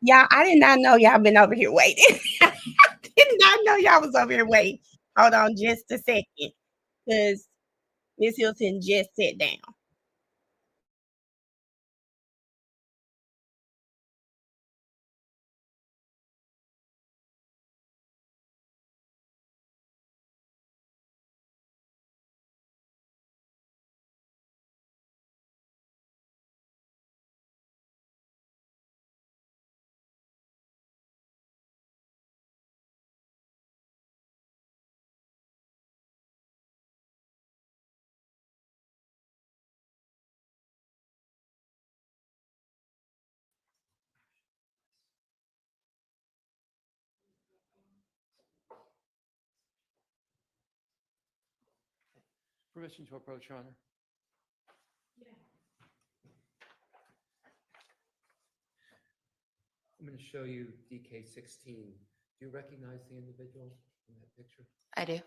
Y'all, I did not know y'all been over here waiting. I did not know y'all was over here waiting. Hold on just a second, because Miss Hilton just sat down. Permission to approach, Your Honor. I'm going to show you DK16. Do you recognize the individual in that picture? I do. I'd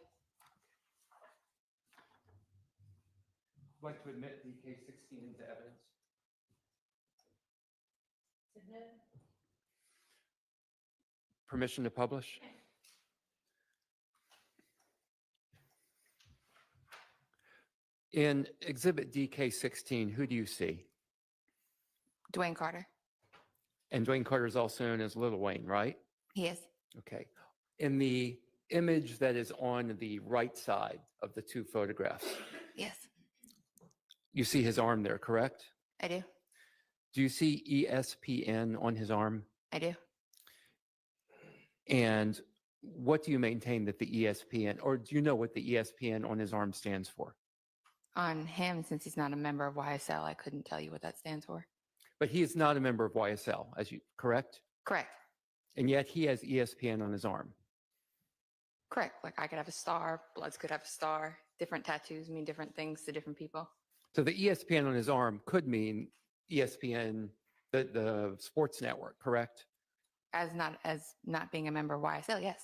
like to admit DK16 into evidence. Permission to publish? In Exhibit DK16, who do you see? Dwayne Carter. And Dwayne Carter is also known as Lil Wayne, right? He is. Okay. In the image that is on the right side of the two photographs, Yes, you see his arm there, correct? I do. Do you see ESPN on his arm? I do. And what do you maintain that the ESPN, or do you know what the ESPN on his arm stands for? On him, since he's not a member of YSL, I couldn't tell you what that stands for. But he is not a member of YSL, correct? Correct. And yet he has ESPN on his arm. Correct. Like I could have a star, Bloods could have a star. Different tattoos mean different things to different people. So the ESPN on his arm could mean ESPN, the sports network, correct? As not being a member of YSL, yes.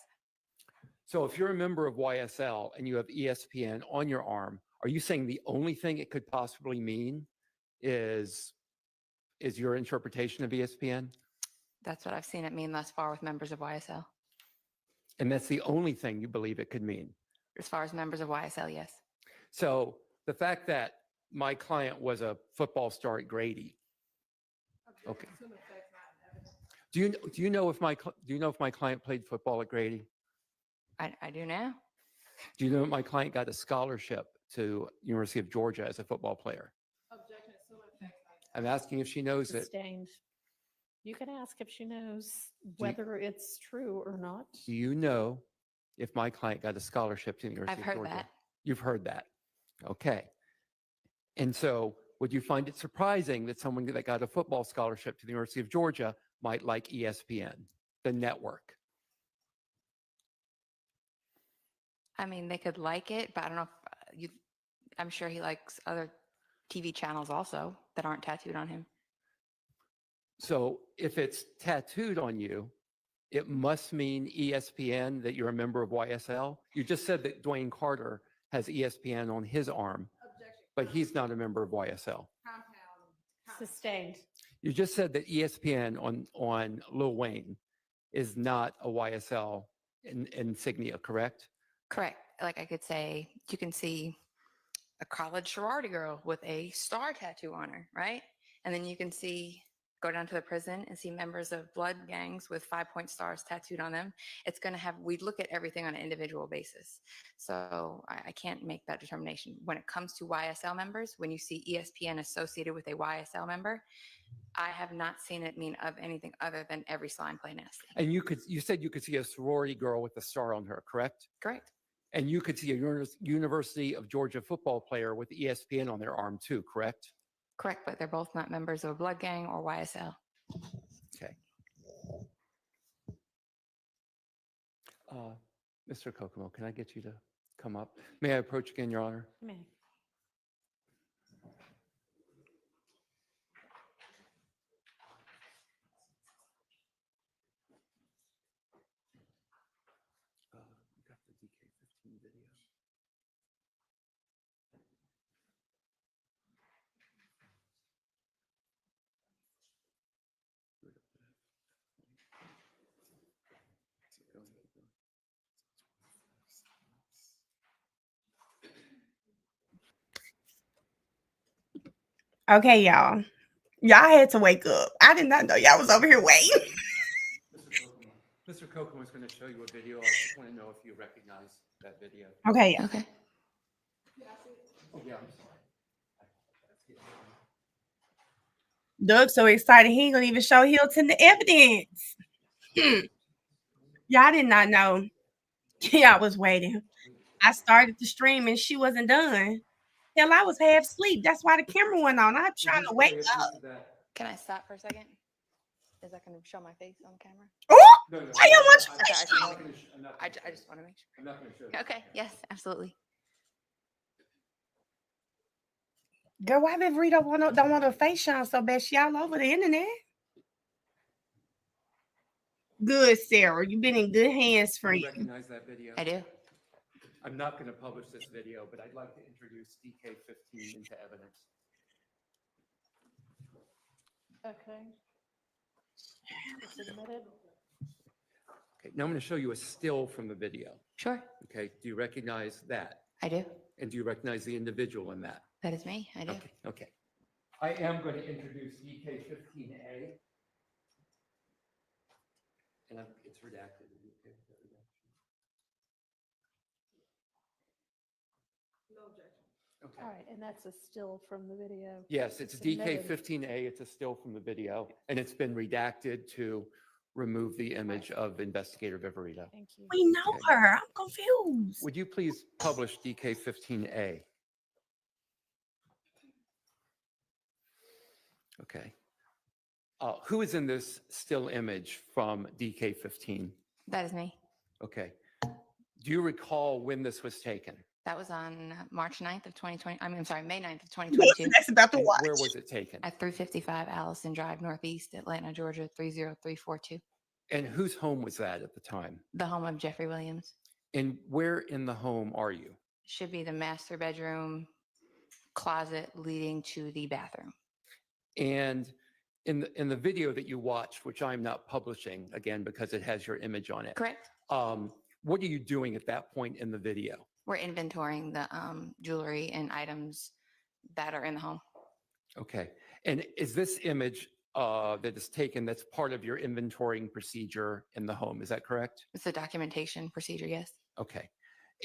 So if you're a member of YSL and you have ESPN on your arm, are you saying the only thing it could possibly mean is your interpretation of ESPN? That's what I've seen it mean thus far with members of YSL. And that's the only thing you believe it could mean? As far as members of YSL, yes. So the fact that my client was a football star at Grady. Okay. Do you know if my client played football at Grady? I do now. Do you know if my client got a scholarship to University of Georgia as a football player? I'm asking if she knows it. Sustained. You can ask if she knows whether it's true or not. Do you know if my client got a scholarship to the University I've of heard Georgia? that. You've heard that. Okay. And so would you find it surprising that someone that got a football scholarship to the University of Georgia might like ESPN, the network? I mean, they could like it, but I don't know if I'm sure he likes other TV channels also that aren't tattooed on him. So if it's tattooed on you, it must mean ESPN, that you're a member of YSL. You just said that Dwayne Carter has ESPN on his arm, but he's not a member of YSL. Sustained. You just said that ESPN on Lil Wayne is not a YSL insignia, correct? Correct. Like I could say, you can see a college sorority girl with a star tattoo on her, right? And then you can go down to the prison and see members of blood gangs with 5-point stars tattooed on them. It's going to we look at everything on an individual basis. So I can't make that determination. When it comes to YSL members, when you see ESPN associated with a YSL member, I have not seen it mean of anything other than every slime play nasty. And you said you could see a sorority girl with a star on her, correct? Correct. And you could see a University of Georgia football player with ESPN on their arm too, correct? Correct, but they're both not members of a blood gang or YSL. Okay. Mr. Kokomo, can I get you to come up? May I approach again, Your Honor? You may. You got the DK15 video. Okay, y'all. Y'all had to wake up. I did not know y'all was over here waiting. Mr. Kokum was going to show you a video. I just want to know if you recognize that video. Okay, yeah. Okay. Oh, yeah, I'm sorry. Doug's so excited he ain't gonna even show Hilton the evidence. Y'all did not know. Y'all was waiting. I started the stream and she wasn't done. Hell, I was half asleep. That's why the camera went on. I'm trying to wake up. Can I stop for a second? Is that going to show my face on camera? Oh, No, why you want your Okay, face? I just want to make sure. I'm not going to show you. Okay. Yes, absolutely. Girl, why Rita don't want her face shine so bad? She all over the internet. Good, Sarah. You've been in good hands, Do friend. you recognize that video? I do. I'm not going to publish this video, but I'd like to introduce DK15 into evidence. Okay. It's admitted. Okay, now I'm going to show you a still from the video. Sure. Okay, do you recognize that? I do. And do you recognize the individual in that? That is me. I do. Okay, okay. I am going to introduce DK15A. And it's redacted. Okay. All right, and that's a still from the video. Yes, it's Submitted. DK15A. It's a still from the video, and it's been redacted to remove the image of Investigator Viverito. Thank you. We know Okay. her. I'm confused. Would you please publish DK15A? Okay. Who is in this still image from DK15? That is me. Okay. Do you recall when this was taken? That was on March 9th of 2020. I'm sorry, May 9th of 2022 That's about to And watch. where was it taken? at 355 Allison Drive, Northeast, Atlanta, Georgia, 30342. And whose home was that at the time? The home of Jeffrey Williams. And where in the home are you? Should be the master bedroom closet leading to the bathroom. And in the video that you watched, which I'm not publishing again because it has your image on it. Correct? What are you doing at that point in the video? We're inventorying the jewelry and items that are in the home. Okay. And is this image that is taken that's part of your inventorying procedure in the home? Is that correct? It's a documentation procedure, yes. Okay.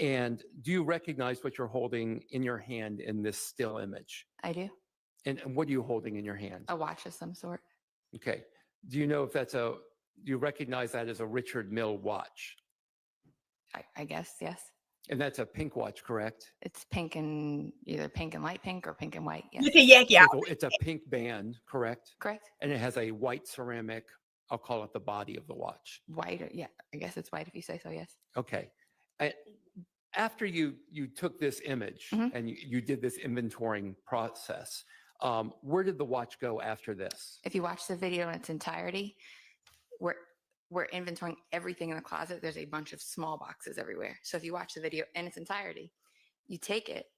And do you recognize what you're holding in your hand in this still image? I do. And what are you holding in your hand? A watch of some sort. Okay. Do you know if do you recognize that as a Richard Mille watch? I guess, yes. And that's a pink watch, correct? It's pink and either pink and light pink or pink and white. Yes. You can yank out. So it's a pink band, correct? Correct? And it has a white ceramic, I'll call it the body of the watch. White, or, yeah, I guess it's white if you say so, yes. Okay. After you took this image Mhm. and you did this inventorying process, where did the watch go after this? If you watch the video in its entirety, we're inventorying everything in the closet. There's a bunch of small boxes everywhere. So if you watch the video in its entirety, you take it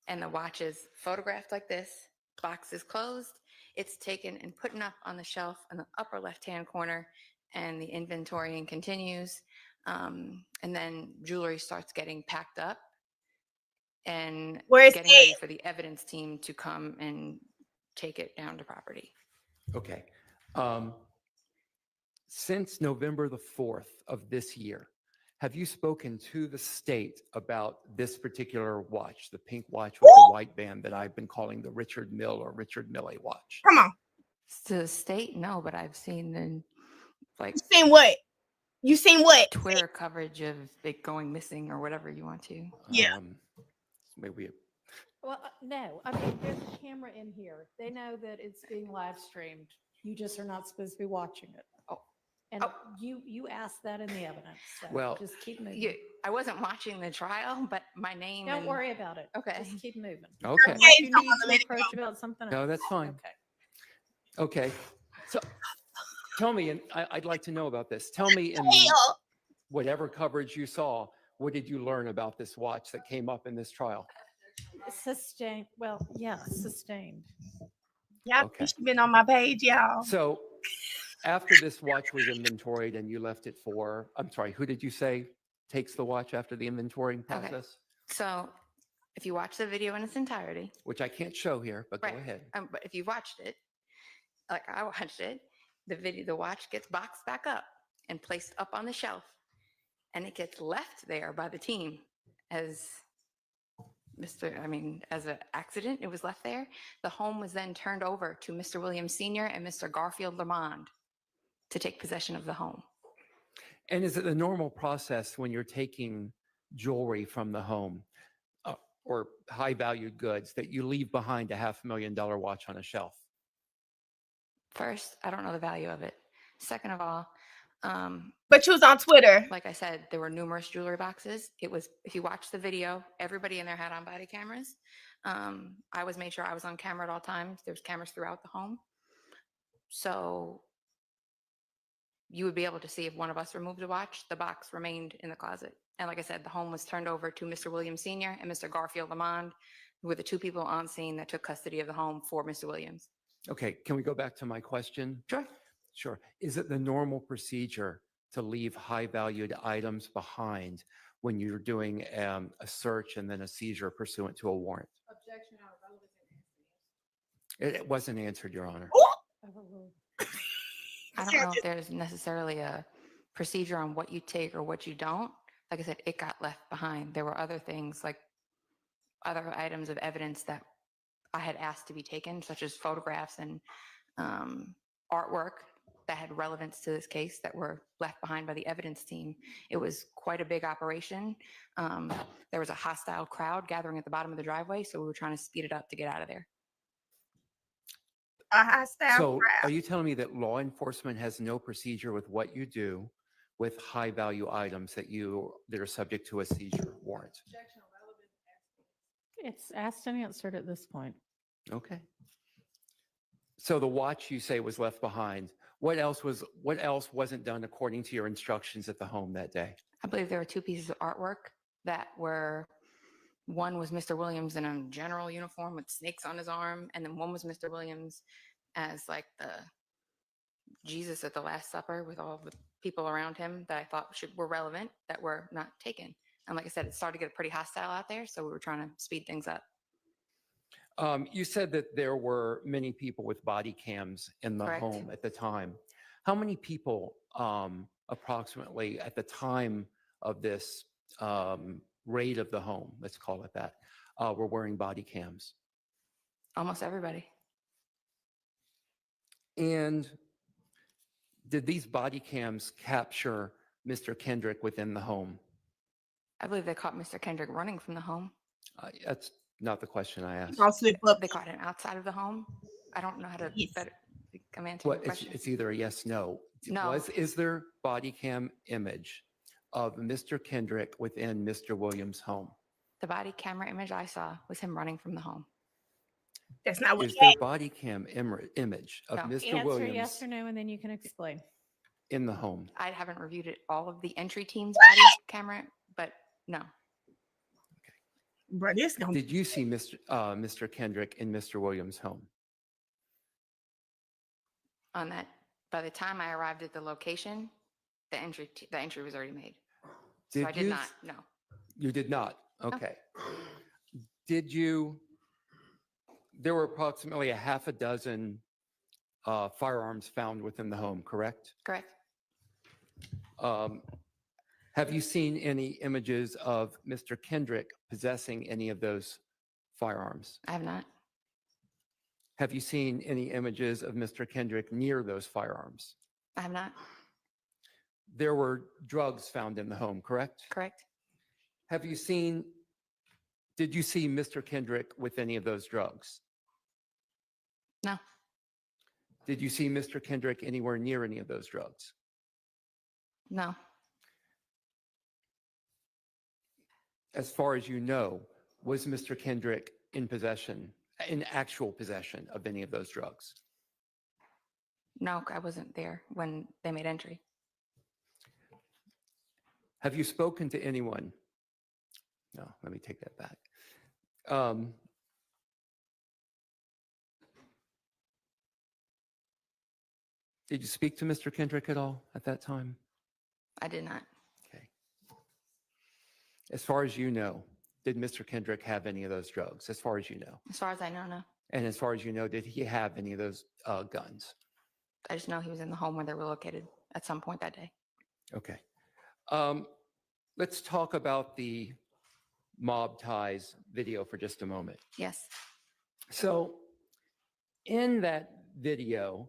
and the watch is photographed like this, box is closed, it's taken and put up on the shelf in the upper left-hand corner, and the inventorying continues. And then jewelry starts getting packed up and Where's getting ready it? for the evidence team to come and take it down to property. Okay. Since November the 4th of this year, have you spoken to the state about this particular watch, the pink watch with the white band that I've been calling the Richard Mille or Richard Mille watch? Come on. To the state, no, but I've seen the like You seen what? You seen what? Twitter coverage of it going missing or whatever you want to. Yeah. Maybe. Well, no, I mean, there's a camera in here. They know that it's being live streamed. You just are not supposed to be watching it. Oh. And Oh. you asked that in the evidence. So Well, just keep moving. I wasn't watching the trial, but my name. Don't and- worry about it. Okay. Just keep moving. Okay. Unless you It's on need the to video. approach about something No, else. that's fine. Okay. Okay. So tell me, and I'd like to know about this. Tell me in Hell. whatever coverage you saw, what did you learn about this watch that came up in this trial? Sustained. Well, yeah, sustained. Y'all Okay. she been on my page, y'all. So after this watch was inventoried and you left it for, I'm sorry, who did you say takes the watch after the inventorying process? So If you watch the video in its entirety, which I can't show here, but go right. ahead. But if you watched it, like I watched it, the watch gets boxed back up and placed up on the shelf, and it gets left there by the team as as an accident. It was left there. The home was then turned over to Mr. Williams Sr. and Mr. Garfield Lamond to take possession of the home. And is it the normal process when you're taking jewelry from the home or high valued goods that you leave behind a $500,000 watch on a shelf? First, I don't know the value of it. Second of all, But you was on Twitter. like I said, there were numerous jewelry boxes. It was, if you watch the video, everybody in there had on body cameras. I made sure I was on camera at all times. There's cameras throughout the home. So you would be able to see if one of us removed the watch, the box remained in the closet. And like I said, the home was turned over to Mr. Williams Sr. and Mr. Garfield Lamond, who were the two people on scene that took custody of the home for Mr. Williams. Okay, can we go back to my question? Sure. Sure. Is it the normal procedure to leave high valued items behind when you're doing a search and then a seizure pursuant to a warrant? Objection out of relevance. It wasn't answered, Your Honor. Overruled. I don't know if there's necessarily a procedure on what you take or what you don't. Like I said, it got left behind. There were other things, like other items of evidence that I had asked to be taken, such as photographs and artwork that had relevance to this case that were left behind by the evidence team. It was quite a big operation. There was a hostile crowd gathering at the bottom of the driveway, so we were trying to speed it up to get out of there. A hostile So crowd. are you telling me that law enforcement has no procedure with what you do with high value items that are subject to a seizure warrant? Objection out of relevance. It's asked and answered at this point. Okay. So the watch you say was left behind. What else wasn't done according to your instructions at the home that day? I believe there were two pieces of artwork that were, one was Mr. Williams in a general uniform with snakes on his arm, and then one was Mr. Williams as like the Jesus at the Last Supper with all the people around him that I thought were relevant that were not taken. And like I said, it started to get pretty hostile out there, so we were trying to speed things up. You said that there were many people with body cams in the Correct. home at the time. How many people approximately at the time of this raid of the home, let's call it that, were wearing body cams? Almost everybody. And did these body cams capture Mr. Kendrick within the home? I believe they caught Mr. Kendrick running from the home. That's not the question I asked. I'll slip up. They caught him outside of the home. I don't know how to Yes. better. I'm answering Well, the question. it's either a yes, no. No. Is there body cam image of Mr. Kendrick within Mr. Williams' home? The body camera image I saw was him running from the home. That's not what Is he there asked. body cam image of No. Mr. Answer Williams yes or no, and then you can explain. in the home? I haven't reviewed it, all of the entry team's body camera, but no. Bro, this gonna Did you see Mr. Kendrick in Mr. Williams' home? On that, by the time I arrived at the location, the entry was already made. So I did you- not. No. You did not. Okay. Did you? There were approximately a half a dozen firearms found within the home, correct? Correct. Have you seen any images of Mr. Kendrick possessing any of those firearms? I have not. Have you seen any images of Mr. Kendrick near those firearms? I have not. There were drugs found in the home, correct? Correct. Did you see Mr. Kendrick with any of those drugs? No. Did you see Mr. Kendrick anywhere near any of those drugs? No. As far as you know, was Mr. Kendrick in actual possession of any of those drugs? No, I wasn't there when they made entry. Have you spoken to anyone? No, let me take that back. Did you speak to Mr. Kendrick at all at that time? I did not. Okay. As far as you know, did Mr. Kendrick have any of those drugs, as far as you know? As far as I know, no. And as far as you know, did he have any of those guns? I just know he was in the home where they were located at some point that day. Okay. Let's talk about the mob ties video for just a moment. Yes. So in that video,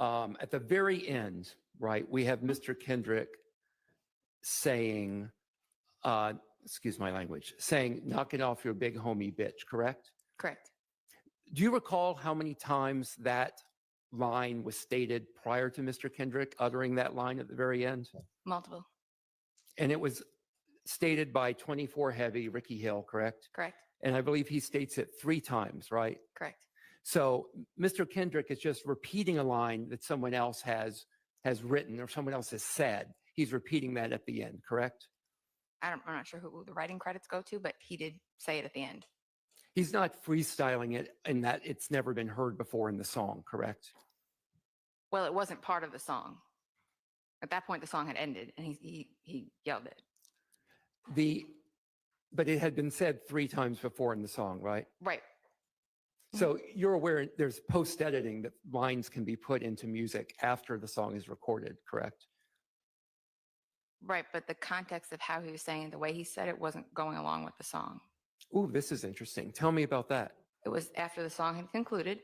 at the very end, right, we have Mr. Kendrick saying, excuse my language, saying, knock it off your big homie bitch, correct? Correct. Do you recall how many times that line was stated prior to Mr. Kendrick uttering that line at the very end? Multiple. And it was stated by 24 Heavy, Ricky Hill, correct? Correct. And I believe he states it 3 times, right? Correct. So Mr. Kendrick is just repeating a line that someone else has written or someone else has said. He's repeating that at the end, correct? I'm not sure who the writing credits go to, but he did say it at the end. He's not freestyling it in that it's never been heard before in the song, correct? Well, it wasn't part of the song. At that point, the song had ended, and he yelled it. But it had been said 3 times before in the song, right? Right. So you're aware there's post-editing that lines can be put into music after the song is recorded, correct? Right, but the context of how he was saying it, the way he said it wasn't going along with the song. Ooh, this is interesting. Tell me about that. It was after the song had concluded,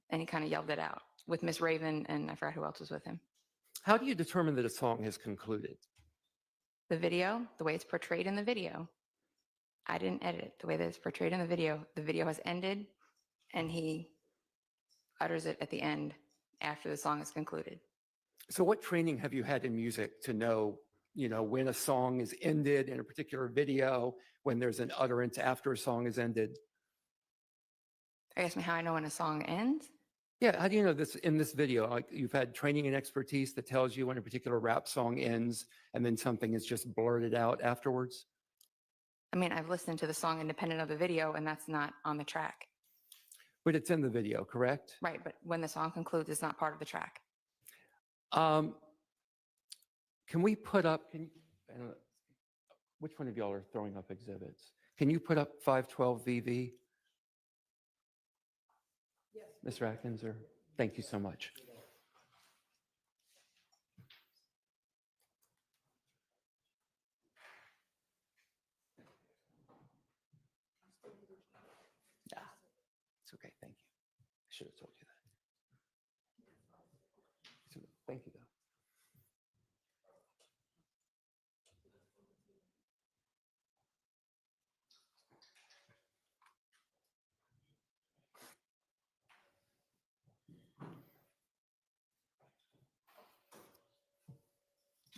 and he kind of yelled it out with Miss Raven, and I forgot who else was with him. How do you determine that a song has concluded? The video, the way it's portrayed in the video, I didn't edit it. The way that it's portrayed in the video has ended, and he utters it at the end after the song is concluded. So what training have you had in music to know, when a song is ended in a particular video, when there's an utterance after a song is ended? I guess me how I know when a song ends? Yeah, how do you know this in this video? Like you've had training and expertise that tells you when a particular rap song ends and then something is just blurted out afterwards? I mean, I've listened to the song independent of the video, and that's not on the track. But it's in the video, correct? Right, but when the song concludes, it's not part of the track. Can we put up, I don't know, which one of y'all are throwing up exhibits? Can you put up 512 VV? Yes. Mr. Atkins, thank you so much. Yeah, it's okay, thank you. I should have told you that. Thank you, though.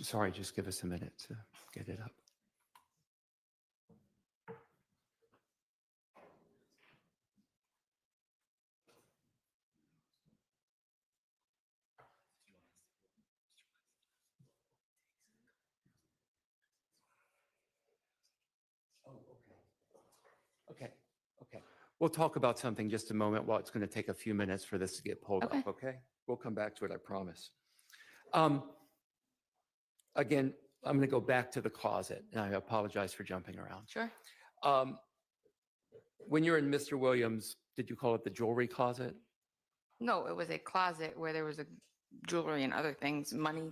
Sorry, just give us a minute to get it up. Okay. We'll talk about something just a moment while it's going to take a few minutes for this to get pulled Okay. up, okay? We'll come back to it, I promise. Again, I'm going to go back to the closet, and I apologize for jumping around. Sure. When you're in Mr. Williams, did you call it the jewelry closet? No, it was a closet where there was a jewelry and other things, money,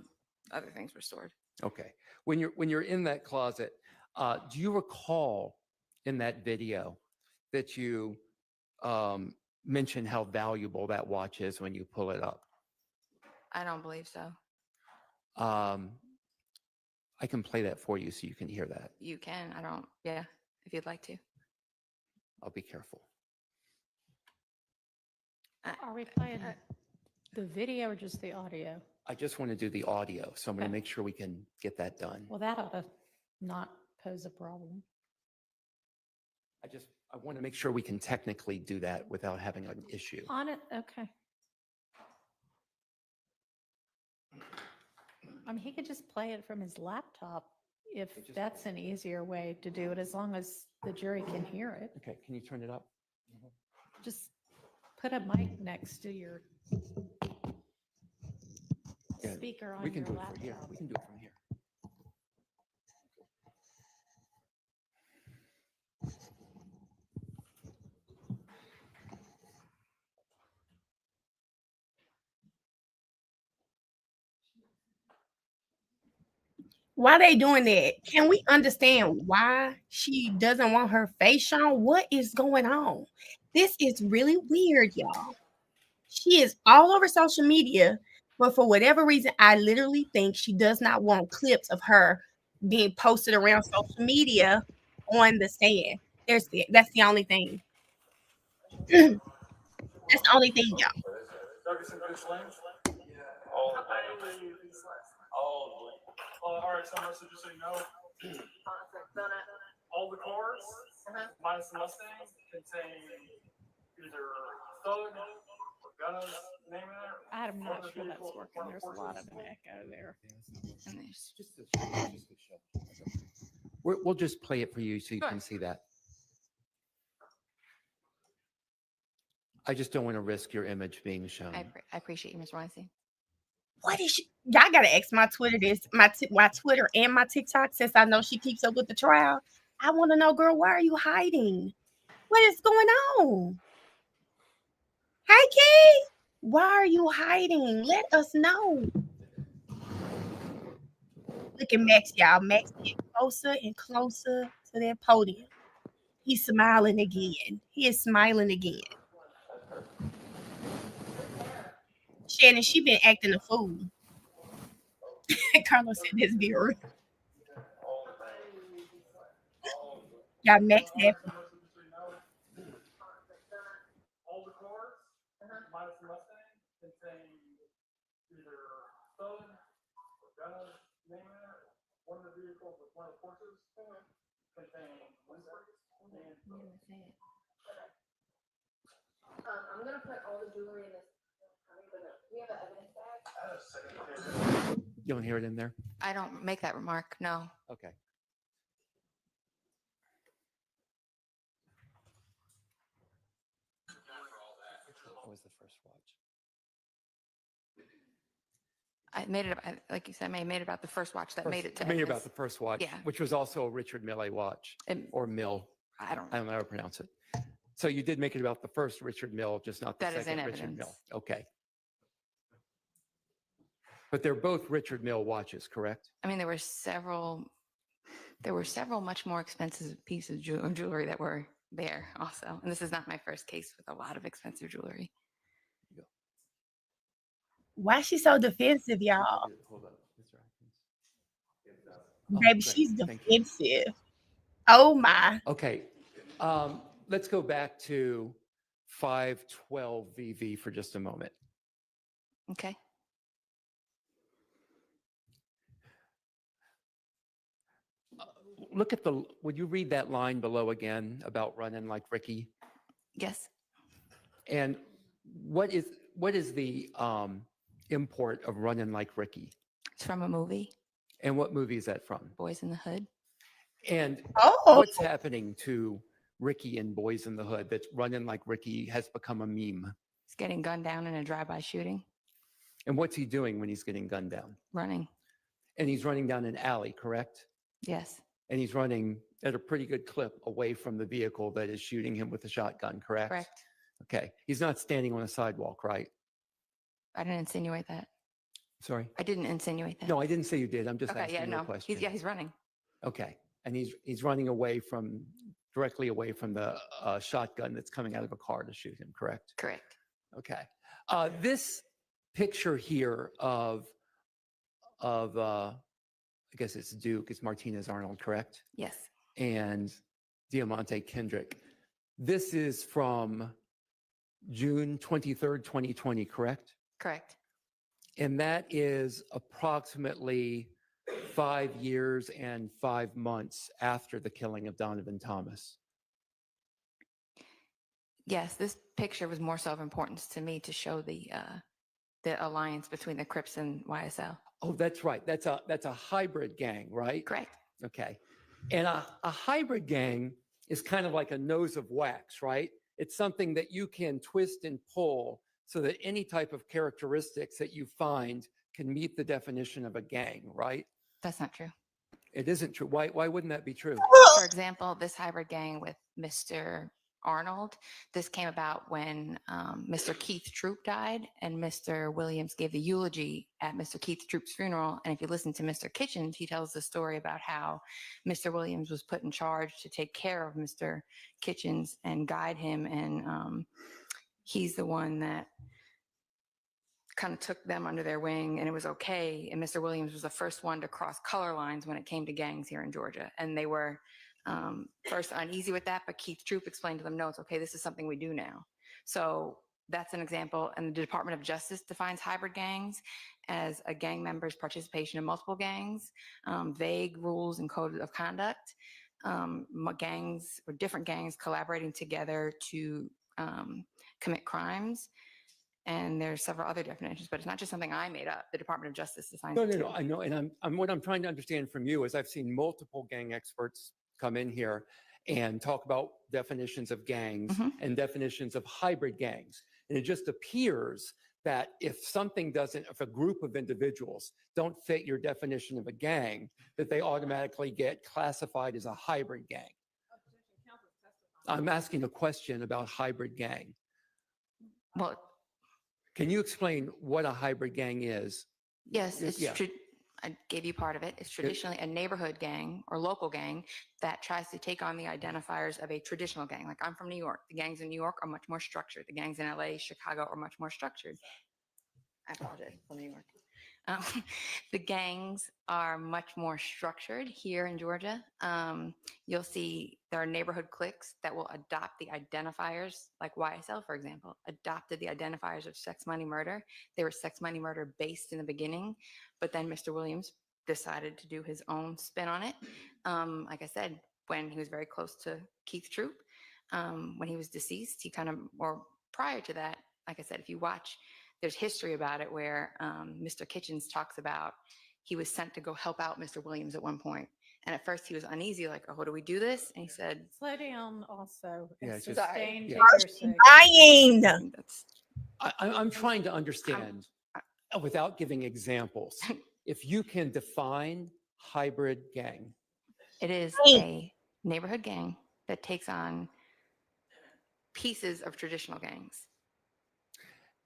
other things were stored. Okay. When you're in that closet, do you recall in that video that you mentioned how valuable that watch is when you pull it up? I don't believe so. I can play that for you so you can hear that. You can. Yeah, if you'd like to. I'll be careful. Are we playing the video or just the audio? I just want to do the audio, so I'm going to Okay. make sure we can get that done. Well, that ought to not pose a problem. I want to make sure we can technically do that without having an issue. On it, okay. I mean, he could just play it from his laptop if that's an easier way to do it, as long as the jury can hear it. Okay, can you turn it up? Just put a mic next to your Yeah, speaker on we can your do it from here. laptop. We can do it from here. Why they doing that? Can we understand why she doesn't want her face shown? What is going on? This is really weird, y'all. She is all over social media, but for whatever reason, I literally think she does not want clips of her being posted around social media on the stand. That's the only thing. That's the only thing, y'all. All right, Summer, so just so you know, all the cars, minus the Mustang, contain either thug or gunna's name in there. I'm not sure that's working. There's a lot of an echo there. And there's We'll just play it for you so you Sure. can see that. I just don't want to risk your image being shown. I appreciate you, Ms. Weinstein. What is she? Y'all gotta ask my Twitter my Twitter and my TikTok, since I know she keeps up with the trial. I want to know, girl, why are you hiding? What is going on? Hi, Kay. Why are you hiding? Let us know. Look at Max, y'all. Max get closer and closer to that podium. He's smiling again. He is smiling again. Shannon, she been acting a fool. Carlos said this be real. Y'all, Max had All the cars, minus the Mustang, contain either thug or gunna's name in there. One of the vehicles with one of the Porsches contain windscreens and I'm gonna put all the jewelry in this. We have an evidence bag. You don't hear it in there? I don't make that remark. No. Okay. What was the first watch? I made it, like you said, I made it about the first watch that made it to Made about evidence. the first watch, Yeah. which was also a Richard Mille watch, or Mill. I don't I don't know how to pronounce it. So you did make it about the first Richard Mille, just not the That is second in Richard Mille. evidence. Okay. But they're both Richard Mille watches, correct? I mean, there were several much more expensive pieces of jewelry that were there also. And this is not my first case with a lot of expensive jewelry. Why is she so defensive, y'all? Hold up. Baby, great. she's Thank you. defensive. Oh my. Okay. Let's go back to 512 VV for just a moment. Okay. Look at would you read that line below again about running like Ricky? Yes. And what is the import of running like Ricky? It's from a movie, And what movie is that from? Boys in the Hood. And Oh, what's happening to Ricky and Boys in the Hood that's running like Ricky has become a meme? He's getting gunned down in a drive-by shooting, And what's he doing when he's getting gunned down? running. And he's running down an alley, correct? Yes. And he's running at a pretty good clip away from the vehicle that is shooting him with a shotgun, correct? Correct. Okay. He's not standing on a sidewalk, right? I didn't insinuate that. Sorry? I didn't insinuate that. No, I didn't say you did. I'm just Okay. asking Yeah. you a No. question. He's running. Okay. And he's running directly away from the shotgun that's coming out of a car to shoot him, correct? Correct. Okay. This picture here of I guess it's Duke, it's Martinez Arnold, correct? Yes. And Diamante Kendrick. This is from June 23rd, 2020, correct? Correct. And that is approximately 5 years and 5 months after the killing of Donovan Thomas. Yes. This picture was more so of importance to me to show the alliance between the Crips and YSL. Oh, that's right. That's a hybrid gang, right? Correct. Okay. And a hybrid gang is kind of like a nose of wax, right? It's something that you can twist and pull so that any type of characteristics that you find can meet the definition of a gang, right? That's not true. It isn't true. Why wouldn't that be true? For example, this hybrid gang with Mr. Arnold. This came about when Mr. Keith Troop died, and Mr. Williams gave the eulogy at Mr. Keith Troop's funeral. And if you listen to Mr. Kitchens, he tells the story about how Mr. Williams was put in charge to take care of Mr. Kitchens and guide him. And he's the one that kind of took them under their wing, and it was okay. And Mr. Williams was the first one to cross color lines when it came to gangs here in Georgia. And they were first uneasy with that, but Keith Troop explained to them, no, it's okay. This is something we do now. So that's an example. And the Department of Justice defines hybrid gangs as a gang member's participation in multiple gangs, vague rules and code of conduct, gangs or different gangs collaborating together to commit crimes. And there's several other definitions, but it's not just something I made up. The Department of Justice defines it too. No, I know. And what I'm trying to understand from you is I've seen multiple gang experts come in here and talk about definitions of gangs and definitions of hybrid gangs. And it just appears that if a group of individuals don't fit your definition of a gang, that they automatically get classified as a hybrid gang. I'm asking a question about hybrid gang. Well, can you explain what a hybrid gang is? yes, it's Yeah. I gave you part of it. It's traditionally a neighborhood gang or local gang that tries to take on the identifiers of a traditional gang. Like, I'm from New York. The gangs in New York are much more structured. The gangs in LA, Chicago are much more structured. I apologize for New York. The gangs are much more structured here in Georgia. You'll see there are neighborhood cliques that will adopt the identifiers, like YSL, for example, adopted the identifiers of sex, money, murder. They were sex, money, murder based in the beginning, but then Mr. Williams decided to do his own spin on it. Like I said, when he was very close to Keith Troop, when he was deceased, or prior to that, like I said, if you watch, there's history about it where Mr. Kitchens talks about he was sent to go help out Mr. Williams at one point. And at first he was uneasy, like, oh, do we do this? And he said, Slow down also. Yeah, It's just- sustained yeah. to your sake. Dying. that's I'm trying to understand without giving examples. If you can define hybrid gang. it is a neighborhood gang that takes on pieces of traditional gangs.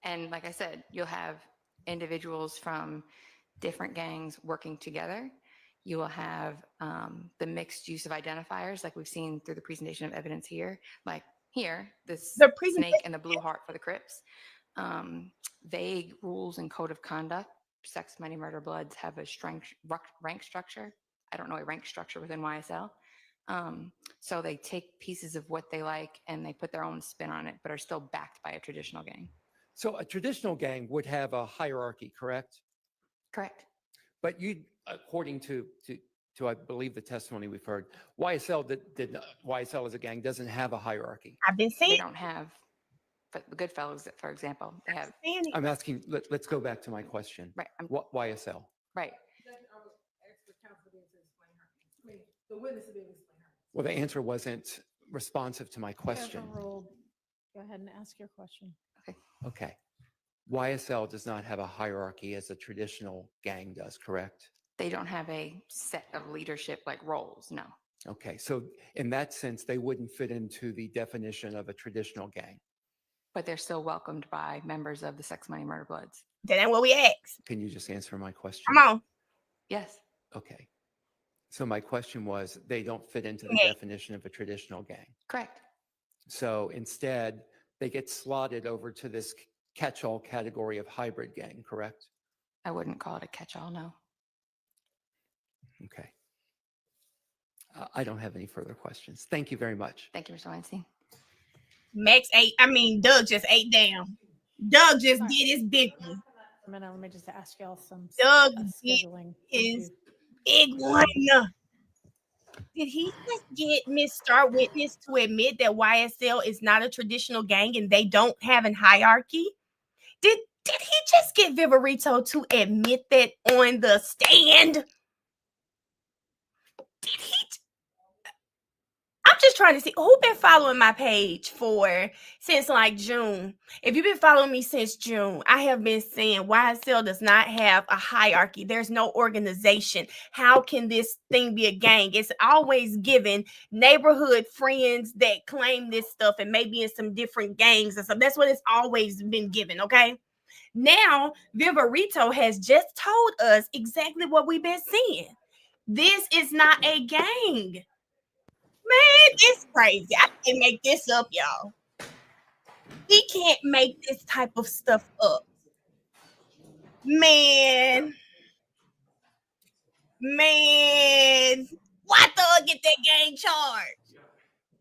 And like I said, you'll have individuals from different gangs working together. You will have the mixed use of identifiers, like we've seen through the presentation of evidence here. Like here, this The snake and the blue heart for the Crips. Vague rules and code of conduct. Sex, money, murder, bloods have a rank structure. I don't know a rank structure within YSL. So they take pieces of what they like and they put their own spin on it, but are still backed by a traditional gang. So a traditional gang would have a hierarchy, correct? Correct. But you, according to I believe the testimony we've heard, YSL as a gang doesn't have a hierarchy. I've been They saying. don't have, but the Goodfellas, for example, they have, I'm asking, let's go back to my question. right, What YSL? right. Well, the answer wasn't responsive to my question. Overruled. Go ahead and ask your question. Okay. YSL does not have a hierarchy as a traditional gang does, correct? They don't have a set of leadership like roles, no. Okay, so in that sense, they wouldn't fit into the definition of a traditional gang. But they're still welcomed by members of the Sex, Money, Murder, Bloods. That ain't what we asked. Can you just answer my question? Come on. Yes, Okay. So my question was, they don't fit into the Okay. definition of a traditional gang. correct. So instead, they get slotted over to this catch-all category of hybrid gang, correct? I wouldn't call it a catch-all, no. Okay. I don't have any further questions. Thank you very much. Thank you, Mr. Weinstein. Doug just ate down. Doug just Sorry. did his big one. A minute, let me just ask y'all some Doug scheduling. is issue. big one. Did he just get Miss Star Witness to admit that YSL is not a traditional gang and they don't have a hierarchy? Did he just get Viverito to admit that on the stand? Did he? I'm just trying to see who been following my page since like June. If you've been following me since June, I have been saying YSL does not have a hierarchy. There's no organization. How can this thing be a gang? It's always given neighborhood friends that claim this stuff and maybe in some different gangs and stuff. That's what it's always been given, okay? Now, Viverito has just told us exactly what we've been seeing. This is not a gang. Man, it's crazy. I can't make this up, y'all. We can't make this type of stuff up. Man. Why Thug get that gang charge?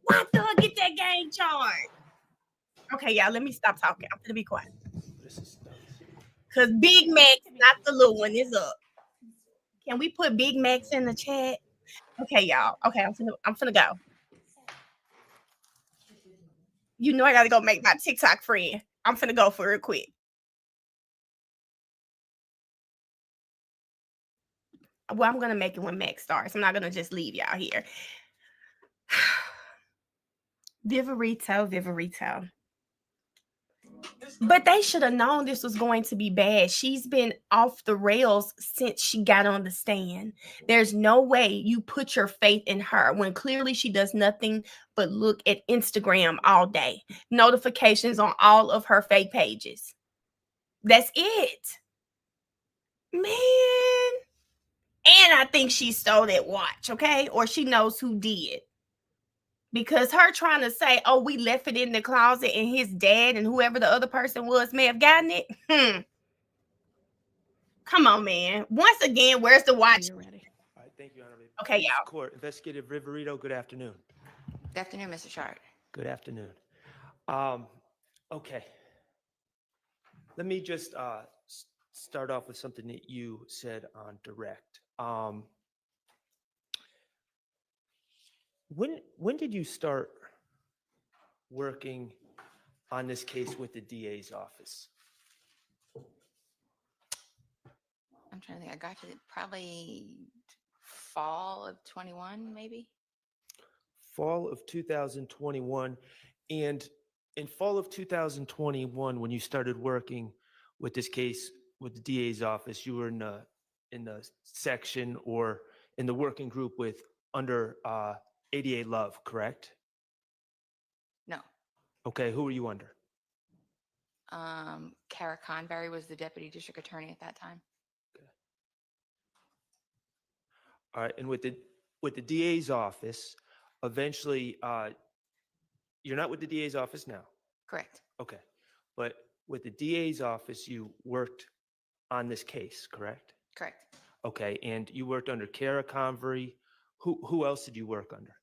Why Thug get that gang charge? Okay, y'all, let me stop talking. I'm gonna be quiet. Because Big Max, not the little one, is up. Can we put Big Max in the chat? Okay, y'all. Okay, I'm finna go. You know I gotta go make my TikTok friend. I'm finna go for real quick. Well, I'm gonna make it when Max starts. I'm not gonna just leave y'all here. Viverito. But they should have known this was going to be bad. She's been off the rails since she got on the stand. There's no way you put your faith in her when clearly she does nothing but look at Instagram all day. Notifications on all of her fake pages. That's it. Man. And I think she stole that watch, okay? Or she knows who did. Because her trying to say, oh, we left it in the closet and his dad and whoever the other person was may have gotten it. Come on, man. Once again, where's the watch? You're ready. All right, thank you, Honorable. Okay, Police y'all. Court, Investigative Riverito, good afternoon. Good afternoon, Mr. Shard. Good afternoon. Okay. Let me just start off with something that you said on direct. When did you start working on this case with the DA's office? I'm trying to think. I got to probably fall of 21, maybe. Fall of 2021. And in fall of 2021, when you started working with this case with the DA's office, you were in the section or in the working group with under ADA Love, correct? No. Okay, who were you under? Kara Conberry was the deputy district attorney at that time. All right, and with the DA's office, eventually, you're not with the DA's office now. Correct. Okay, but with the DA's office, you worked on this case, correct? Correct. Okay, and you worked under Kara Convery. Who else did you work under?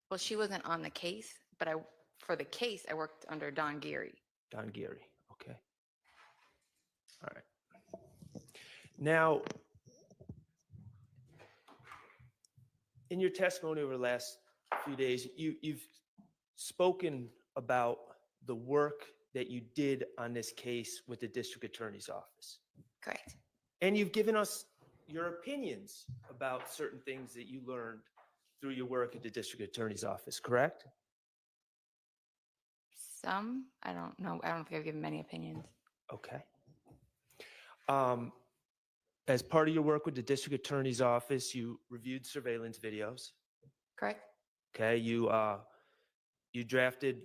Well, she wasn't on the case, but for the case, I worked under Don Geary. Don Geary, okay. All right. Now, in your testimony over the last few days, you've spoken about the work that you did on this case with the district attorney's office. Correct. And you've given us your opinions about certain things that you learned through your work at the district attorney's office, correct? Some, I don't know. I don't think I've given many opinions. Okay. As part of your work with the district attorney's office, you reviewed surveillance videos. Correct. Okay, you drafted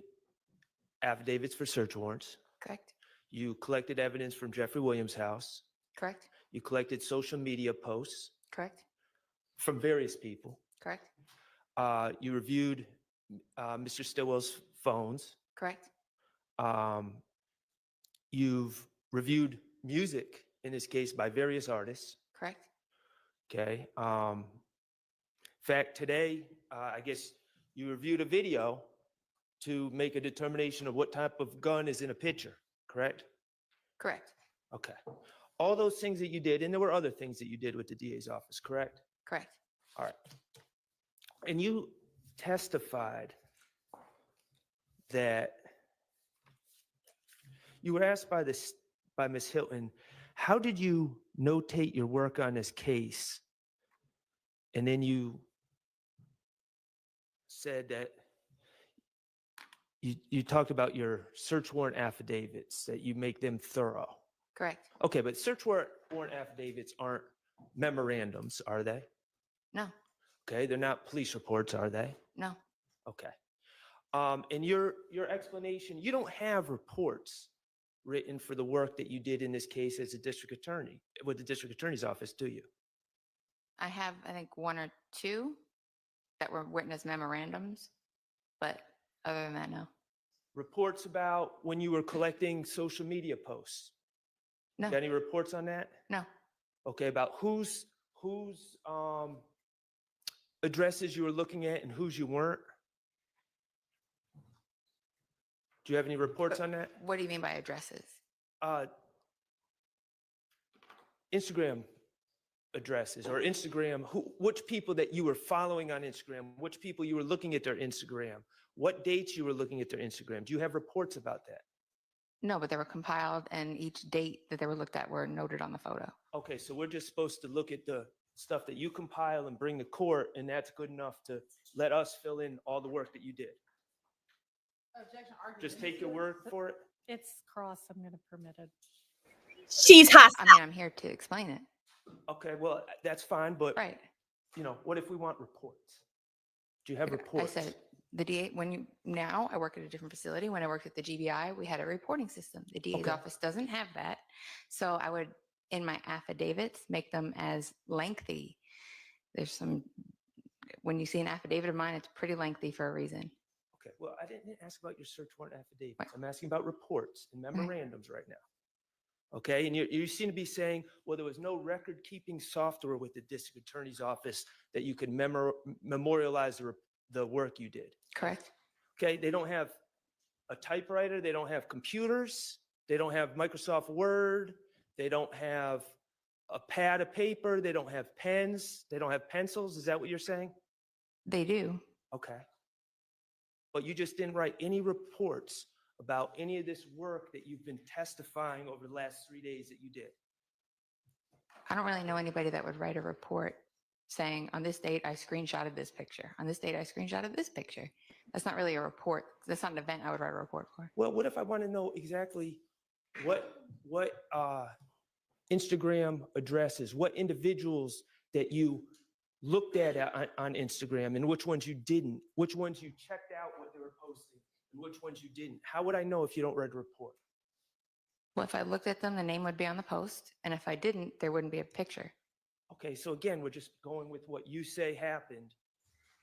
affidavits for search warrants. Correct. You collected evidence from Jeffrey Williams' house. Correct. You collected social media posts Correct. from various people. Correct. You reviewed Mr. Stillwell's phones. Correct. You've reviewed music, in this case, by various artists. Correct. Okay. In fact, today, I guess you reviewed a video to make a determination of what type of gun is in a picture, correct? Correct. Okay. All those things that you did, and there were other things that you did with the DA's office, correct? Correct. All right. And you testified that you were asked by Ms. Hilton, how did you notate your work on this case? And then you said that you talked about your search warrant affidavits, that you make them thorough. Correct. Okay, but search warrant affidavits aren't memorandums, are they? No, Okay, they're not police reports, are they? no, Okay. And your explanation, you don't have reports written for the work that you did in this case as a district attorney with the district attorney's office, do you? I have, I think, one or two that were written as memorandums, but other than that, no. Reports about when you were collecting social media posts? No, Got any reports on that? no. Okay, about whose addresses you were looking at and whose you weren't? Do you have any reports on that? What do you mean by addresses? Instagram addresses or Instagram, which people that you were following on Instagram, which people you were looking at their Instagram, what dates you were looking at their Instagram. Do you have reports about that? No, but they were compiled and each date that they were looked at were noted on the photo. Okay, so we're just supposed to look at the stuff that you compile and bring to court, and that's good enough to let us fill in all the work that you did. Objection, argument. Just take your word for it? It's cross, I'm going to permit it. She's hostile. I mean, I'm here to explain it. Okay, well, that's fine, but, Right. you know, what if we want reports? Do you have I reports? said, the DA, now I work at a different facility. When I worked at the GBI, we had a reporting system. The DA's Okay. office doesn't have that. So I would, in my affidavits, make them as lengthy. There's some, when you see an affidavit of mine, it's pretty lengthy for a reason. Okay, well, I didn't ask about your search warrant affidavits. Right. I'm asking about reports and memorandums right now. Okay, and you seem to be saying, well, there was no record-keeping software with the district attorney's office that you could memorialize the work you did. Correct? Okay, they don't have a typewriter, they don't have computers, they don't have Microsoft Word, they don't have a pad of paper, they don't have pens, they don't have pencils. Is that what you're saying? They do. Okay. But you just didn't write any reports about any of this work that you've been testifying over the last 3 days that you did. I don't really know anybody that would write a report saying, on this date, I screenshotted this picture. On this date, I screenshotted this picture. That's not really a report. That's not an event I would write a report for. Well, what if I want to know exactly what Instagram addresses, what individuals that you looked at on Instagram and which ones you didn't, which ones you checked out what they were posting and which ones you didn't? How would I know if you don't write a report? Well, if I looked at them, the name would be on the post. And if I didn't, there wouldn't be a picture. Okay, so again, we're just going with what you say happened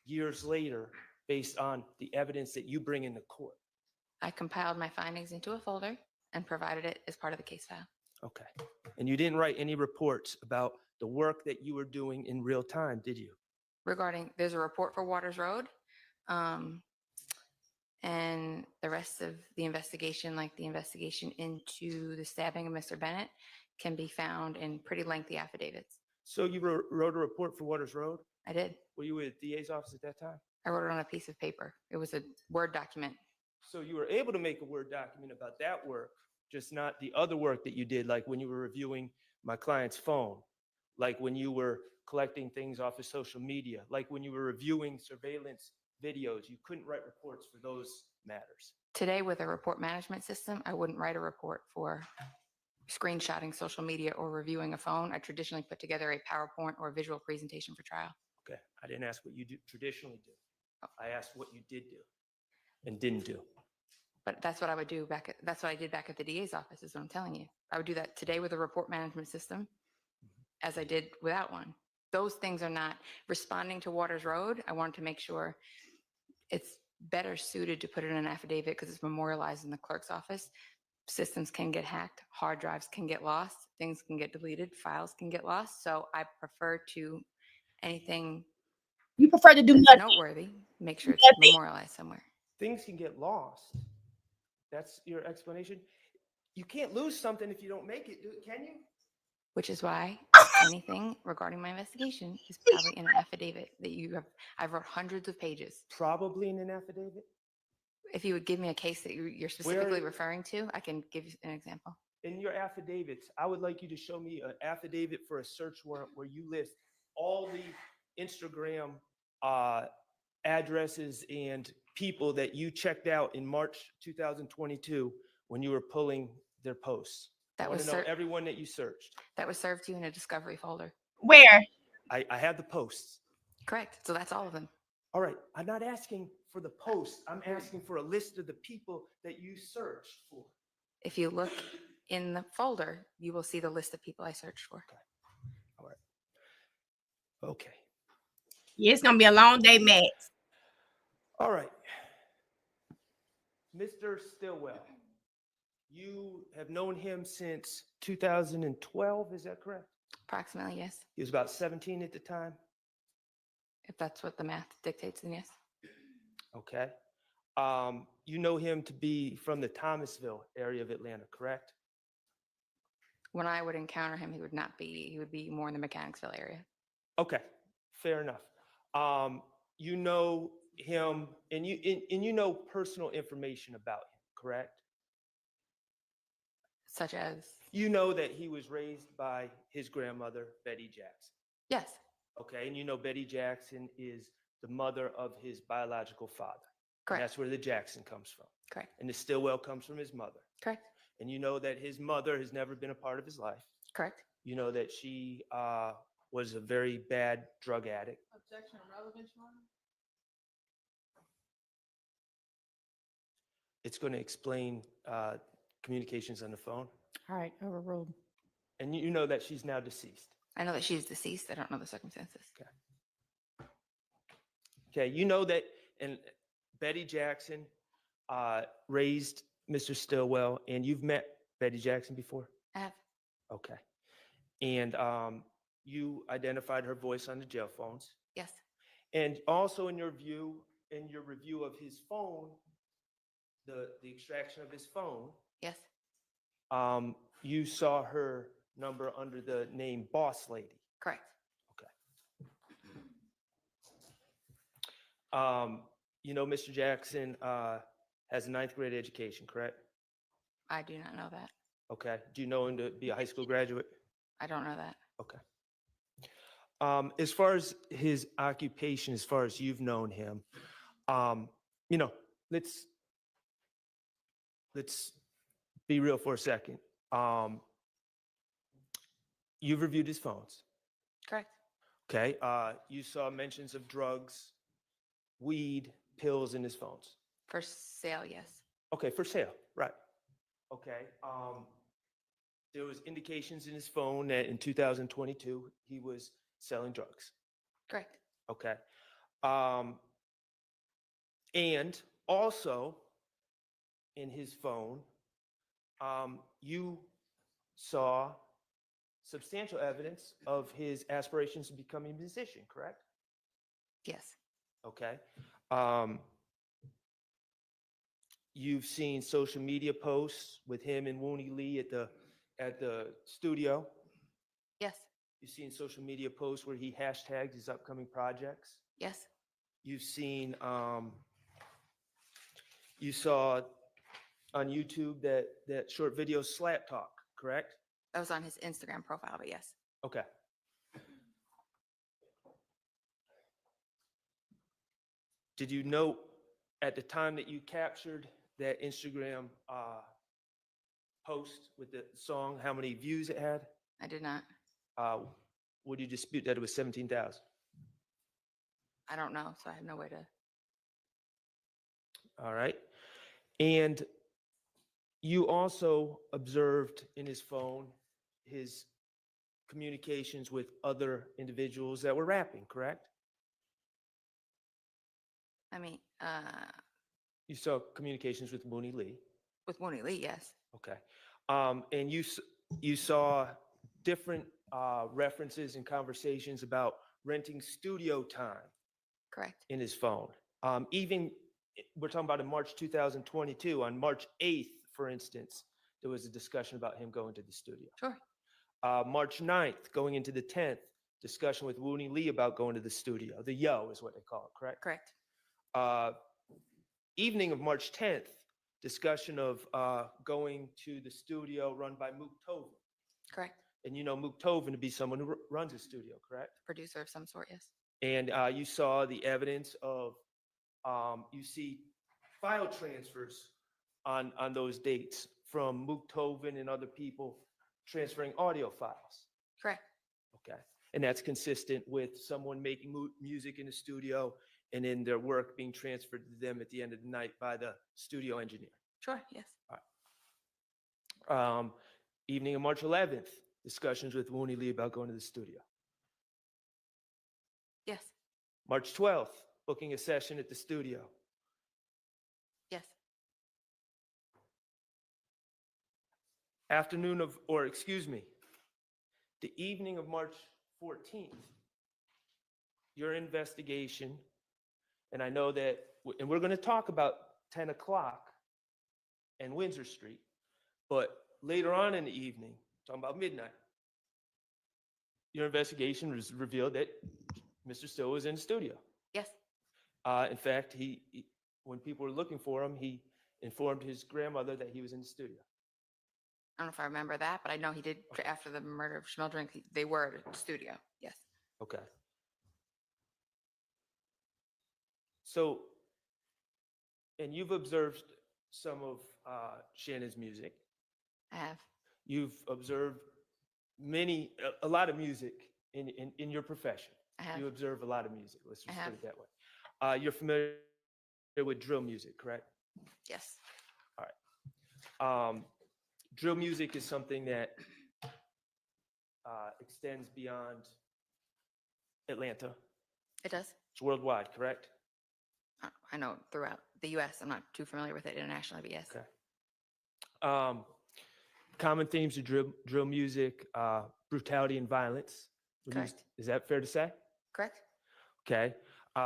years later based on the evidence that you bring into court. I compiled my findings into a folder and provided it as part of the case file. Okay. And you didn't write any reports about the work that you were doing in real time, did you? Regarding, there's a report for Waters Road. And the rest of the investigation, like the investigation into the stabbing of Mr. Bennett, can be found in pretty lengthy affidavits. So you wrote a report for Waters Road? I did. Were you at the DA's office at that time? I wrote it on a piece of paper. It was a Word document. So you were able to make a Word document about that work, just not the other work that you did, like when you were reviewing my client's phone, like when you were collecting things off of social media, like when you were reviewing surveillance videos. You couldn't write reports for those matters. Today, with a report management system, I wouldn't write a report for screenshotting social media or reviewing a phone. I traditionally put together a PowerPoint or a visual presentation for trial. Okay, I didn't ask what you traditionally do. I asked what you did do and didn't do. But that's what I would do that's what I did back at the DA's office, is what I'm telling you. I would do that today with a report management system as I did without one. Those things are not responding to Waters Road. I wanted to make sure it's better suited to put it in an affidavit because it's memorialized in the clerk's office. Systems can get hacked, hard drives can get lost, things can get deleted, files can get lost. So I prefer to anything You prefer to do that's nothing. noteworthy, make sure it's Nothing. memorialized somewhere. Things can get lost. That's your explanation? You can't lose something if you don't make it, can you? Which is why anything regarding my investigation is probably in an affidavit that you have. I've wrote hundreds of pages. Probably in an affidavit. If you would give me a case that you're specifically referring to, I can give you an example. In your affidavits, I would like you to show me an affidavit for a search warrant where you list all the Instagram addresses and people that you checked out in March 2022 when you were pulling their posts? I That want was to know cer- everyone that you searched. that was served to you in a discovery folder. Where? I have the posts. Correct. So that's all of them. All right, I'm not asking for the posts. I'm asking for a list of the people that you searched for. If you look in the folder, you will see the list of people I searched for. All right. Okay. Yeah, it's gonna be a long day, Max. All right. Mr. Stillwell, you have known him since 2012, is that correct? Approximately, yes. He was about 17 at the time. If that's what the math dictates, then yes. Okay. You know him to be from the Thomasville area of Atlanta, correct? When I would encounter him, he would not be, he would be more in the Mechanicsville area. Okay, fair enough. You know him, and you know personal information about him, correct? Such as, You know that he was raised by his grandmother, Betty Jackson. yes, Okay, and you know Betty Jackson is the mother of his biological father. And correct, that's where the Jackson comes from. correct, And the Stillwell comes from his mother. correct, And you know that his mother has never been a part of his life. correct. You know that she was a very bad drug addict. Objection on relevance, Your Honor? It's going to explain communications on the phone. All right, overruled. And you know that she's now deceased. I know that she's deceased. I don't know the circumstances. Okay, you know that, and Betty Jackson raised Mr. Stillwell, and you've met Betty Jackson before? I have, Okay. And you identified her voice on the jail phones. yes, And also in your review of his phone, the extraction of his phone, yes, you saw her number under the name Boss Lady. correct. You know, Mr. Jackson has a 9th grade education, correct? I do not know that. Okay. Do you know him to be a high school graduate? I don't know that. Okay. As far as his occupation, as far as you've known him, you know, let's be real for a second. You've reviewed his phones. Correct, Okay. You saw mentions of drugs, weed, pills in his phones. for sale, yes, Okay, for sale, right. Okay. There was indications in his phone that in 2022 he was selling drugs. correct, Okay. And also in his phone, you saw substantial evidence of his aspirations to become a musician, correct? yes, Okay. You've seen social media posts with him and Wooney Lee at the studio. yes, You've seen social media posts where he hashtagged his upcoming projects. yes, You've seen, you saw on YouTube that short video Slap Talk, correct? that was on his Instagram profile, but yes, Okay. Did you note at the time that you captured that Instagram post with the song, how many views it had? I did not. Would you dispute that it was 17,000? I don't know, so I have no way to. All right. And you also observed in his phone his communications with other individuals that were rapping, correct? I mean, You saw communications with Wooney Lee. with Mooney Lee, yes, Okay. And you saw different references and conversations about renting studio time correct, in his phone. Even we're talking about in March 2022, on March 8th, for instance, there was a discussion about him going to the studio. sure, March 9th, going into the 10th, discussion with Wooney Lee about going to the studio. The yo is what they call it, correct? correct, Evening of March 10th, discussion of going to the studio run by Mook Tovin. correct. And you know Mook Tovin to be someone who runs a studio, correct? Producer of some sort, yes, And you saw the evidence of You see file transfers on those dates from Muktoven and other people transferring audio files. Correct. Okay. And that's consistent with someone making music in the studio and then their work being transferred to them at the end of the night by the studio engineer. Sure. Yes. Evening of March 11th, discussions with Wooney Lee about going to the studio. Yes. March 12th, booking a session at the studio. Yes. The evening of March 14th, your investigation, and I know that, and we're going to talk about 10 o'clock and Windsor Street, but later on in the evening, talking about midnight, your investigation revealed that Mr. Stillwell was in the studio. Yes. In fact, when people were looking for him, he informed his grandmother that he was in the studio. I don't know if I remember that, but I know he did after the murder of Schmeldrink. They were at the studio. Yes. Okay. So, and you've observed some of Shannon's music. I have. You've observed a lot of music in your profession. I have. You observe a lot of music. Let's just I put it that way. You're familiar with drill music, correct? Yes. Drill music is something that extends beyond Atlanta. It does. It's worldwide, correct? I know throughout the U.S. I'm not too familiar with it internationally, but yes. Okay. Common themes of drill music, brutality and violence. Correct. Is that fair to say? Correct. Okay.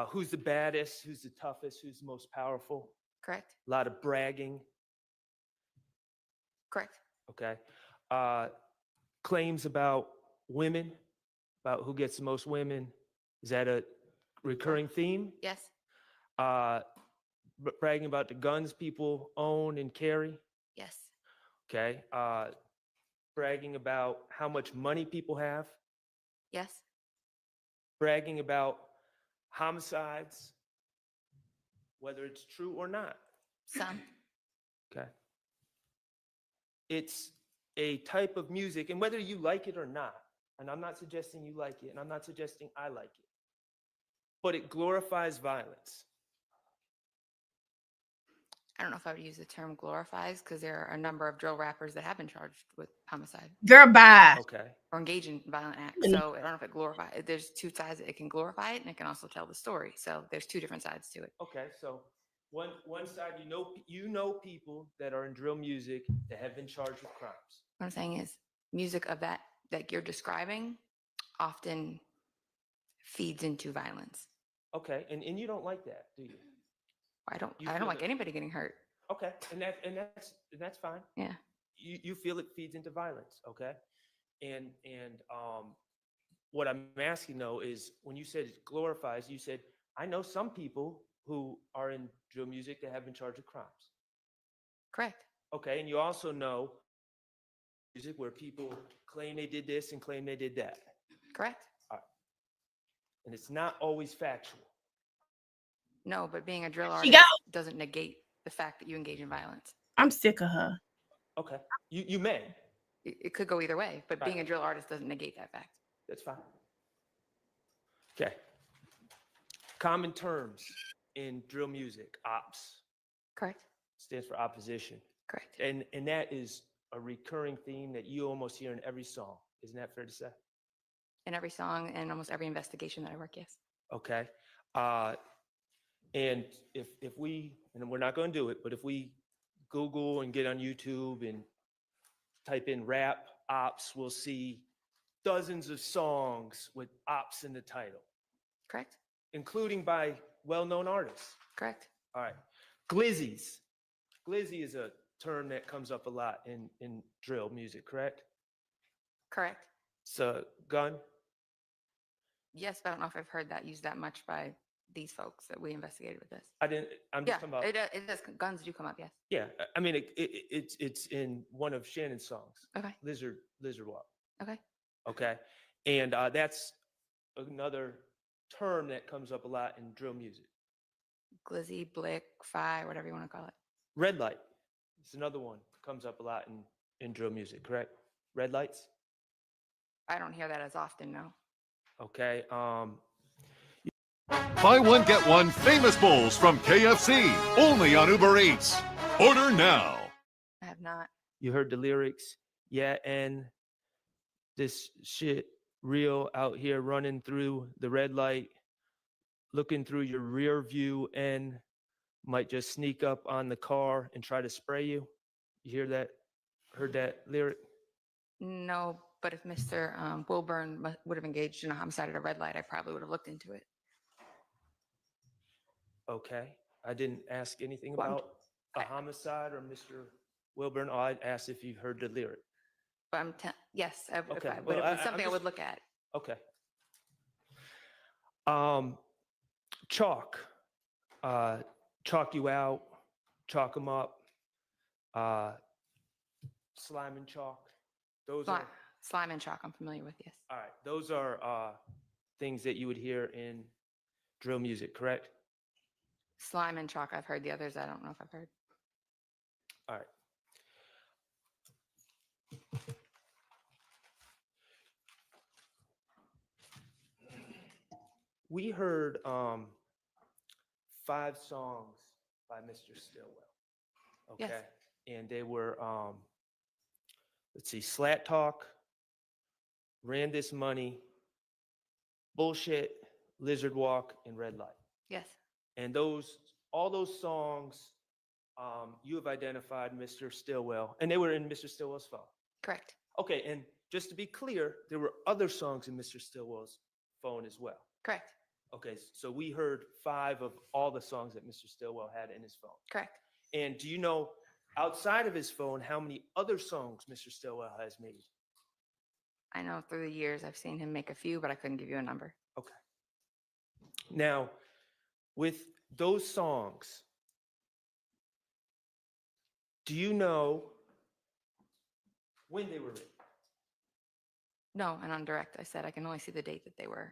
Who's the baddest? Who's the toughest? Who's the most powerful? Correct. A lot of bragging. Correct. Okay. Claims about women, about who gets the most women. Is that a recurring theme? Yes. Bragging about the guns people own and carry. Yes. Okay. Bragging about how much money people have. Yes. Bragging about homicides, whether it's true or not. Some. Okay. It's a type of music, and whether you like it or not, and I'm not suggesting you like it, and I'm not suggesting I like it, but it glorifies violence. I don't know if I would use the term glorifies because there are a number of drill rappers that have been charged with homicide Girl, bye. Okay. or engage in violent acts. So I don't know if it glorifies. There's two sides. It can glorify it and it can also tell the story. So there's two different sides to it. Okay. So one side, you know people that are in drill music that have been charged with crimes. What I'm saying is music of that you're describing often feeds into violence. Okay. And you don't like that, do you? I don't You feel like that- anybody getting hurt. Okay. And that's fine. Yeah. You feel it feeds into violence, okay? And what I'm asking though is when you said it glorifies, you said, I know some people who are in drill music that have been charged with crimes. Correct. Okay, and you also know music where people claim they did this and claim they did that. Correct. And it's not always factual. No, but being a drill She artist doesn't negate the fact that you engage in violence. I'm sick of her. Okay, you may. It could go either way, but being a Right. drill artist doesn't negate that fact. That's fine. Okay. Common terms in drill music, ops, Correct. stands for opposition. Correct. And that is a recurring theme that you almost hear in every song. Isn't that fair to say? In every song and almost every investigation that I work, yes. Okay. And if we, and we're not going to do it, but if we Google and get on YouTube and type in rap ops, we'll see dozens of songs with ops in the title, Correct. including by well-known artists. Correct. All right. Glizzies. Glizzy is a term that comes up a lot in drill music, correct? Correct. It's a gun. Yes, but I don't know if I've heard that used that much by these folks that we investigated with this. I'm just Yeah, talking about. it does. Guns do come up, yes. Yeah, I mean, it's in one of Shannon's songs, Okay. Lizard Walk. Okay. Okay, and that's another term that comes up a lot in drill music. Glizzy, Blick, Phi, whatever you want to call it. Red light. It's another one. Comes up a lot in drill music, correct? Red lights. I don't hear that as often, no. Okay. Buy one, get one famous bowls from KFC, only on Uber Eats. Order now. I have not. You heard the lyrics. Yeah, and this shit real out here running through the red light, looking through your rear view and might just sneak up on the car and try to spray you. You hear that? Heard that lyric? No, but if Mr. Wilburn would have engaged in a homicide at a red light, I probably would have looked into it. Okay. I didn't ask anything Well, about a homicide or Mr. Wilburn. Oh, I asked if you heard the lyric. But yes, Okay, but well, it was I'm something I just- would look at. Okay. Chalk. Chalk you out, chalk them up. Slime and chalk. Those are Slime and chalk, I'm familiar with, yes. all right. Those are things that you would hear in drill music, correct? Slime and chalk, I've heard. The others, I don't know if I've heard. All right. We heard 5 songs by Mr. Stillwell. Okay. Yes. And they were let's see, Slat Talk, Ran This Money, Bullshit, Lizard Walk, and Red Light. Yes, And all those songs, you have identified Mr. Stillwell, and they were in Mr. Stillwell's phone. correct. Okay, and just to be clear, there were other songs in Mr. Stillwell's phone as well. Correct. Okay, so we heard 5 of all the songs that Mr. Stillwell had in his phone. Correct. And do you know, outside of his phone, how many other songs Mr. Stillwell has made? I know through the years I've seen him make a few, but I couldn't give you a number. Okay. Now, with those songs, do you know when they were written? No, and on direct, I said I can only see the date that they were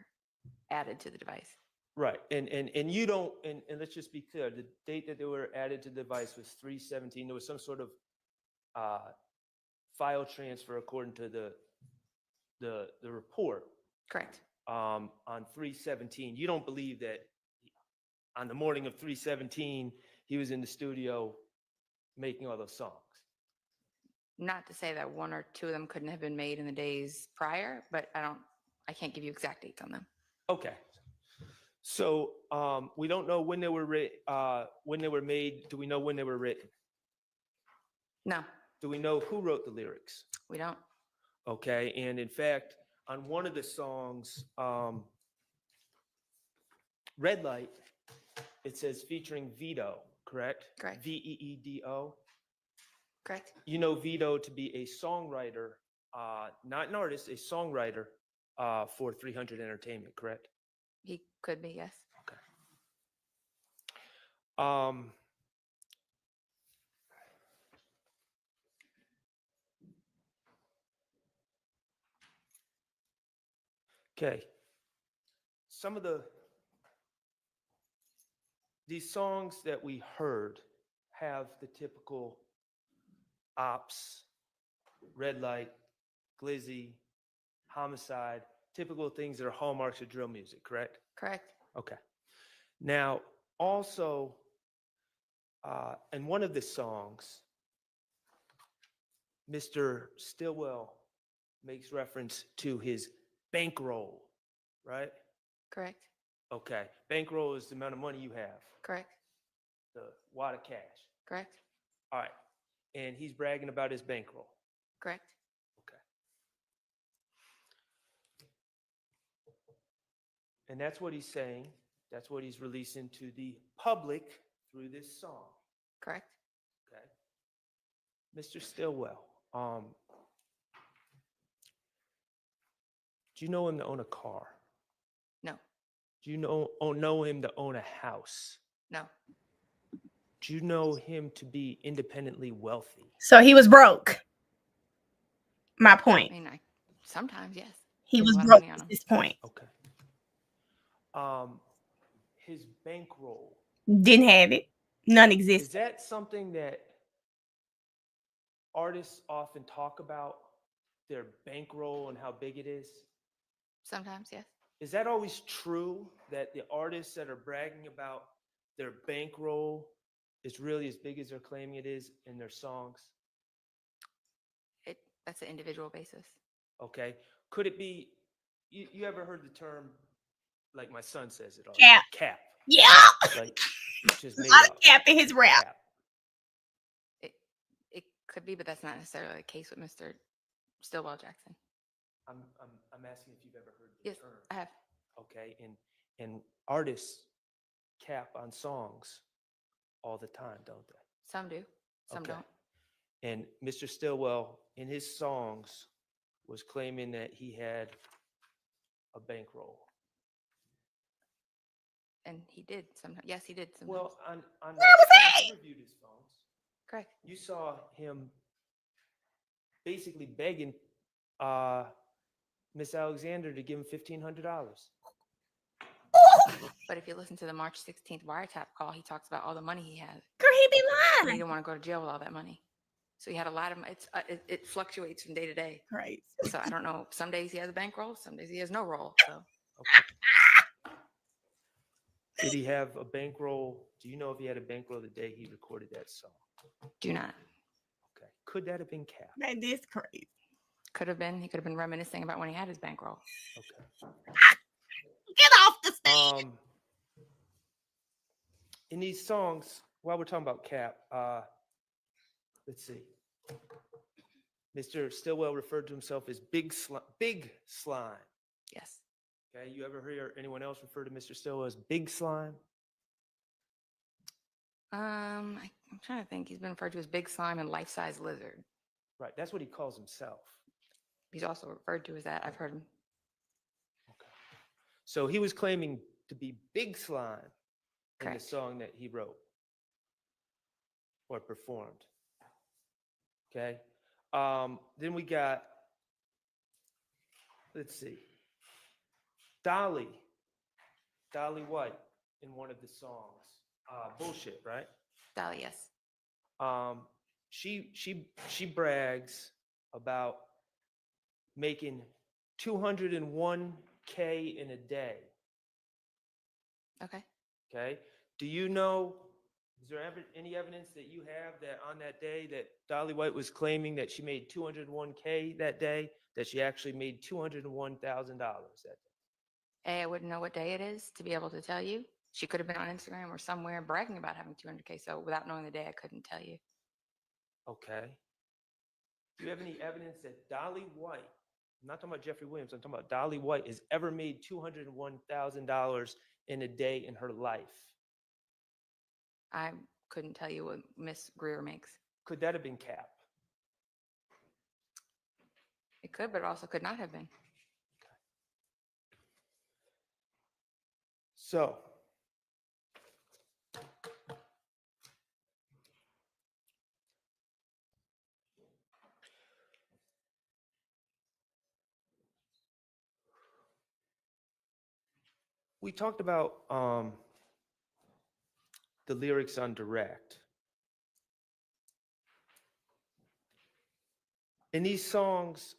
added to the device. Right, and you don't, and let's just be clear, the date that they were added to the device was 3/17. There was some sort of file transfer according to the report Correct. on 3/17. You don't believe that on the morning of 3/17 he was in the studio making all those songs? Not to say that 1 or 2 of them couldn't have been made in the days prior, but I can't give you exact dates on them. Okay. So we don't know when they were when they were made. Do we know when they were written? No, Do we know who wrote the lyrics? we don't. Okay, and in fact, on one of the songs, Red Light, it says featuring Vito, correct? Correct. Veedo. Correct. You know Vito to be a songwriter, not an artist, a songwriter for 300 Entertainment, correct? He could be, yes. Okay. Okay. Some of these songs that we heard have the typical ops, red light, glizzy, homicide, typical things that are hallmarks of drill music, correct? Correct. Okay. Now, also, in one of the songs, Mr. Stillwell makes reference to his bankroll, right? Correct. Okay. Bankroll is the amount of money you have, Correct. the wad of cash. Correct. All right. And he's bragging about his bankroll. Correct. Okay. And that's what he's saying. That's what he's releasing to the public through this song. Correct. Okay. Mr. Stillwell, do you know him to own a car? No. Do you know him to own a house? No. Do you know him to be independently wealthy? So he was broke. My I point. mean, sometimes, yes. He There's was a lot of broke money on at him. this point. Okay. His bankroll, Didn't have it. None Is existed. that something that artists often talk about, their bankroll and how big it is? Sometimes, yes. Is that always true, that the artists that are bragging about their bankroll is really as big as they're claiming it is in their songs? That's an individual basis. Okay. Could it be, you ever heard the term, like my son says it all, Cap. cap, Yeah. like just A made lot up. of cap in his rap. Cap. It could be, but that's not necessarily the case with Mr. Stillwell Jackson. I'm asking if you've ever heard the Yes, term. I have. Okay. And artists cap on songs all the time, don't they? Some do, some Okay. don't. And Mr. Stillwell, in his songs, was claiming that he had a bankroll. And he did sometimes. Yes, he did sometimes. Well, on Where the was phone, he? you reviewed his phones. Correct. You saw him basically begging Miss Alexander to give him $1,500. But if you listen to the March 16th wiretap call, he talks about all the money he had. Girl, he be And he lying. didn't want to go to jail with all that money. So he had a lot of, it fluctuates from day to day. Crazy. So I don't know. Some days he has a bankroll, some days he has no roll. So Okay. Did he have a bankroll? Do you know if he had a bankroll the day he recorded that song? do not. Okay. Could that have been Cap? Man, this crazy. Could have been. He could have been reminiscing about when he had his bankroll. Okay. Get off the stage. In these songs, while we're talking about Cap, let's see. Mr. Stillwell referred to himself as Big Slime. Yes. Okay, you ever hear anyone else refer to Mr. Stillwell as Big Slime? I'm trying to think. He's been referred to as Big Slime and Life-Size Lizard. Right, that's what he calls himself. He's also referred to as that. I've heard him. Okay. So he was claiming to be Big Slime in the Correct. song that he wrote or performed. Okay. Then we got, let's see, Dolly White in one of the songs. Bullshit, right? Dolly, yes. She brags about making $201K in a day. Okay. Okay. Do you know, is there any evidence that you have that on that day that Dolly White was claiming that she made $201K that day, that she actually made $201,000 that day? I wouldn't know what day it is to be able to tell you. She could have been on Instagram or somewhere bragging about having 200K. So without knowing the day, I couldn't tell you. Okay. Do you have any evidence that Dolly White, I'm not talking about Jeffrey Williams, I'm talking about Dolly White, has ever made $201,000 in a day in her life? I couldn't tell you what Miss Greer makes. Could that have been Cap? It could, but it also could not have been. So, we talked about the lyrics on Direct. In these songs,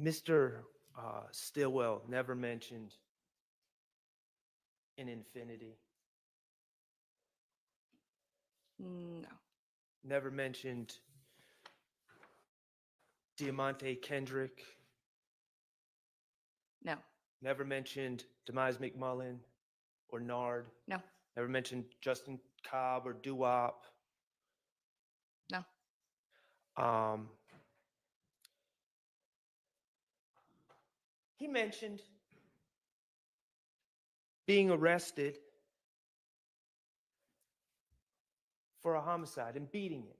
Mr. Stillwell never mentioned an infinity. No. Never mentioned Diamante Kendrick. No. Never mentioned Demise McMullen or Nard. No. Never mentioned Justin Cobb or Doo-Wop. No. He mentioned being arrested for a homicide and beating it.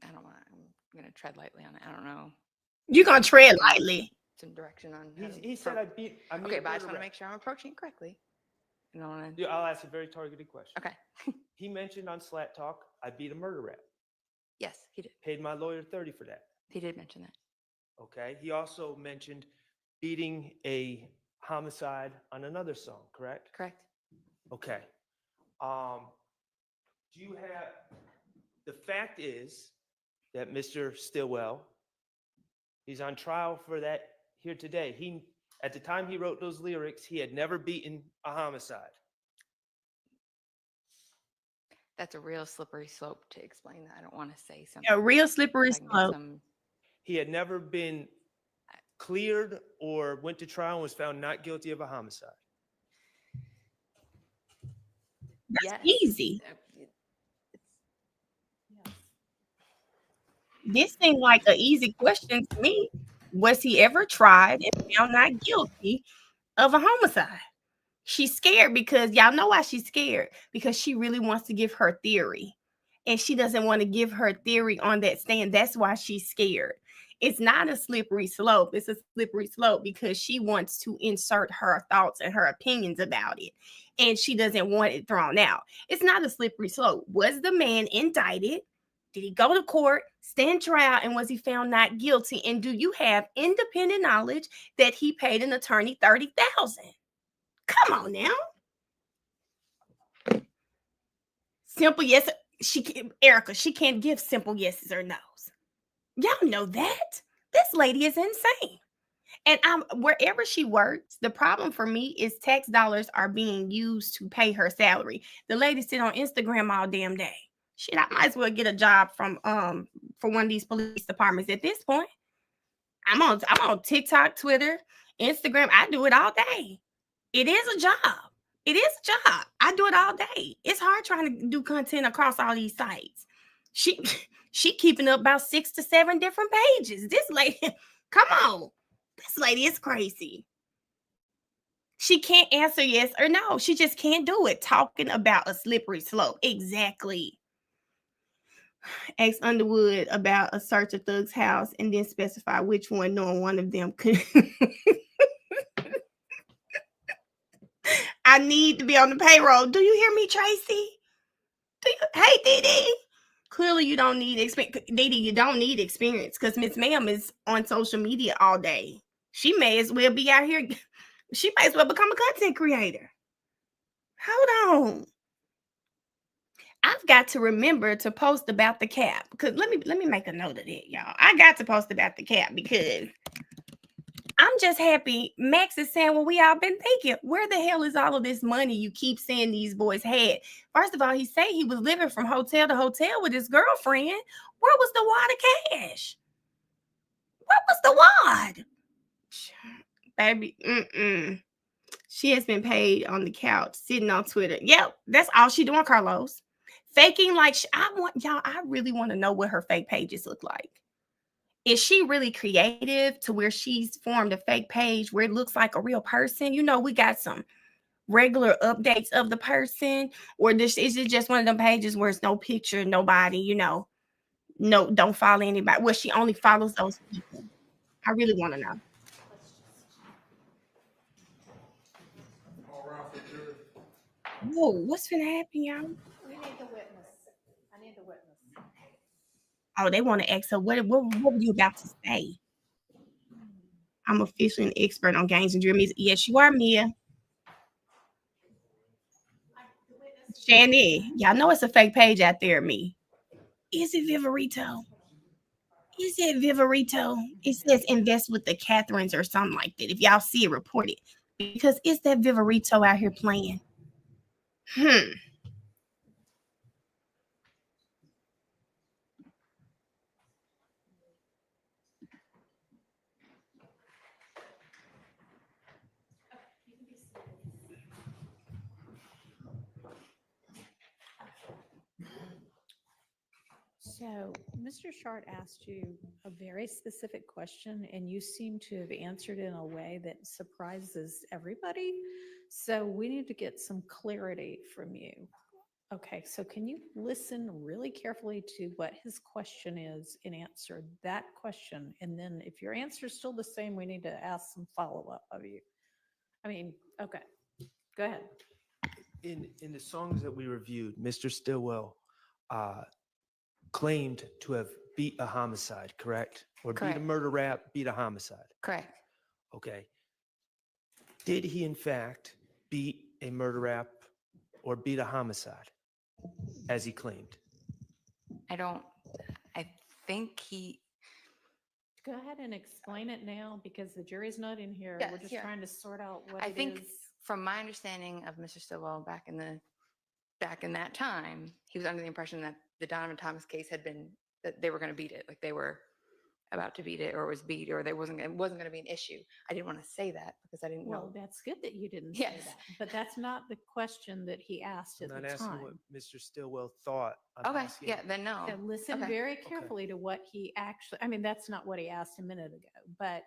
I don't want. I'm going to tread lightly on it. I don't know. You're going to tread lightly. Some direction on. how to He said I made Okay, a but I just murder want to rap. make sure I'm approaching it correctly. You know what I mean? Yeah, I'll ask a very targeted question. Okay. He mentioned on Slat Talk, I beat a murder rap. Yes, he did. Paid my lawyer 30 for that. He did mention that. Okay. He also mentioned beating a homicide on another song, correct? Correct. Okay. Do you have, the fact is that Mr. Stillwell, he's on trial for that here today. At the time he wrote those lyrics, he had never beaten a homicide. That's a real slippery slope to explain that. I don't want to say something. A real slippery I can get slope. some- He had never been cleared or went to trial and was found not guilty of a homicide. That's Yes. easy. Yes. This seemed like an easy question to me. Was he ever tried and found not guilty of a homicide? She's scared because y'all know why she's scared, because she really wants to give her theory and she doesn't want to give her theory on that stand. That's why she's scared. It's not a slippery slope. It's a slippery slope because she wants to insert her thoughts and her opinions about it, and she doesn't want it thrown out. It's not a slippery slope. Was the man indicted? Did he go to court, stand trial, and was he found not guilty? And do you have independent knowledge that he paid an attorney $30,000? Come on now. Simple yes. Erica, she can't give simple yeses or nos. Y'all know that. This lady is insane. And wherever she works, the problem for me is tax dollars are being used to pay her salary. The lady sit on Instagram all damn day. Shit, I might as well get a job from for one of these police departments at this point. I'm on TikTok, Twitter, Instagram. I do it all day. It is a job. It is a job. I do it all day. It's hard trying to do content across all these sites. She keeping up about 6 to 7 different pages. This lady, come on. This lady is crazy. She can't answer yes or no. She just can't do it. Talking about a slippery slope. Exactly. Ask Underwood about a search of Thug's house and then specify which one, knowing one of them could. I need to be on the payroll. Do you hear me, Tracy? Hey, Didi. Clearly, you don't need experience. Didi, you don't need experience because Miss Ma'am is on social media all day. She may as well be out here. She may as well become a content creator. Hold on. I've got to remember to post about the cap. Because let me make a note of that, y'all. I got to post about the cap because I'm just happy. Max is saying, well, we all been thinking, where the hell is all of this money you keep saying these boys had? First of all, he said he was living from hotel to hotel with his girlfriend. Where was the wad of cash? Where was the wad? Baby, she has been paid on the couch, sitting on Twitter. Yep, that's all she doing, Carlos. Faking like I really want to know what her fake pages look like. Is she really creative to where she's formed a fake page where it looks like a real person? You know, we got some regular updates of the person, or is it just one of them pages where it's no picture, nobody, you know, no, don't follow anybody, where she only follows those people? I really want to know. Whoa, what's gonna happen, y'all? We need the witness. I need the witness. Oh, they want to ask her, what were you about to say? I'm officially an expert on gangs and dreams. Yes, you are, Mia. Shanny, y'all know it's a fake page out there, me. Is it Viverito? Is it Viverito? It says invest with the Catherines or something like that. If y'all see it, report it. Because it's that Viverito out here playing. So, Mr. Shart asked you a very specific question, and you seem to have answered in a way that surprises everybody. So, we need to get some clarity from you. Okay, so can you listen really carefully to what his question is and answer that question? And then, if your answer is still the same, we need to ask some follow-up of you. Okay, go ahead. In the songs that we reviewed, Mr. Stillwell claimed to have beat a homicide, correct? Or beat a Correct. murder rap, beat a homicide. Correct. Okay. Did he in fact beat a murder rap or beat a homicide as he claimed? I think he, Go ahead and explain it now because the jury's not in here. Yes, We're just yeah. trying to sort out what I it think is. from my understanding of Mr. Stillwell back in that time, he was under the impression that the Donovan Thomas case had been, that they were going to beat it. Like they were about to beat it or it was beat or it wasn't going to be an issue. I didn't want to say that because I didn't Well, know. that's good that you didn't say Yes. that, but that's not the question that he asked I'm at not the asking time. what Mr. Stillwell thought. I'm Okay. asking- Yeah. Then no. So listen Okay. very carefully to what he actually, I mean, that's not what he asked a minute ago, but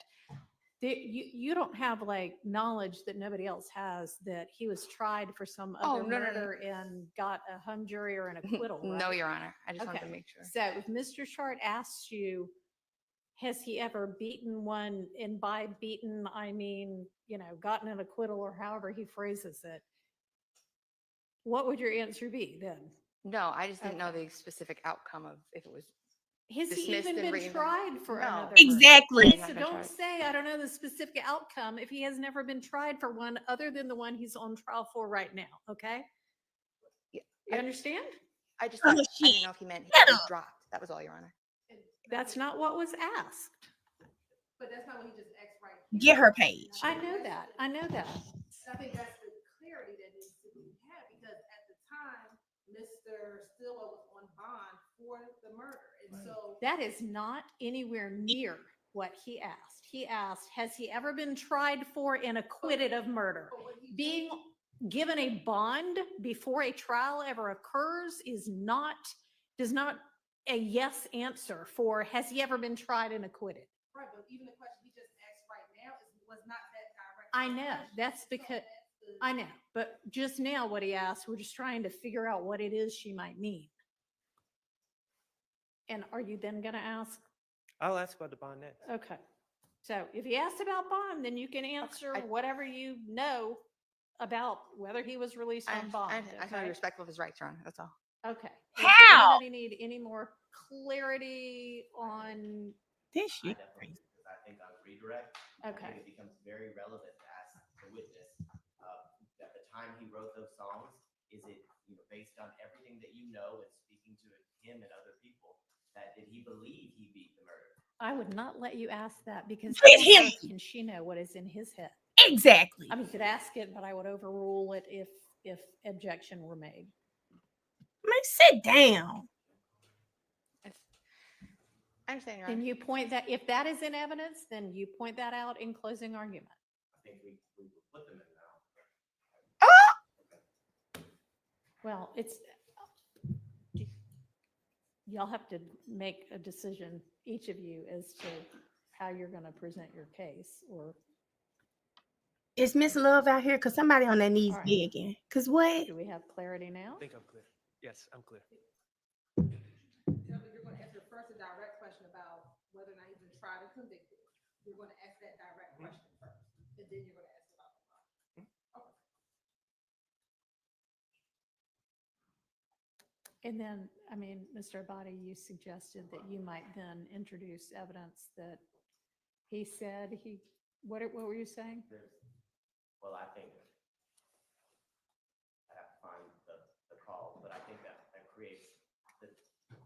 you don't have like knowledge that nobody else has that he was tried for some Oh, other no, no, no. murder and got a hung jury or an acquittal, No, right? Your Honor. I just wanted to Okay. make sure. So if Mr. Short asks you, has he ever beaten one, and by beaten, I mean, gotten an acquittal or however he phrases it, what would your answer be then? No, I just didn't know Okay. the specific outcome of if it was. Has he Dismissed even and been reinvent- tried for No. another murder? Exactly. He's not So been don't tried. say, I don't know the specific outcome if he has never been tried for one other than the one he's on trial for right now, okay? Yeah, You understand? I just Oh, thought, I shit. didn't know if he meant Shut he was up. dropped. That was all, Your Honor. That's not what was asked. But that's not what he just asked right Get her page. I know that. I know that. I think that's the clarity that needs to be had, because at the time, Mr. Stillwell was on bond for the murder, and so. That is not anywhere near what he asked. He asked, has he ever been tried for and acquitted of murder? Being given a bond before a trial ever occurs does not a yes answer for, has he ever been tried and acquitted? Right, but even the question he just asked right now was not that direct. I know, question. that's So because, that's the- I know, but just now what he asked, we're just trying to figure out what it is she might mean. And are you then going to ask? I'll ask about the bond next. Okay. So if he asked about bond, then you can answer I- whatever you know about whether he was released on bond. I can be Okay? respectful of his rights, Your Honor. That's all. Okay. Does How? anybody need any more clarity on? This I shit definitely, crazy. because I think on redirect, I Okay. think it becomes very relevant to ask the witness, at the time he wrote those songs, is it, based on everything that you know and speaking to him and other people, that did he believe he beat the murder? I would not let you ask that because Let how on him- earth can she know what is in his head? Exactly. I mean, you could ask it, but I would overrule it if objection were made. Man, sit down. I understand, Your And Honor. you point that, if that is in evidence, then you point that out in closing argument. I think we will put them in now. Well, y'all have to make a decision, each of you, as to how you're going to present your case, or Is Miss Love out here? Because somebody on their knees All right. begging. Because what? do we have clarity now? I think I'm clear. Yes, I'm clear. You're gonna answer first a direct question about whether or not he's been tried and convicted. You're gonna ask that direct question first, and then you're gonna ask about the bond. Okay. And then, I mean, Mr. Abadi, you suggested that you might then introduce evidence that he said what were you saying? Well, I think I have to find the call, but I think that creates the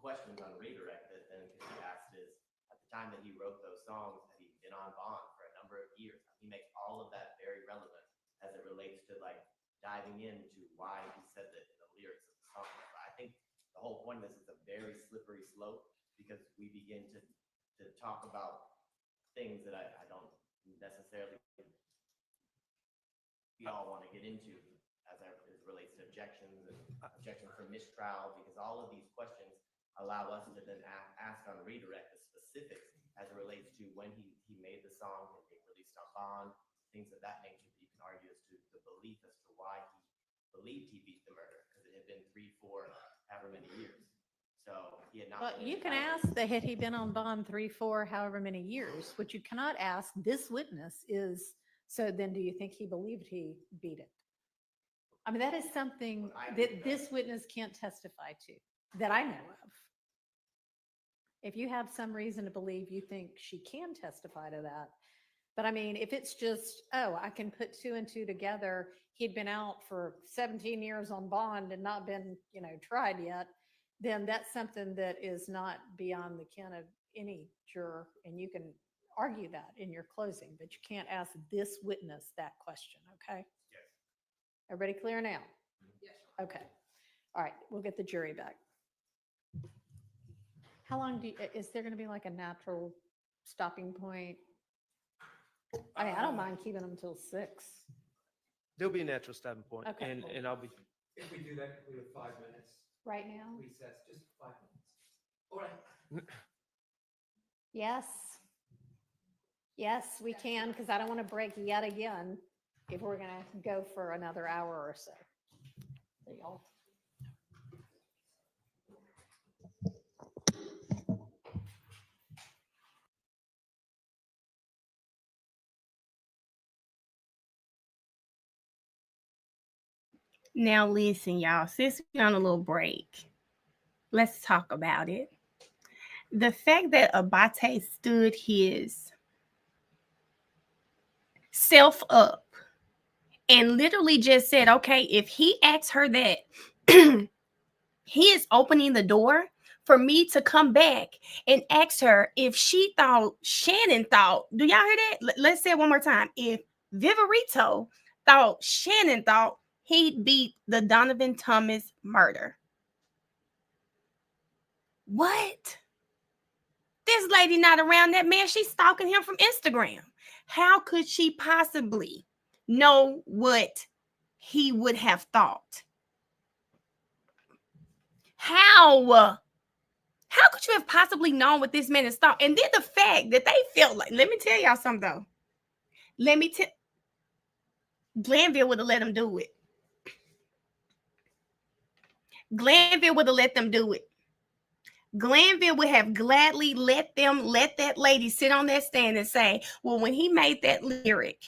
questions on redirect that then can be asked is, at the time that he wrote those songs, had he been on bond for a number of years? He makes all of that very relevant as it relates to diving into why he said that in the lyrics of the song. But I think the whole point of this is a very slippery slope because we begin to talk about things that I don't necessarily we all want to get into as it relates to objections and objections for mistrial, because all of these questions allow us to then ask on redirect the specifics as it relates to when he made the song and being released on bond, things of that nature that you can argue as to the belief as to why he believed he beat the murder, because it had been 3, 4, however many years. So he had not. Well, been you can indicted. ask that had he been on bond 3, 4, however many years. What you cannot ask this witness is, so then do you think he believed he beat it? I mean, that is something that this witness can't testify to, that I know of. If you have some reason to believe you think she can testify to that. But I mean, if it's just, oh, I can put two and two together, he'd been out for 17 years on bond and not been, tried yet, then that's something that is not beyond the ken of any juror. And you can argue that in your closing, but you can't ask this witness that question, okay? Yes. Everybody clear now? Yes. Okay. All right, we'll get the jury back. How long is there going to be like a natural stopping point? I mean, I don't mind keeping them till 6. There'll be a natural stopping point, Okay, and, cool. and I'll be, If we do that, we have 5 minutes Right now? recess, just 5 minutes. All right. Yes. Yes, we can, because I don't want to break yet again if we're going to go for another hour or so. So y'all. Now listen, y'all, since we're on a little break, let's talk about it. The fact that Abate stood his self up and literally just said, okay, if he asks her that, he is opening the door for me to come back and ask her if she thought Shannon thought, do y'all hear that? Let's say it one more time. If Viverito thought Shannon thought he'd beat the Donovan Thomas murder. What? This lady not around that man. She's stalking him from Instagram. How could she possibly know what he would have thought? How could you have possibly known what this man is thought? And then the fact that they felt like, let me tell y'all something though. Glanville would have let him do it. Glanville would have let them do it. Glanville would have gladly let that lady sit on that stand and say, well, when he made that lyric,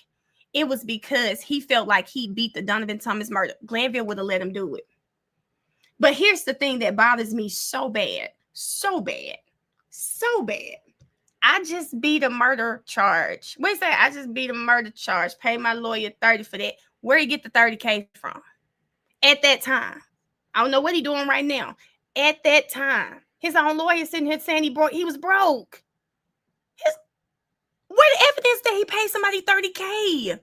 it was because he felt like he beat the Donovan Thomas murder. Glanville would have let him do it. But here's the thing that bothers me so bad. I just beat a murder charge. What is that? I just beat a murder charge. Pay my lawyer $30 for that. Where he get the $30K from? At that time. I don't know what he doing right now. At that time. His own lawyer sitting here saying he was broke. Where the evidence that he paid somebody $30K?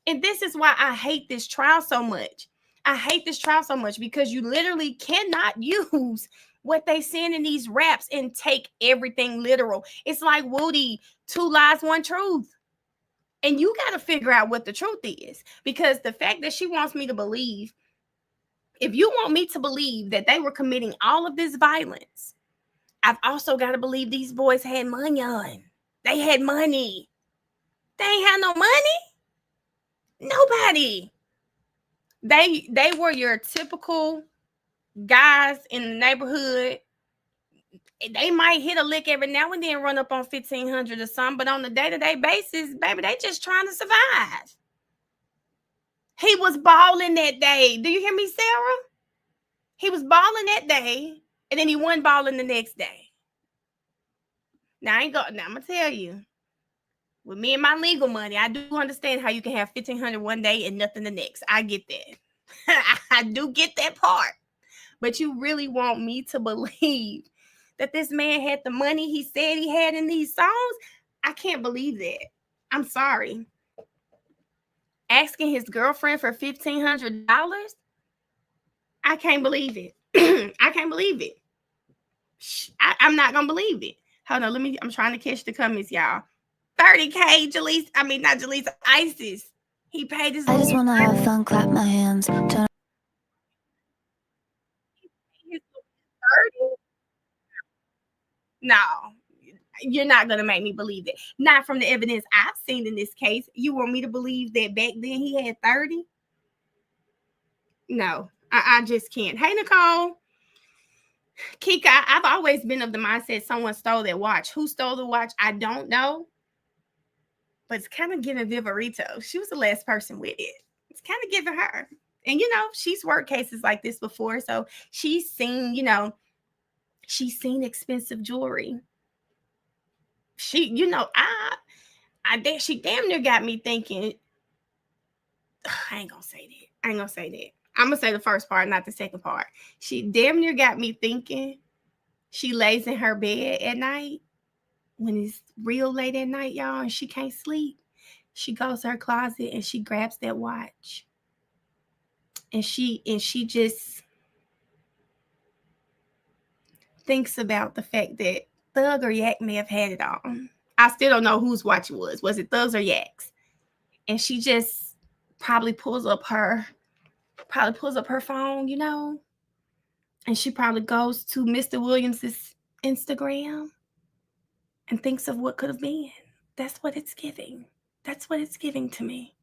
And this is why I hate this trial so much. I hate this trial so much because you literally cannot use what they send in these raps and take everything literal. It's like Woody, 2 lies, 1 truth. And you got to figure out what the truth is. Because the fact that she wants me to believe, if you want me to believe that they were committing all of this violence, I've also got to believe these boys had money on. They had money. They ain't had no money. Nobody. They were your typical guys in the neighborhood. They might hit a lick every now and then, run up on 1,500 or something, but on a day-to-day basis, baby, they just trying to survive. He was balling that day. Do you hear me, Sarah? He was balling that day, and then he wasn't balling the next day. Now I'm gonna tell you, with me and my legal money, I do understand how you can have 1,500 one day and nothing the next. I get that. I do get that part. But you really want me to believe that this man had the money he said he had in these songs? I can't believe that. I'm sorry. Asking his girlfriend for $1,500? I can't believe it. I can't believe it. I'm not gonna believe it. Hold on, I'm trying to catch the comments, y'all. $30K, Jalise. I mean, not Jalise, Isis. He paid his. I just wanna have fun, clap my hands. Turn 30? No, you're not gonna make me believe it. Not from the evidence I've seen in this case. You want me to believe that back then he had 30? No, I just can't. Hey, Nicole. Kika, I've always been of the mindset someone stole that watch. Who stole the watch? I don't know. But it's kind of giving Viverito. She was the last person with it. It's kind of giving her. And, she's worked cases like this before. So she's seen, She's seen expensive jewelry. She, you know, she damn near got me thinking. I ain't gonna say that. I ain't gonna say that. I'm gonna say the first part, not the second part. She damn near got me thinking. She lays in her bed at night when it's real late at night, y'all, and she can't sleep. She goes to her closet and she grabs that watch. And she just thinks about the fact that Thug or Yak may have had it on. I still don't know whose watch it was. Was it Thug's or Yak's? And she just probably pulls up her phone, you know, and she probably goes to Mr. Williams's Instagram and thinks of what could have been. That's what it's giving. That's what it's giving to me.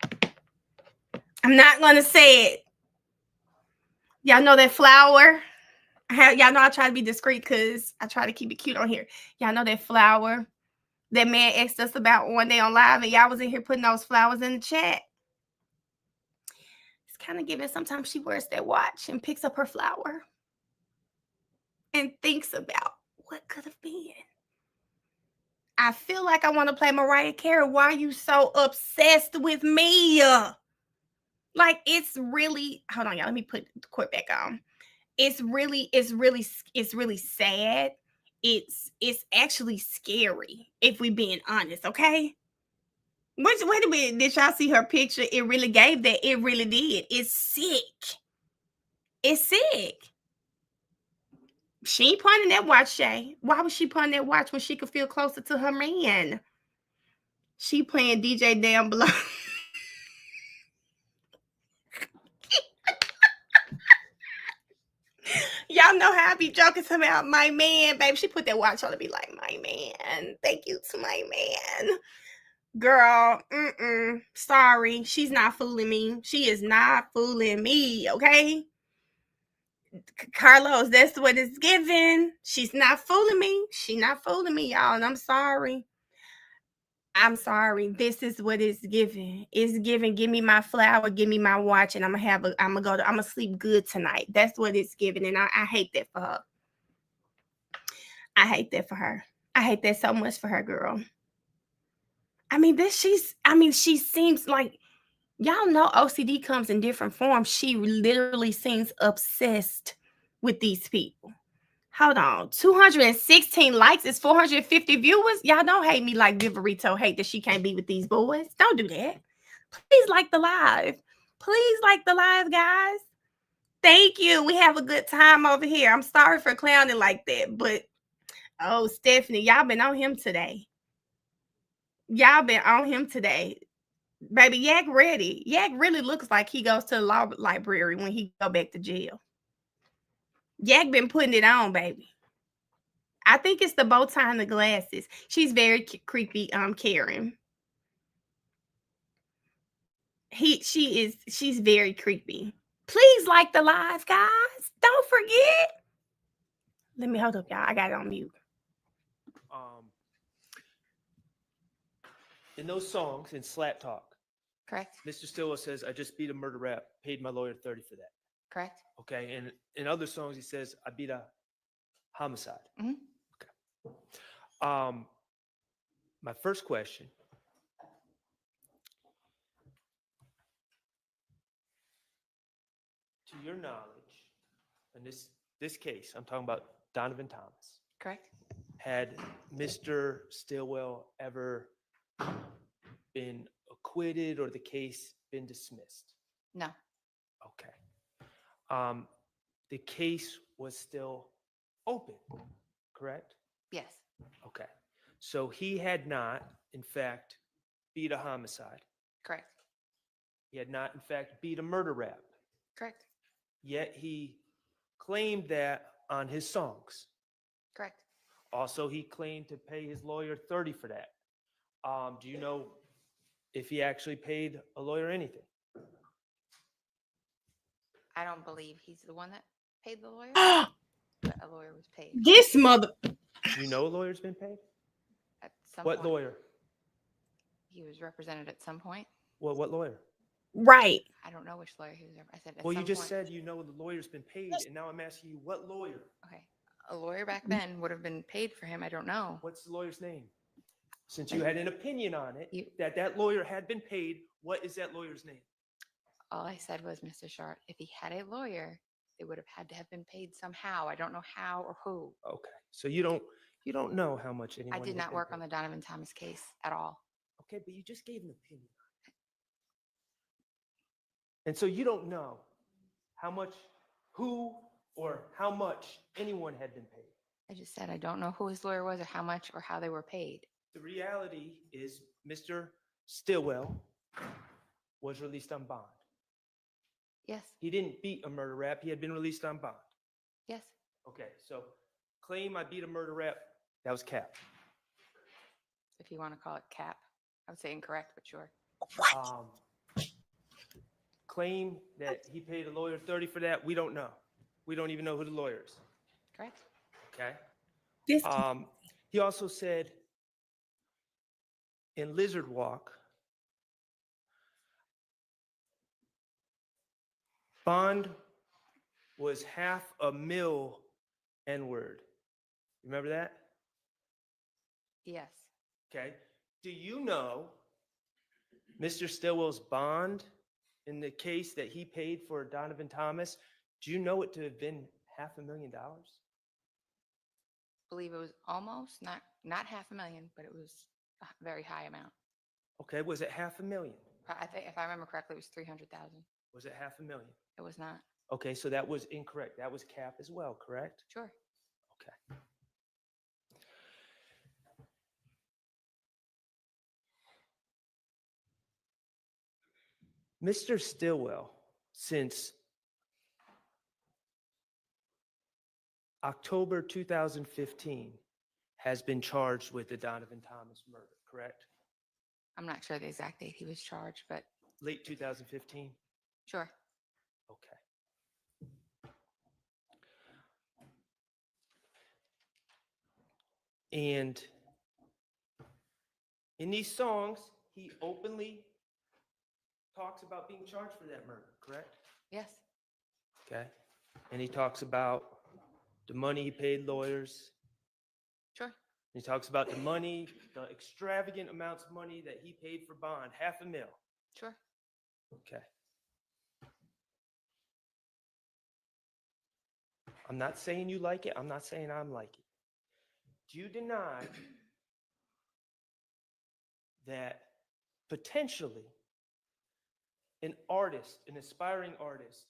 I'm not gonna say it. Y'all know that flower? Y'all know I try to be discreet because I try to keep it cute on here. Y'all know that flower that man asked us about one day on live, and y'all was in here putting those flowers in the chat. It's kind of giving. Sometimes she wears that watch and picks up her flower and thinks about what could have been. I feel like I want to play Mariah Carey. Why are you so obsessed with me? Like, it's really, hold on, y'all. Let me put the cord back on. It's really sad. It's actually scary if we being honest, okay? Wait a minute, did y'all see her picture? It really gave that. It really did. It's sick. It's sick. She ain't pointing that watch, Shay. Why was she pointing that watch when she could feel closer to her man? She playing DJ down below. Y'all know how I be joking about my man, baby. She put that watch on to be like, my man. Thank you to my man. Girl, sorry. She's not fooling me. She is not fooling me, okay? Carlos, that's what it's giving. She's not fooling me. She's not fooling me, y'all, and I'm sorry. I'm sorry. This is what it's giving. It's giving. Give me my flower. Give me my watch, and I'm gonna sleep good tonight. That's what it's giving, and I hate that for her. I hate that for her. I hate that so much for her, girl. I mean, she seems like, y'all know OCD comes in different forms. She literally seems obsessed with these people. Hold on. 216 likes is 450 viewers. Y'all don't hate me like Viverito hate that she can't be with these boys. Don't do that. Please like the live. Please like the live, guys. Thank you. We have a good time over here. I'm sorry for clowning like that, but oh, Stephanie, y'all been on him today. Y'all been on him today. Baby, Yak ready. Yak really looks like he goes to the law library when he go back to jail. Yak been putting it on, baby. I think it's the bow tie and the glasses. She's very creepy, Karen. She's very creepy. Please like the live, guys. Don't forget. Let me hold up, y'all. I got it on mute. In those songs, in Slap Talk, Correct. Mr. Stillwell says, I just beat a murder rap, paid my lawyer $30 for that. Correct. Okay. And in other songs, he says, I beat a homicide. Mhm. Okay. My first question. To your knowledge, in this case, I'm talking about Donovan Thomas. Correct. Had Mr. Stillwell ever been acquitted or the case been dismissed? No. Okay. The case was still open, correct? Yes. Okay. So he had not, in fact, beat a homicide. Correct. He had not, in fact, beat a murder rap. Correct. Yet he claimed that on his songs. Correct. Also, he claimed to pay his lawyer $30 for that. Do you know if he actually paid a lawyer anything? I don't believe he's the one that paid the lawyer, but a lawyer was paid. This mother. Do you know a lawyer's been paid? At some What point. lawyer? He was represented at some point. Well, what lawyer? Right. I don't know which lawyer he was. I said at Well, some you just point. said you know the lawyer's been paid, and now I'm asking you what lawyer? Okay. A lawyer back then would have been paid for him. I don't know. What's the lawyer's name? Since you had an opinion on it, You- that lawyer had been paid, what is that lawyer's name? All I said was, Mr. Short, if he had a lawyer, they would have had to have been paid somehow. I don't know how or who. Okay, so you don't know how much anyone. I did has not been work paid. on the Donovan Thomas case at all. Okay, but you just gave an opinion. And so you don't know how much, who, or how much anyone had been paid. I just said I don't know who his lawyer was or how much or how they were paid. The reality is Mr. Stillwell was released on bond. Yes, He didn't beat a murder rap. He had been released on bond. yes. Okay, so claim I beat a murder rap, that was cap. If you want to call it cap. I would say incorrect, but sure. Um, claim that he paid a lawyer 30 for that, we don't know. We don't even know who the lawyer is, Correct? okay? This He also said in Lizard Walk, bond was $500,000 N-word. Remember that? Yes. Okay. Do you know Mr. Stillwell's bond in the case that he paid for Donovan Thomas? Do you know it to have been $500,000? Believe it was almost not $500,000, but it was a very high amount. Okay, was it $500,000? I think if I remember correctly, it was 300,000. Was it $500,000? It was not. Okay, so that was incorrect. That was cap as well, correct? Sure. Okay. Mr. Stillwell, since October 2015, has been charged with the Donovan Thomas murder, correct? I'm not sure the exact date he was charged, but Late 2015? sure. Okay. And in these songs, he openly talks about being charged for that murder, correct? Yes. Okay. And he talks about the money he paid lawyers. Sure. He talks about the money, the extravagant amounts of money that he paid for bond, $500,000. Sure. Okay. I'm not saying you like it. I'm not saying I'm like it. Do you deny that potentially an artist, an aspiring artist,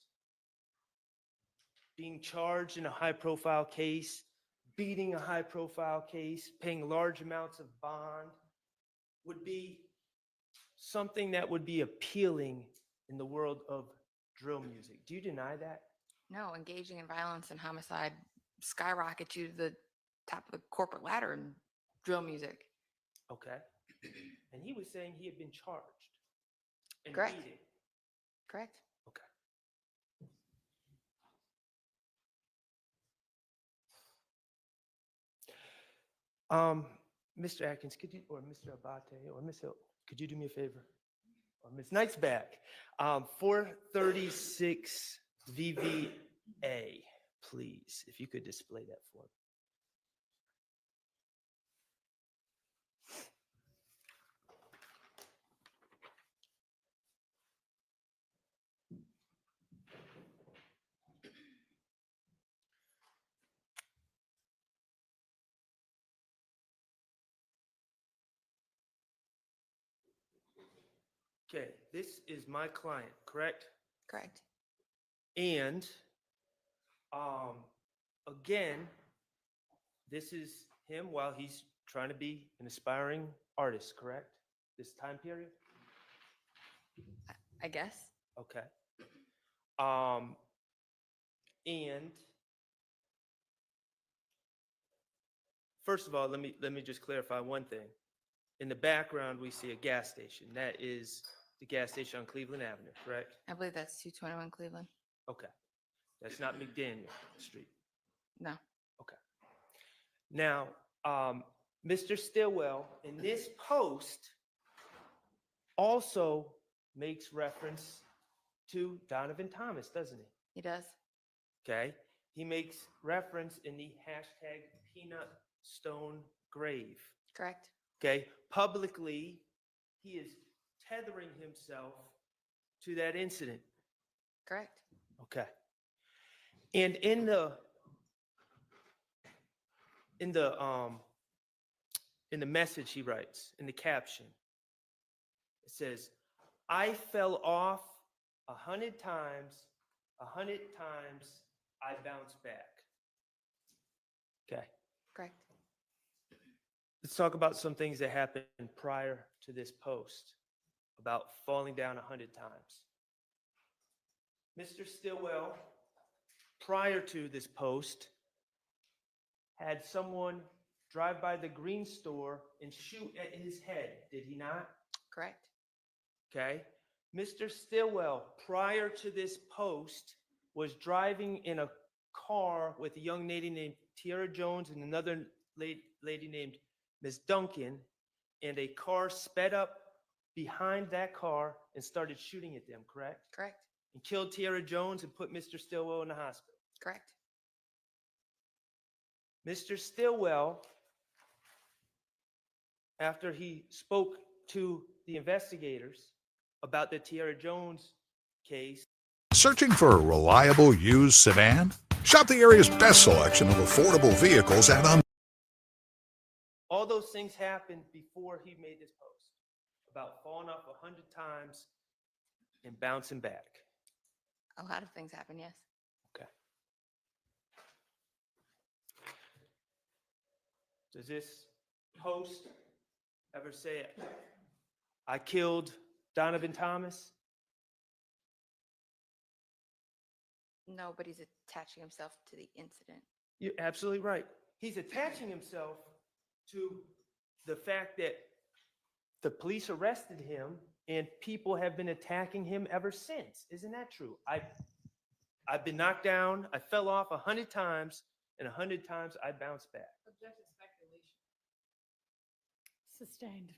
being charged in a high-profile case, beating a high-profile case, paying large amounts of bond, would be something that would be appealing in the world of drill music? Do you deny that? No, engaging in violence and homicide skyrockets you to the top of the corporate ladder in drill music. Okay. And he was saying he had been charged and Correct. beaten. Correct? Okay. Mr. Atkins, could you, or Mr. Abate, or Miss Hill, could you do me a favor? Or Miss Knight's back. 436 VVA, please, if you could display that for me. Okay, this is my client, correct? Correct. And again, this is him while he's trying to be an aspiring artist, correct? This time period? I guess. Okay. And first of all, let me just clarify one thing. In the background, we see a gas station. That is the gas station on Cleveland Avenue, correct? I believe that's 221 Cleveland. Okay. That's not McDaniel Street. No. Okay. Now, Mr. Stillwell, in this post, also makes reference to Donovan Thomas, doesn't he? He does. Okay. he makes reference in the hashtag peanut stone grave. Correct. Okay, publicly, he is tethering himself to that incident. Correct. Okay. And in the message he writes, in the caption, it says, I fell off 100 times, 100 times I bounced back. Okay. Correct. Let's talk about some things that happened prior to this post about falling down 100 times. Mr. Stillwell, prior to this post, had someone drive by the green store and shoot at his head, did he not? Correct. Okay. Mr. Stillwell, prior to this post, was driving in a car with a young lady named Tiara Jones and another lady named Miss Duncan, and a car sped up behind that car and started shooting at them, correct? Correct. And killed Tiara Jones and put Mr. Stillwell in the hospital. Correct. Mr. Stillwell, after he spoke to the investigators about the Tiara Jones case. Searching for a reliable used sedan? Shop the area's best selection of affordable vehicles at All those things happened before he made this post about falling off 100 times and bouncing back. A lot of things happen, yes. Okay. Does this post ever say, I killed Donovan Thomas? No, but he's attaching himself to the incident. You're absolutely right. He's attaching himself to the fact that the police arrested him and people have been attacking him ever since. Isn't that true? I've been knocked down. I fell off 100 times, and 100 times I bounced back. Objection, speculation. Sustained.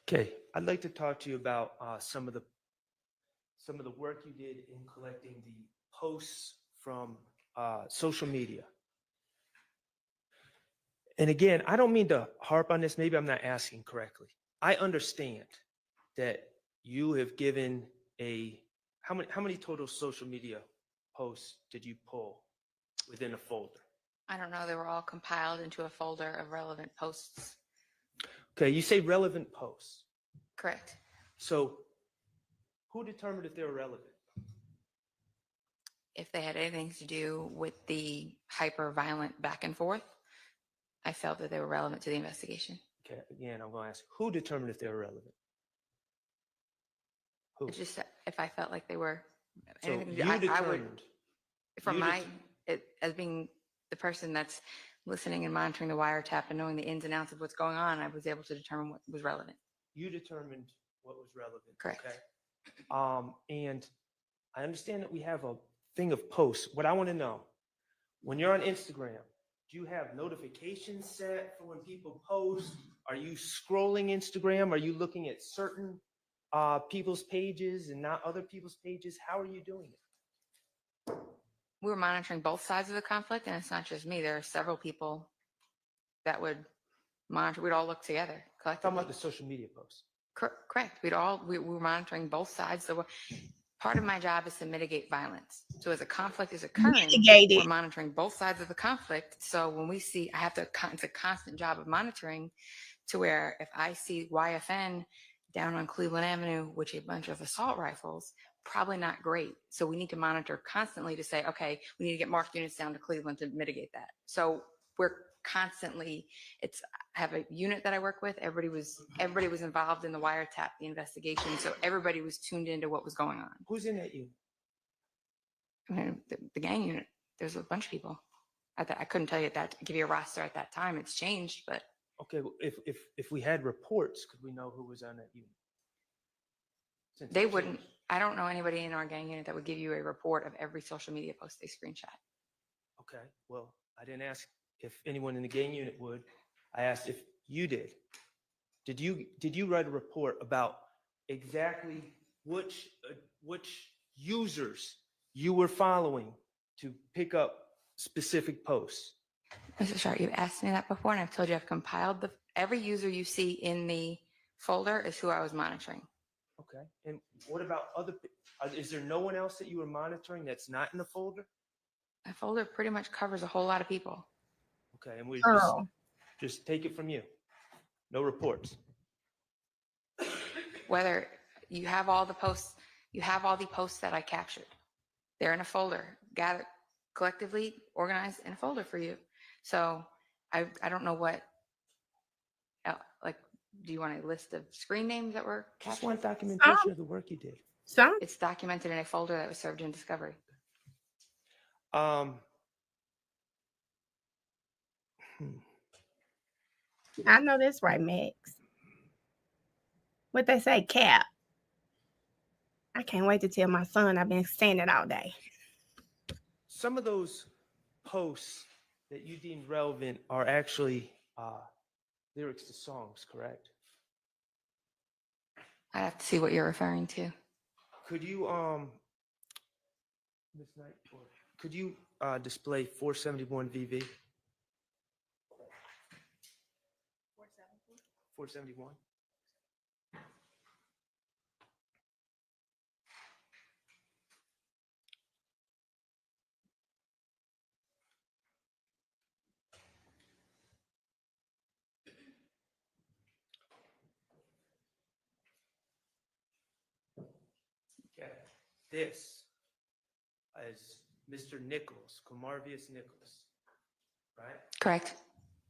Okay, I'd like to talk to you about some of the work you did in collecting the posts from social media. And again, I don't mean to harp on this. Maybe I'm not asking correctly. I understand that you have given how many total social media posts did you pull within a folder? I don't know. They were all compiled into a folder of relevant posts. Okay, you say relevant posts. Correct. So who determined if they were relevant? If they had anything to do with the hyper-violent back and forth, I felt that they were relevant to the investigation. Okay, again, I'm going to ask, who determined if they were relevant? Who? It's just that if I felt like they were So anything, you I would, determined. from you my, as being the person that's listening and monitoring the wiretap and knowing the ins and outs of what's going on, I was able to determine what was relevant. You determined what was relevant. Correct. Okay. And I understand that we have a thing of posts. What I want to know, when you're on Instagram, do you have notifications set for when people post? Are you scrolling Instagram? Are you looking at certain people's pages and not other people's pages? How are you doing it? We were monitoring both sides of the conflict, and it's not just me. There are several people that would monitor. We'd all look together collectively. Talking about the social media posts. Correct. We were monitoring both sides. So part of my job is to mitigate violence. So as a conflict is occurring, we're monitoring both sides of the conflict. So when we see, it's a constant job of monitoring, to where if I see YFN down on Cleveland Avenue, which a bunch of assault rifles, probably not great. So we need to monitor constantly to say, okay, we need to get marked units down to Cleveland to mitigate that. So we're constantly, I have a unit that I work with. Everybody was involved in the wiretap, the investigation. So everybody was tuned into what was going on. Who's in that unit? I mean, the gang unit, there's a bunch of people. I couldn't tell you that, give you a roster at that time. It's changed, but Okay, well, if we had reports, could we know who was on that unit? Since they it wouldn't. changed. I don't know anybody in our gang unit that would give you a report of every social media post they screenshot. Okay, well, I didn't ask if anyone in the gang unit would. I asked if you did. Did you write a report about exactly which users you were following to pick up specific posts? Mr. Sharp, you've asked me that before, and I've told you I've compiled every user you see in the folder is who I was monitoring. Okay, and what about is there no one else that you were monitoring that's not in the folder? The folder pretty much covers a whole lot of people. Okay, and we Girl, just take it from you. No reports. Whether you have all the posts, you have all the posts that I captured. They're in a folder, gathered collectively, organized in a folder for you. So I don't know what, like, do you want a list of screen names that were Just captured? want documentation of the work you did. some It's documented in a folder that was served in Discovery. Hmm. I know that's right, Max. What they say, cap. I can't wait to tell my son I've been saying it all day. Some of those posts that you deemed relevant are actually lyrics to songs, correct? I have to see what you're referring to. Could you, Ms. Knight, could you display 471 VV? 471. Okay, this is Mr. Nichols, Comarvius Nichols, right? Correct.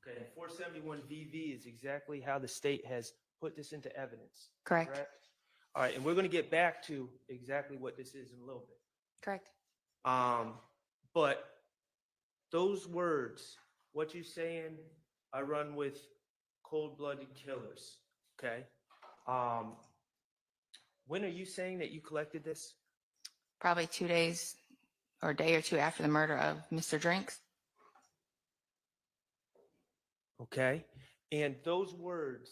Okay, and 471 VV is exactly how the state has put this into evidence. Correct. All right, and we're going to get back to exactly what this is in a little bit. Correct. But those words, what you saying, I run with cold-blooded killers, okay? When are you saying that you collected this? Probably 2 days or a day or two after the murder of Mr. Drinks. Okay, and those words,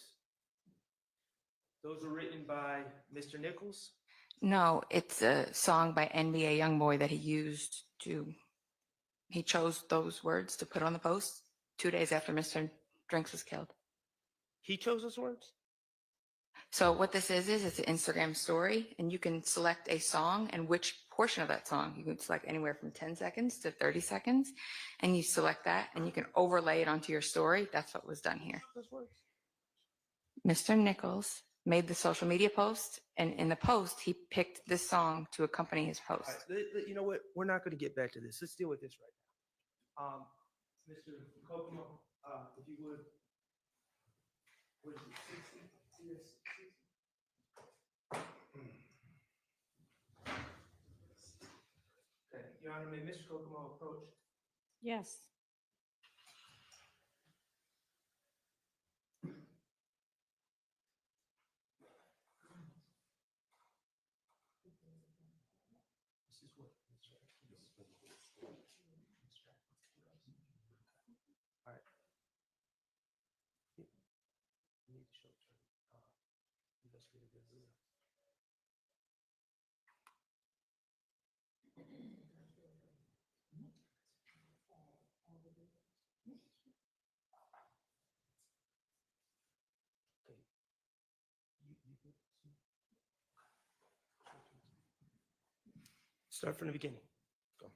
those were written by Mr. Nichols? No, it's a song by NBA Youngboy that he used he chose those words to put on the post 2 days after Mr. Drinks was killed. He chose those words? So what this is it's an Instagram story, and you can select a song and which portion of that song. You can select anywhere from 10 seconds to 30 seconds, and you select that, and you can overlay it onto your story. That's what was done here. Those words? Mr. Nichols made the social media post, and in the post, he picked this song to accompany his All post. right, you know what? We're not going to get back to this. Let's deal with this right now. Mr. Kokomo, if you would it 60? Yes, 60. Okay, Your Honor, may Mr. Kokomo approach? Yes. This is what. All right. You need to show investigative review. Okay. Start from the beginning. Go.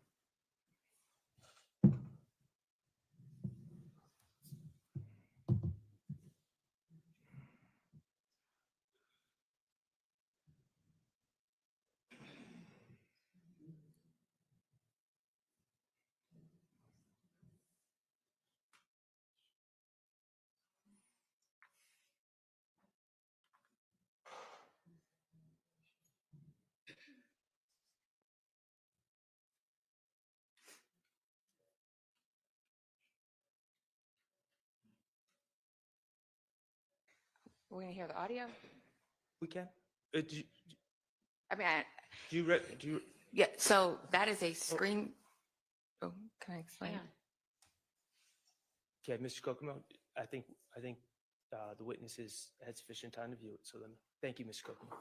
We're going to hear the audio? We can? I mean, Do you, yeah, so that is a screen. Oh, can I explain? okay, Mr. Kokomo, I think the witnesses had sufficient time to view it, so then, thank you, Mr. Kokomo.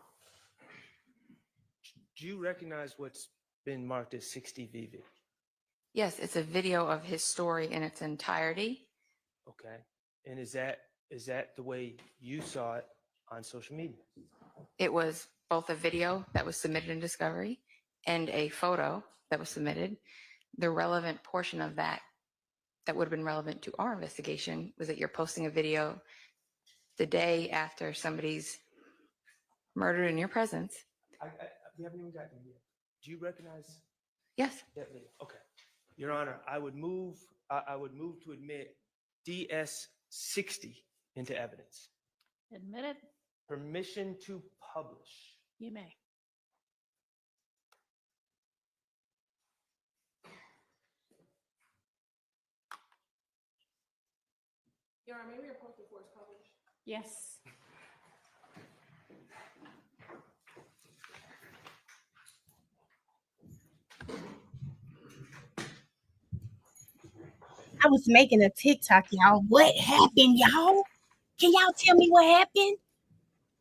Do you recognize what's been marked as 60 VV? Yes, it's a video of his story in its entirety. Okay, and is that the way you saw it on social media? It was both a video that was submitted in discovery and a photo that was submitted. The relevant portion of that would have been relevant to our investigation was that you're posting a video the day after somebody's murdered in your presence. We haven't even gotten yet. Do you recognize Yes. that video? Okay, Your Honor, I would move to admit DS-60 into evidence. Admit it. Permission to publish. You may. Your Honor, maybe report before it's published. Yes. I was making a TikTok, y'all. What happened, y'all? Can y'all tell me what happened?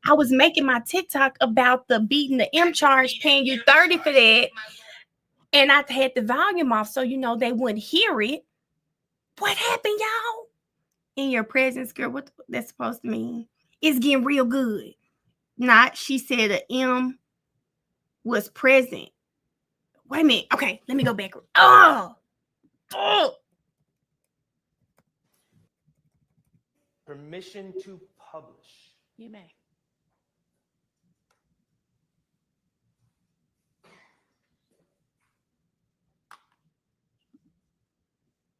I was making my TikTok about the beating the M charge, paying you 30 for that. And I had the volume off so, they wouldn't hear it. What happened, y'all? In your presence, girl, what that's supposed to mean? It's getting real good. Not, she said a M was present. Wait a minute. Okay, let me go back. Oh! Permission to publish. You may.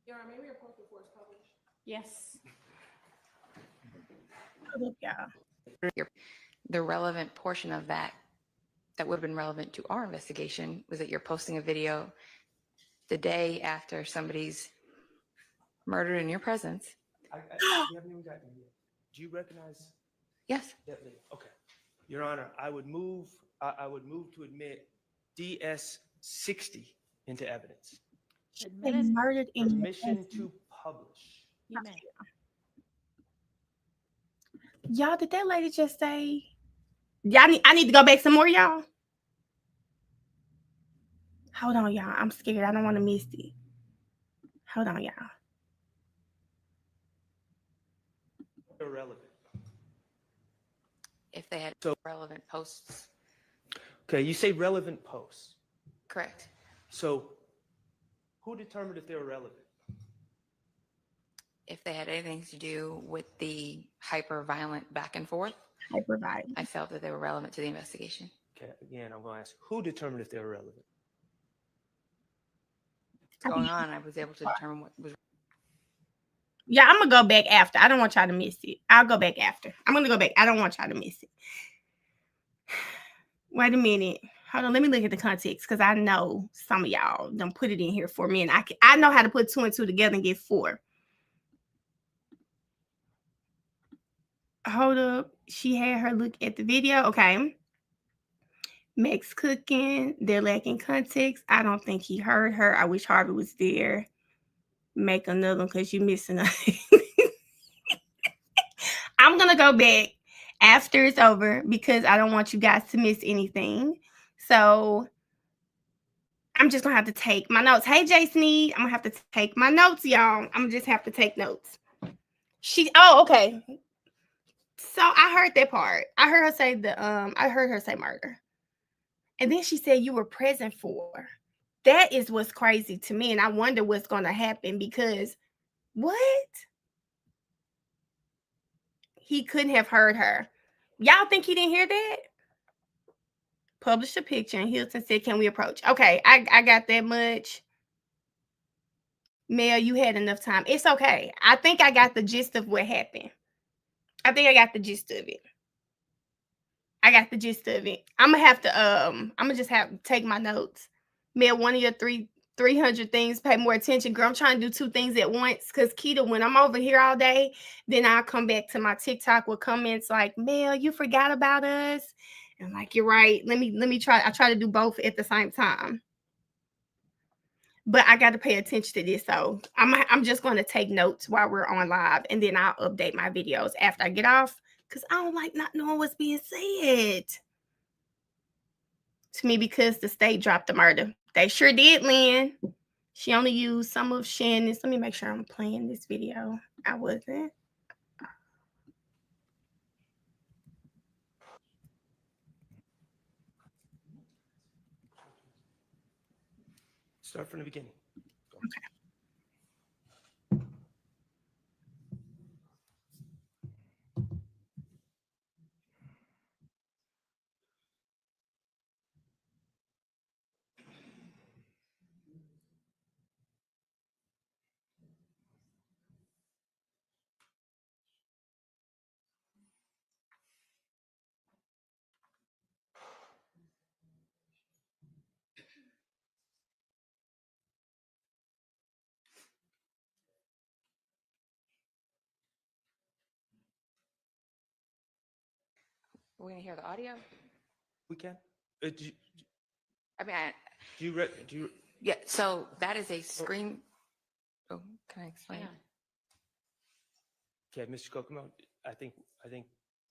Your Honor, maybe report before it's published. Yes. Look, y'all. The relevant portion of that would have been relevant to our investigation was that you're posting a video the day after somebody's murdered in your presence. We haven't even gotten yet. Do you recognize Yes. that video? Okay, Your Honor, I would move to admit DS-60 into evidence. Admit They it. murdered in your Permission presence. to publish. You may. Y'all, did that lady just say? I need to go back some more, y'all. Hold on, y'all. I'm scared. I don't want to miss it. Hold on, y'all. Irrelevant. If they had So- relevant posts. Okay, you say relevant posts. Correct. So who determined if they were relevant? If they had anything to do with the hyper-violent back and forth, Hyperviolent. I felt that they were relevant to the investigation. Okay, again, I'm going to ask, who determined if they were relevant? Going on, I was able to determine what was. Yeah, I'm gonna go back after. I don't want y'all to miss it. I'll go back after. I'm gonna go back. I don't want y'all to miss it. Wait a minute. Hold on. Let me look at the context because I know some of y'all don't put it in here for me, and I know how to put 2 and 2 together and get 4. Hold up. She had her look at the video. Okay. Meg's cooking. They're lacking context. I don't think he heard her. I wish Harvey was there. Make another one because you're missing a. I'm going to go back after it's over because I don't want you guys to miss anything. So I'm just going to have to take my notes. Hey, Jason, I'm going to have to take my notes, y'all. I'm just have to take notes. Okay. So I heard that part. I heard her say murder. And then she said you were present for. That is what's crazy to me. And I wonder what's going to happen because what? He couldn't have heard her. Y'all think he didn't hear that? Published a picture and Hilton said, can we approach? Okay, I got that much. Mel, you had enough time. It's okay. I think I got the gist of what happened. I think I got the gist of it. I'm gonna just have to take my notes. Mel, one of your three 300 things, pay more attention. Girl, I'm trying to do 2 things at once. Because Keita, when I'm over here all day, then I'll come back to my TikTok with comments like, Mel, you forgot about us. And I'm like, you're right. Let me try. I try to do both at the same time. But I got to pay attention to this. So I'm just going to take notes while we're on live. And then I'll update my videos after I get off. Because I don't like not knowing what's being said to me, because the state dropped the murder. They sure did, Lynn. She only used some of Shannon's. Let me make sure I'm playing this video. I wasn't. Start from the beginning. We're going to hear the audio? We can. I mean, Do you? yeah, so that is a screen. Oh, can I explain? Okay, Mr. Kokomo, I think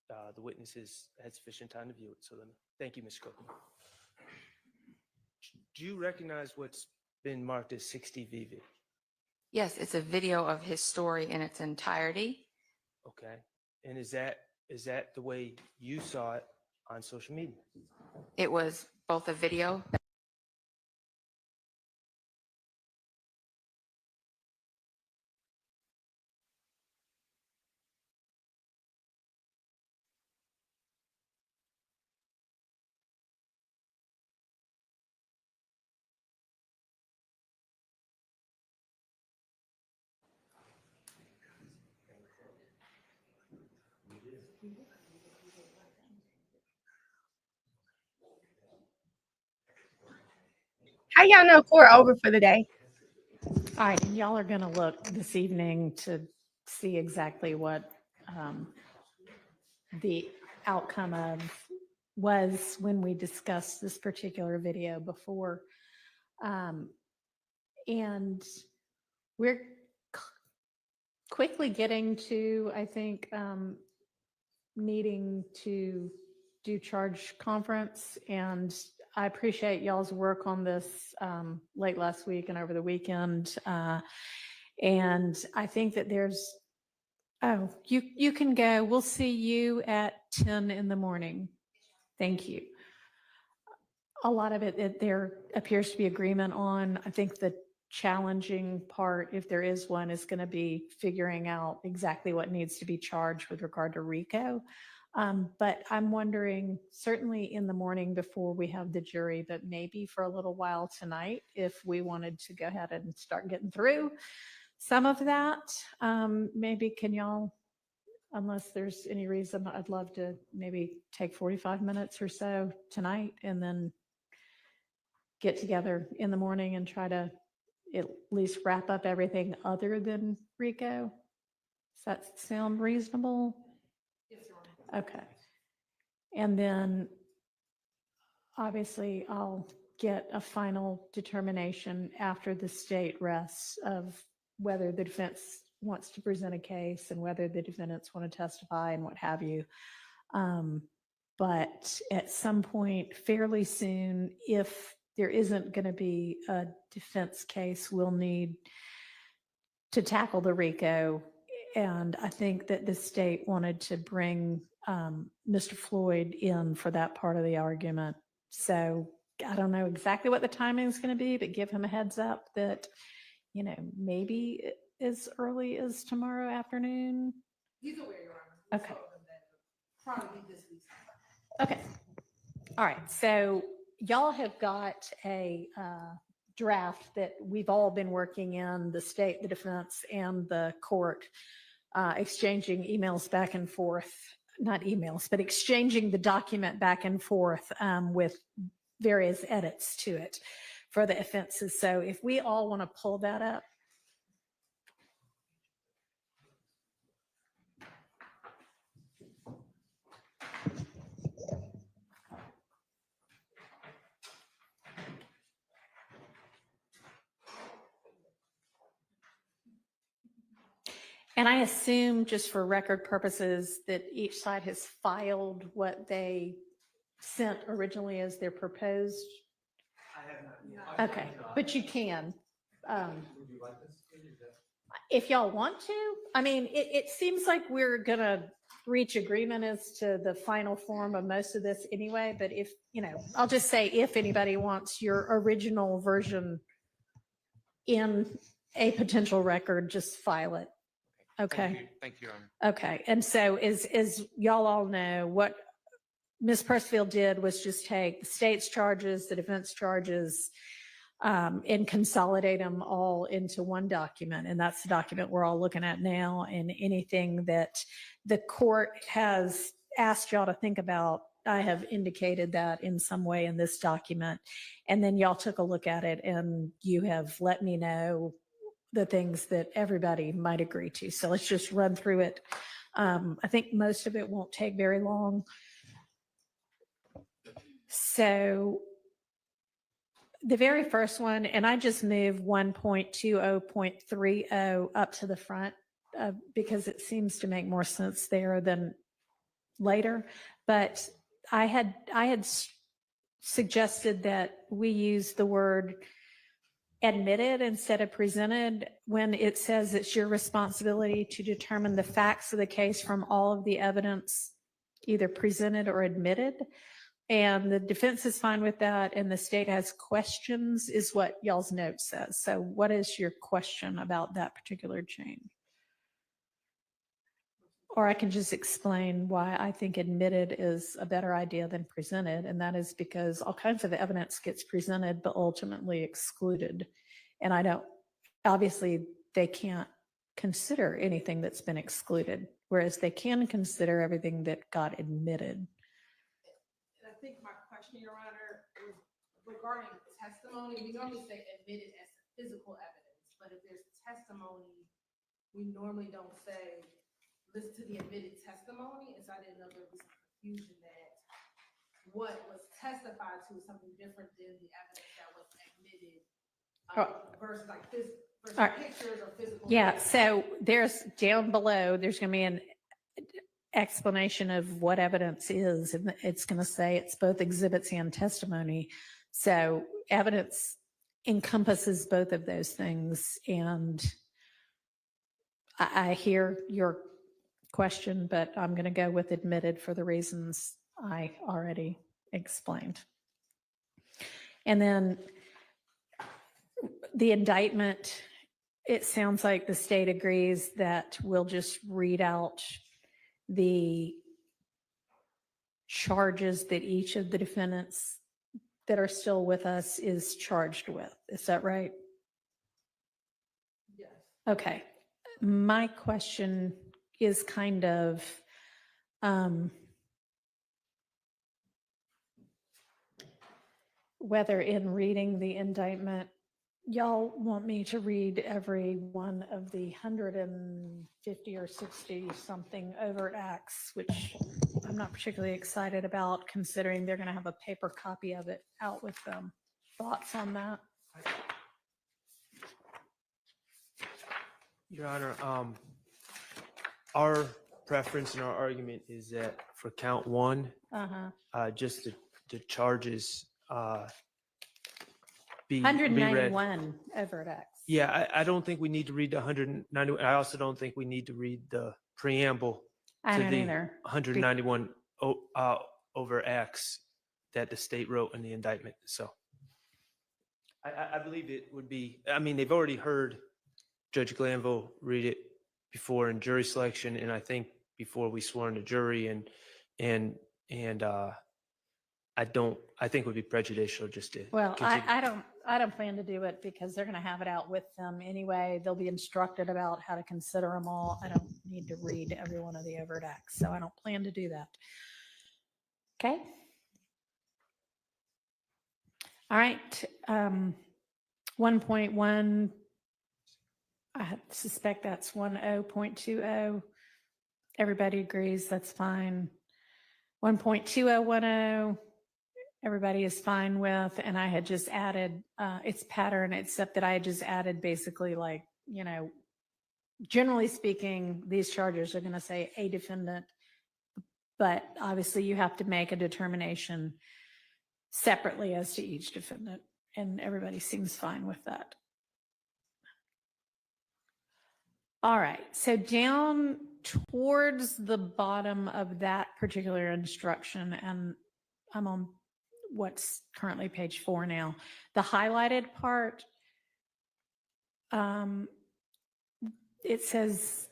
the witnesses had sufficient time to view it. So thank you, Mr. Kokomo. Do you recognize what's been marked as 60 VV? Yes, it's a video of his story in its entirety. Okay, and is that the way you saw it on social media? It was both a video. How y'all know court over for the day? All right, and y'all are going to look this evening to see exactly what the outcome of was when we discussed this particular video before. And we're quickly getting to, I think, needing to do charge conference. And I appreciate y'all's work on this late last week and over the weekend. And I think that there's, you can go. We'll see you at 10 in the morning. Thank you. A lot of it there appears to be agreement on. I think the challenging part, if there is one, is going to be figuring out exactly what needs to be charged with regard to RICO. But I'm wondering, certainly in the morning before we have the jury, but maybe for a little while tonight, if we wanted to go ahead and start getting through some of that, maybe can y'all, unless there's any reason, I'd love to maybe take 45 minutes or so tonight and then get together in the morning and try to at least wrap up everything other than RICO. Does that sound reasonable? Yes, Your Honor. Okay. And then obviously I'll get a final determination after the state rests of whether the defense wants to present a case and whether the defendants want to testify and what have you. But at some point fairly soon, if there isn't going to be a defense case, we'll need to tackle the RICO. And I think that the state wanted to bring Mr. Floyd in for that part of the argument. So I don't know exactly what the timing is going to be, but give him a heads up that, you know, maybe as early as tomorrow afternoon. He's aware, Your Honor. Okay. Probably this week. Okay. All right. So y'all have got a draft that we've all been working in, the state, the defense, and the court, exchanging emails back and forth, not emails, but exchanging the document back and forth with various edits to it. for the offenses. So if we all want to pull that up. And I assume, just for record purposes, that each side has filed what they sent originally as their proposed. I have not. Okay, but you can. If y'all want to. I mean, it seems like we're going to reach agreement as to the final form of most of this anyway, but if, I'll just say if anybody wants your original version in a potential record, just file it. Okay. Thank you, Your Honor. Okay. And so as y'all all know, what Ms. Percival did was just take the state's charges, the defense charges, and consolidate them all into one document. And that's the document we're all looking at now. And anything that the court has asked y'all to think about, I have indicated that in some way in this document. And then y'all took a look at it and you have let me know the things that everybody might agree to. So let's just run through it. I think most of it won't take very long. So the very first one, and I just moved 1.20.30 up to the front because it seems to make more sense there than later. But I had suggested that we use the word admitted instead of presented when it says it's your responsibility to determine the facts of the case from all of the evidence either presented or admitted. And the defense is fine with that, and the state has questions, is what y'all's note says. So what is your question about that particular change? Or I can just explain why I think admitted is a better idea than presented, and that is because all kinds of evidence gets presented but ultimately excluded. And obviously they can't consider anything that's been excluded, whereas they can consider everything that got admitted. I think my question, Your Honor, was regarding testimony. We normally say admitted as physical evidence, but if there's testimony, we normally don't say listen to the admitted testimony. And so I didn't know there was some confusion that what was testified to is something different than the evidence that was admitted versus like versus pictures or physical. Yeah, so there's down below, there's going to be an explanation of what evidence is, and it's going to say it's both exhibits and testimony. So evidence encompasses both of those things, and I hear your question, but I'm going to go with admitted for the reasons I already explained. And then the indictment, it sounds like the state agrees that we'll just read out the charges that each of the defendants that are still with us is charged with. Is that right? Yes. Okay. My question is kind of whether in reading the indictment, y'all want me to read every one of the 150 or 60 something overt acts, which I'm not particularly excited about considering they're going to have a paper copy of it out with them. Thoughts on that? Your Honor, our preference and our argument is that for count one, just the charges be read. 191 overt acts. Yeah, I don't think we need to read the 190. I also don't think we need to read the preamble I to don't the either. 191 overt acts that the state wrote in the indictment. So I believe it would be, I mean, they've already heard Judge Glanville read it before in jury selection, and I think before we swore in the jury, and I think it would be prejudicial just to. Well, continue. I don't plan to do it because they're going to have it out with them anyway. They'll be instructed about how to consider them all. I don't need to read every one of the overt acts, so I don't plan to do that. Okay. All right. 1.1, I suspect that's 10.20. Everybody agrees that's fine. 1.2010, everybody is fine with, and I had just added its pattern, except that I had just added basically like, generally speaking, these charges are going to say a defendant, but obviously you have to make a determination separately as to each defendant, and everybody seems fine with that. All right, so down towards the bottom of that particular instruction, and I'm on what's currently page 4 now, the highlighted part, it says,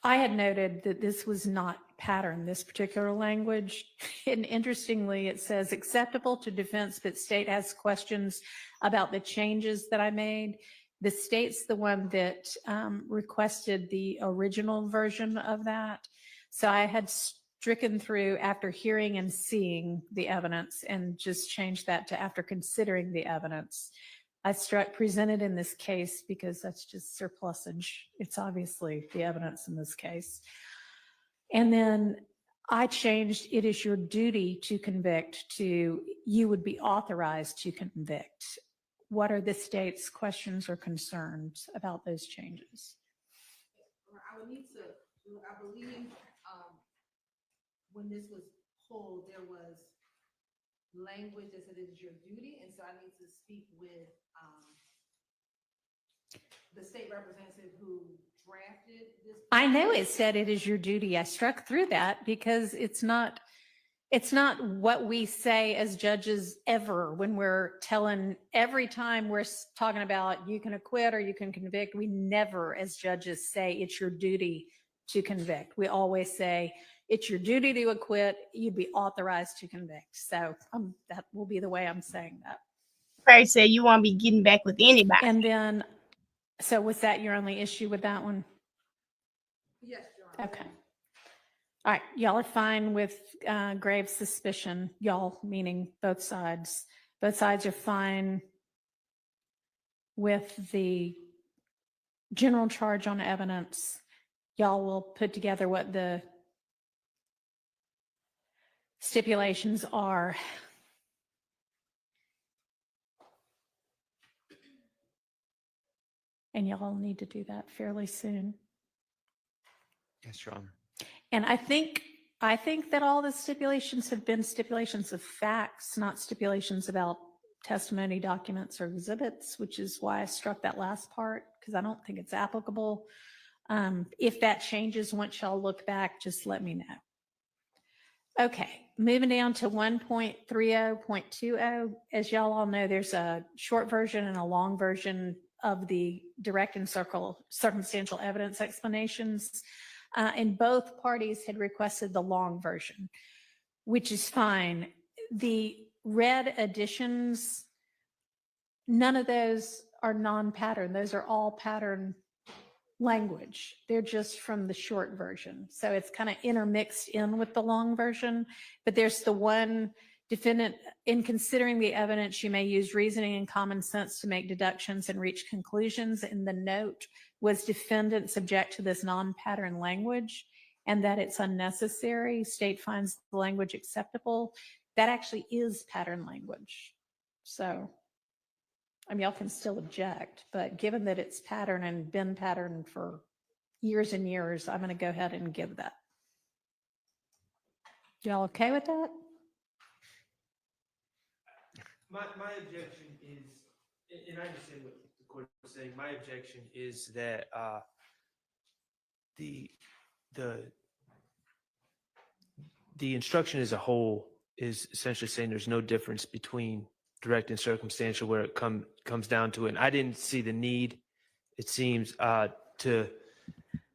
I had noted that this was not pattern, this particular language. And interestingly, it says acceptable to defense, but state has questions about the changes that I made. The state's the one that requested the original version of that. So I had stricken through after hearing and seeing the evidence and just changed that to after considering the evidence. I struck presented in this case because that's just surplusage. It's obviously the evidence in this case. And then I changed it is your duty to convict to you would be authorized to convict. What are the state's questions or concerns about those changes? I would need to, I believe, when this was pulled, there was language that said it is your duty, and so I need to speak with the state representative who drafted this. I know it said it is your duty. I struck through that because it's not what we say as judges ever when we're telling, every time we're talking about you can acquit or you can convict, we never as judges say it's your duty to convict. We always say it's your duty to acquit, you'd be authorized to convict. So that will be the way I'm saying that. Perry said you won't be getting back with anybody. And then, so was that your only issue with that one? Yes, Your Honor. Okay. All right, y'all are fine with grave suspicion. Y'all meaning both sides. Both sides are fine with the general charge on evidence. Y'all will put together what the stipulations are. And y'all need to do that fairly soon. Yes, Your Honor. And I think that all the stipulations have been stipulations of facts, not stipulations about testimony, documents, or exhibits, which is why I struck that last part, because I don't think it's applicable. If that changes once y'all look back, just let me know. Okay, moving down to 1.30.20. As y'all all know, there's a short version and a long version of the direct and circumstantial evidence explanations. And both parties had requested the long version, which is fine. The red additions, none of those are non-pattern. Those are all pattern language. They're just from the short version. So it's kind of intermixed in with the long version, but there's the one defendant, in considering the evidence, you may use reasoning and common sense to make deductions and reach conclusions. And the note was defendant subject to this non-pattern language and that it's unnecessary. State finds the language acceptable. That actually is pattern language. So, I mean, y'all can still object, but given that it's pattern and been pattern for years and years, I'm going to go ahead and give that. Y'all okay with that? My objection is, and I understand what the court is saying, my objection is that the instruction as a whole is essentially saying there's no difference between direct and circumstantial where it comes down to it. And I didn't see the need, it seems, to...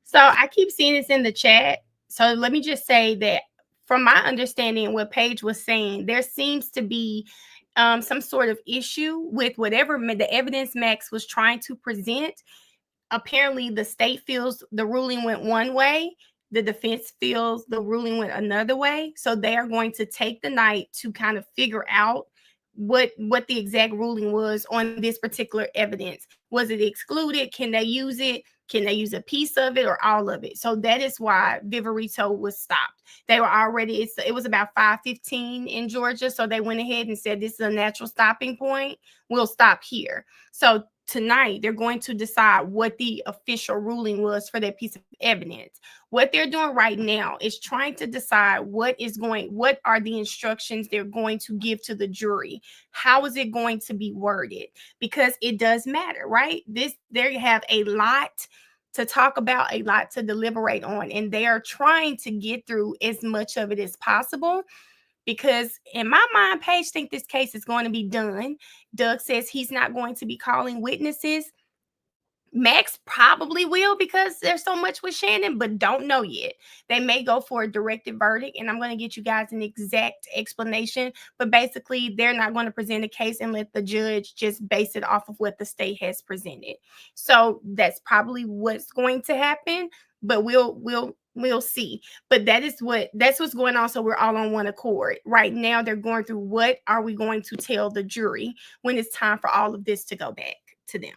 So I keep seeing this in the chat. So let me just say that from my understanding, what Paige was saying, there seems to be some sort of issue with whatever the evidence Max was trying to present. Apparently, the state feels the ruling went one way. The defense feels the ruling went another way. So they are going to take the night to kind of figure out what the exact ruling was on this particular evidence. Was it excluded? Can they use it? Can they use a piece of it or all of it? So that is why Viverito was stopped. They were already, it was about 5:15 in Georgia. So they went ahead and said, this is a natural stopping point. We'll stop here. So tonight they're going to decide what the official ruling was for that piece of evidence. What they're doing right now is trying to decide what are the instructions they're going to give to the jury. How is it going to be worded? Because it does matter, right? They have a lot to talk about, a lot to deliberate on, and they are trying to get through as much of it as possible. Because in my mind, Paige thinks this case is going to be done. Doug says he's not going to be calling witnesses. Max probably will because there's so much with Shannon, but don't know yet. They may go for a directed verdict, and I'm going to get you guys an exact explanation. But basically, they're not going to present a case and let the judge just base it off of what the state has presented. So that's probably what's going to happen. But we'll see. But that's what's going on. So we're all on one accord. Right now, they're going through what are we going to tell the jury when it's time for all of this to go back to them.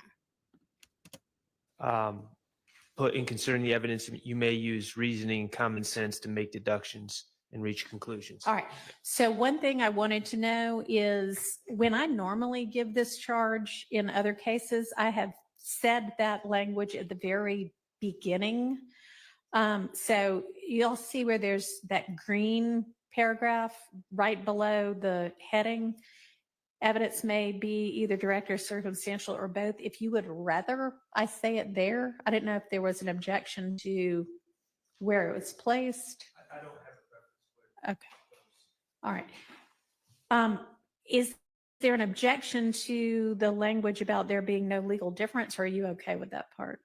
But in considering the evidence, you may use reasoning and common sense to make deductions and reach conclusions. All right. So one thing I wanted to know is when I normally give this charge in other cases, I have said that language at the very beginning. So you'll see where there's that green paragraph right below the heading. Evidence may be either direct or circumstantial or both. If you would rather I say it there, I didn't know if there was an objection to where it was placed. I don't have a preference. Okay. All right. Is there an objection to the language about there being no legal difference, or are you okay with that part?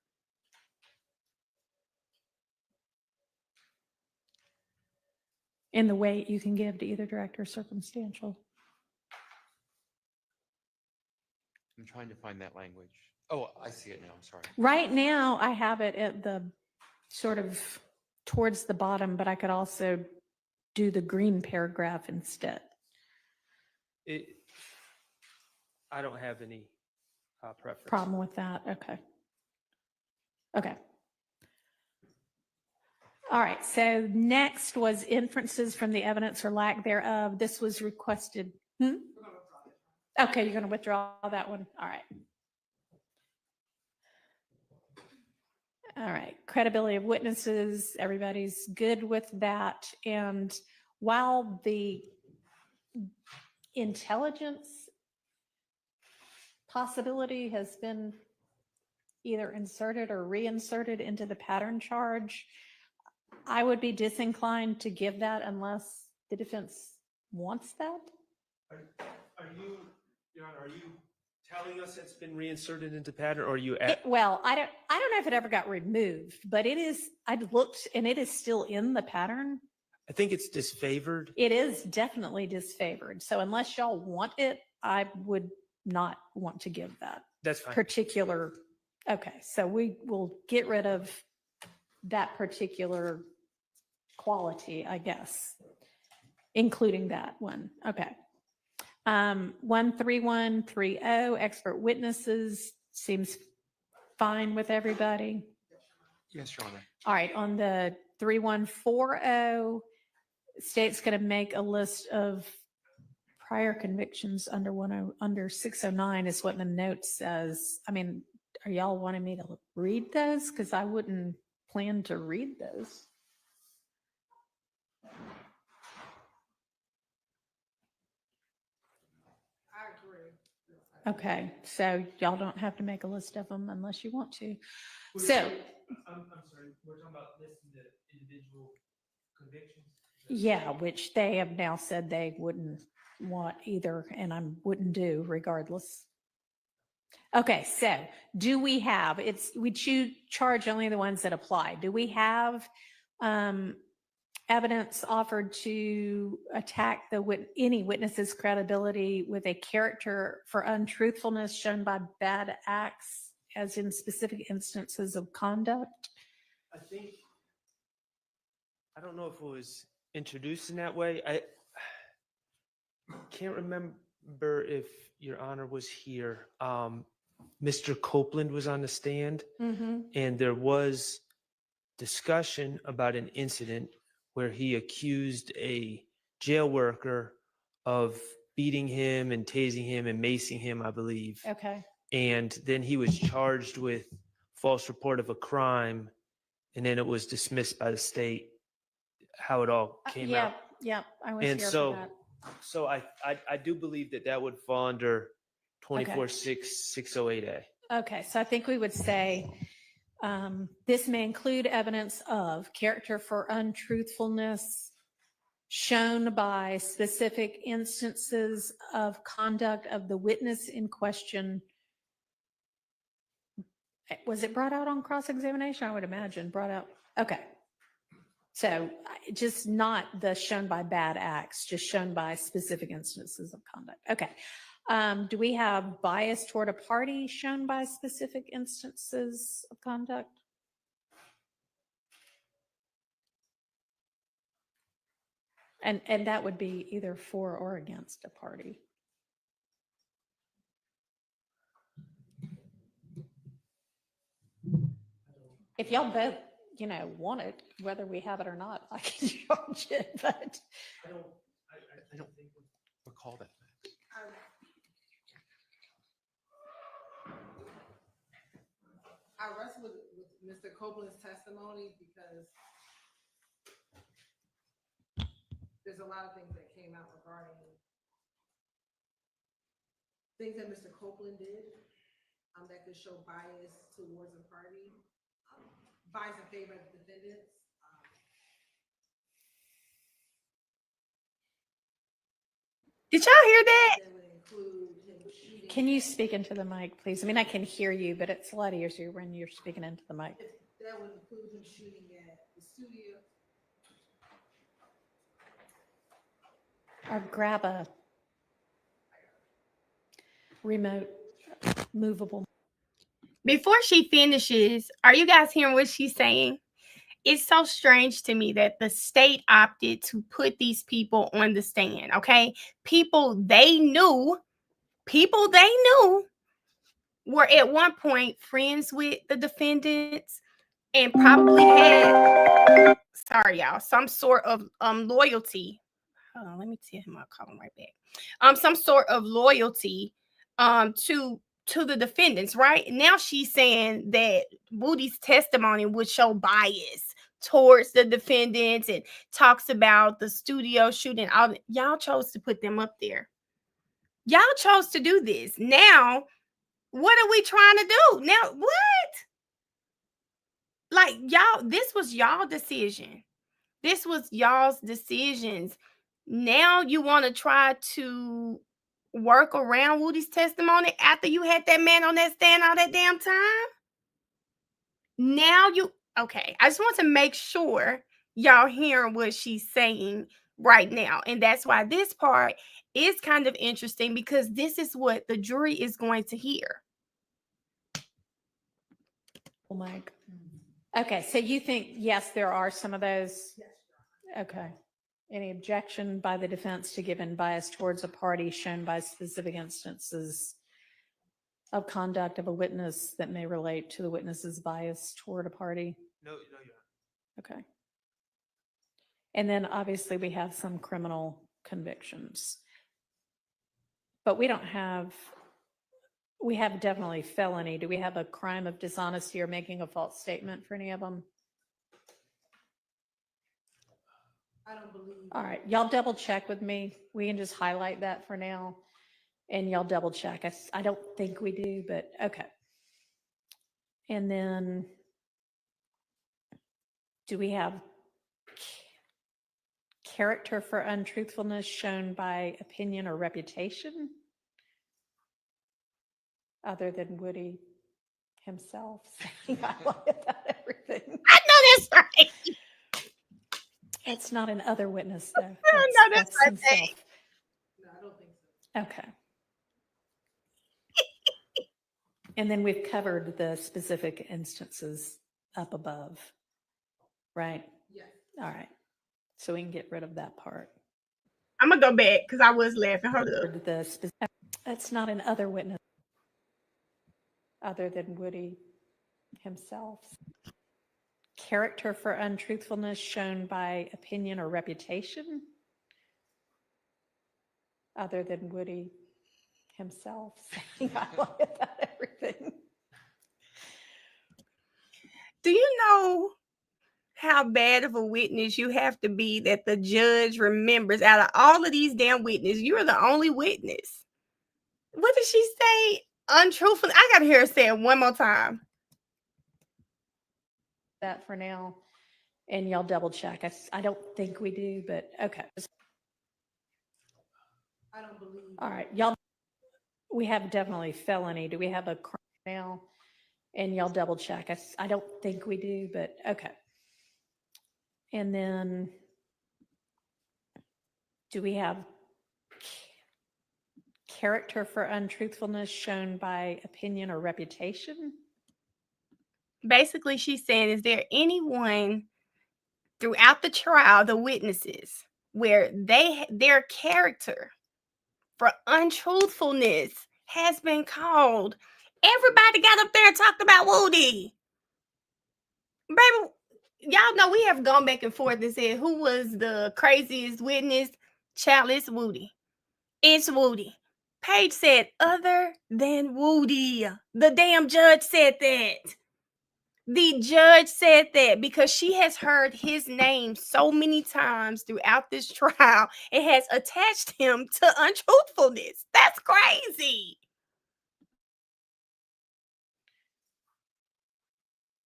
In the weight you can give to either direct or circumstantial? I'm trying to find that language. Oh, I see it now. I'm sorry. Right now, I have it at the sort of towards the bottom, but I could also do the green paragraph instead. I don't have any preference. Problem with that? Okay. Okay. All right. So next was inferences from the evidence or lack thereof. This was requested. Okay, you're going to withdraw that one. All right. All right. Credibility of witnesses. Everybody's good with that. And while the intelligence possibility has been either inserted or reinserted into the pattern charge, I would be disinclined to give that unless the defense wants that. Are you, Your Honor, are you telling us it's been reinserted into pattern, or are you Well, I don't know if it ever got removed, but it is. I looked and it is still in the pattern. I think it's disfavored. It is definitely disfavored. So unless y'all want it, I would not want to give that. That's fine. Particular. Okay, so we will get rid of that particular quality, I guess, including that one. Okay. 13130, expert witnesses, seems fine with everybody. Yes, Your Honor. All right, on the 3140, state's going to make a list of prior convictions under 609 is what the note says. I mean, are y'all wanting me to read those? Because I wouldn't plan to read those. Okay, so y'all don't have to make a list of them unless you want to. So, I'm sorry, we're talking about listing the individual convictions? yeah, which they have now said they wouldn't want either, and I wouldn't do regardless. Okay, so do we have, we charge only the ones that apply. Do we have evidence offered to attack any witness's credibility with a character for untruthfulness shown by bad acts, as in specific instances of conduct? I don't know if it was introduced in that way. I can't remember. remember if Your Honor was here, Mr. Copeland was on the stand, and there was discussion about an incident where he accused a jail worker of beating him and tasing him and macing him, I believe. Okay. And then he was charged with false report of a crime, and then it was dismissed by the state, how it all came Yeah, out. yeah, I was And here so, for that. so I do believe that that would fall under 24-6-608A. Okay, so I think we would say, this may include evidence of character for untruthfulness shown by specific instances of conduct of the witness in question. Was it brought out on cross-examination? I would imagine brought out. Okay. So just not the shown by bad acts, just shown by specific instances of conduct. Okay. Do we have bias toward a party shown by specific instances of conduct? And that would be either for or against a party. If y'all both, want it, whether we have it or not, I can charge it, but. I don't recall that. I wrestle with Mr. Copeland's testimony because there's a lot of things that came out regarding things that Mr. Copeland did that could show bias towards a party, bias in favor of defendants. Did y'all hear that? That would include him shooting. Can you speak into the mic, please? I mean, I can hear you, but it's a lot easier when you're speaking into the mic. That would include him shooting at the studio. Or grab a remote movable. Before she finishes, are you guys hearing what she's saying? It's so strange to me that the state opted to put these people on the stand, okay? People they knew were at one point friends with the defendants and probably had, sorry y'all, some sort of loyalty. Hold on, let me tell him, I'll call him right back. Some sort of loyalty to the defendants, right? Now she's saying that Woody's testimony would show bias towards the defendants and talks about the studio shooting. Y'all chose to put them up there. Y'all chose to do this. Now, what are we trying to do? Now, what? Like, y'all, this was y'all decision. This was y'all's decisions. Now you want to try to work around Woody's testimony after you had that man on that stand all that damn time? Now okay, I just want to make sure y'all hearing what she's saying right now. And that's why this part is kind of interesting, because this is what the jury is going to hear. Oh, Mike. Okay, so you think, yes, there are some of those? Okay. Any objection by the defense to giving bias towards a party shown by specific instances of conduct of a witness that may relate to the witness's bias toward a party? No, you're Okay. And then obviously we have some criminal convictions. But we have definitely felony. Do we have a crime of dishonesty or making a false statement for any of them? I don't believe. All right, y'all double check with me. We can just highlight that for now. And y'all double check. I don't think we do, but okay. And then do we have character for untruthfulness shown by opinion or reputation? Other than Woody himself saying, I lie about everything. I know that's right. It's not an other witness, though. No, that's right. himself. No, I don't think so. Okay. And then we've covered the specific instances up above, right? Yes. All right. So we can get rid of that part. I'm gonna go back because I was laughing. Hold up. That's not an other witness other than Woody himself. Character for untruthfulness shown by opinion or reputation other than Woody himself saying I lie about everything. Do you know how bad of a witness you have to be that the judge remembers out of all of these damn witnesses, you're the only witness? What did she say? Untruthful. I gotta hear her say it one more time. That for now. And y'all double check. I don't think we do, but okay. I don't believe. All right, y'all. We have definitely felony. Do we have a crime now? And y'all double check. I don't think we do, but okay. And then do we have character for untruthfulness shown by opinion or reputation? Basically, she's saying, is there anyone throughout the trial, the witnesses, where their character for untruthfulness has been called? Everybody got up there and talked about Woody. Baby, y'all know we have gone back and forth and said who was the craziest witness. Child, it's Woody. It's Woody. Paige said other than Woody. The damn judge said that. The judge said that because she has heard his name so many times throughout this trial, it has attached him to untruthfulness. That's crazy.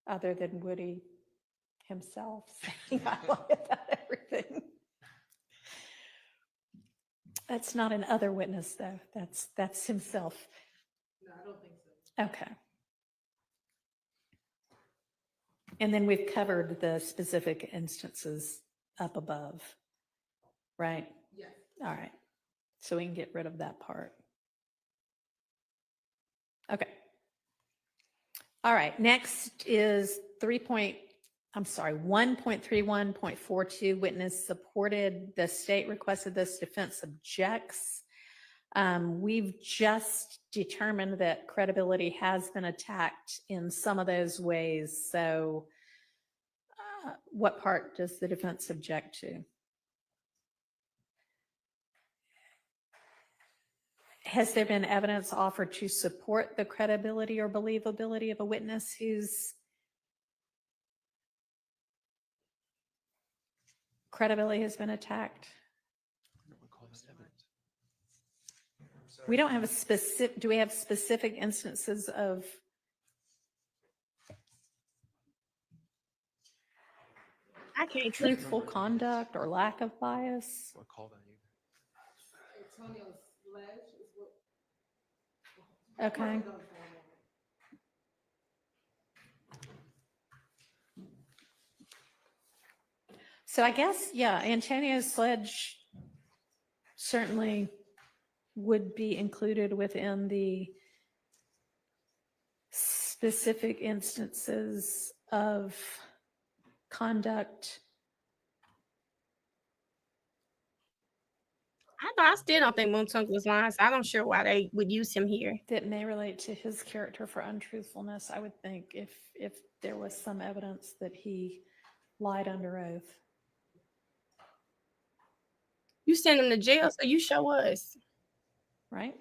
Other than Woody himself saying I lie about everything. That's not an other witness though. That's himself. No, I don't think so. Okay. And then we've covered the specific instances up above, right? Yes. All right. So we can get rid of that part. Okay. All right. Next is 1.31.42 witness supported. The state requested this, defense objects. We've just determined that credibility has been attacked in some of those ways. So what part does the defense object to? Has there been evidence offered to support the credibility or believability of a witness whose credibility has been attacked? We don't have a specific, do we have specific instances of I can't truthful conduct or lack of bias? Antonio Sledge is what. Okay. So I guess, yeah, Antonio Sledge certainly would be included within the specific instances of conduct. I still don't think Moontung was lying, so I'm not sure why they would use him here. That may relate to his character for untruthfulness. I would think if there was some evidence that he lied under oath. You send him to jail, so you show us. Right?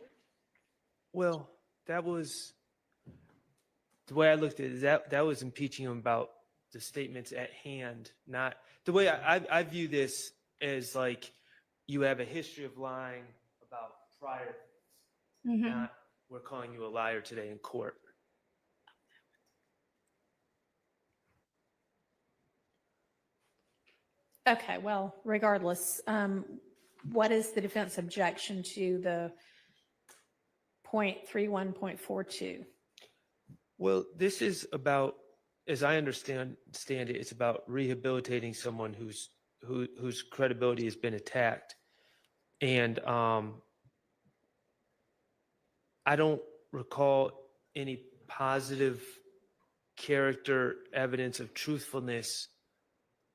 Well, that was the way I looked at it. That was impeaching him about the statements at hand, not the way I view this as like you have a history of lying about prior things. Mm-hmm. Not we're calling you a liar today in court. Okay, well, regardless, what is the defense objection to the 0.31.42? Well, this is about, as I understand it, it's about rehabilitating someone whose credibility has been attacked, and I don't recall any positive character evidence of truthfulness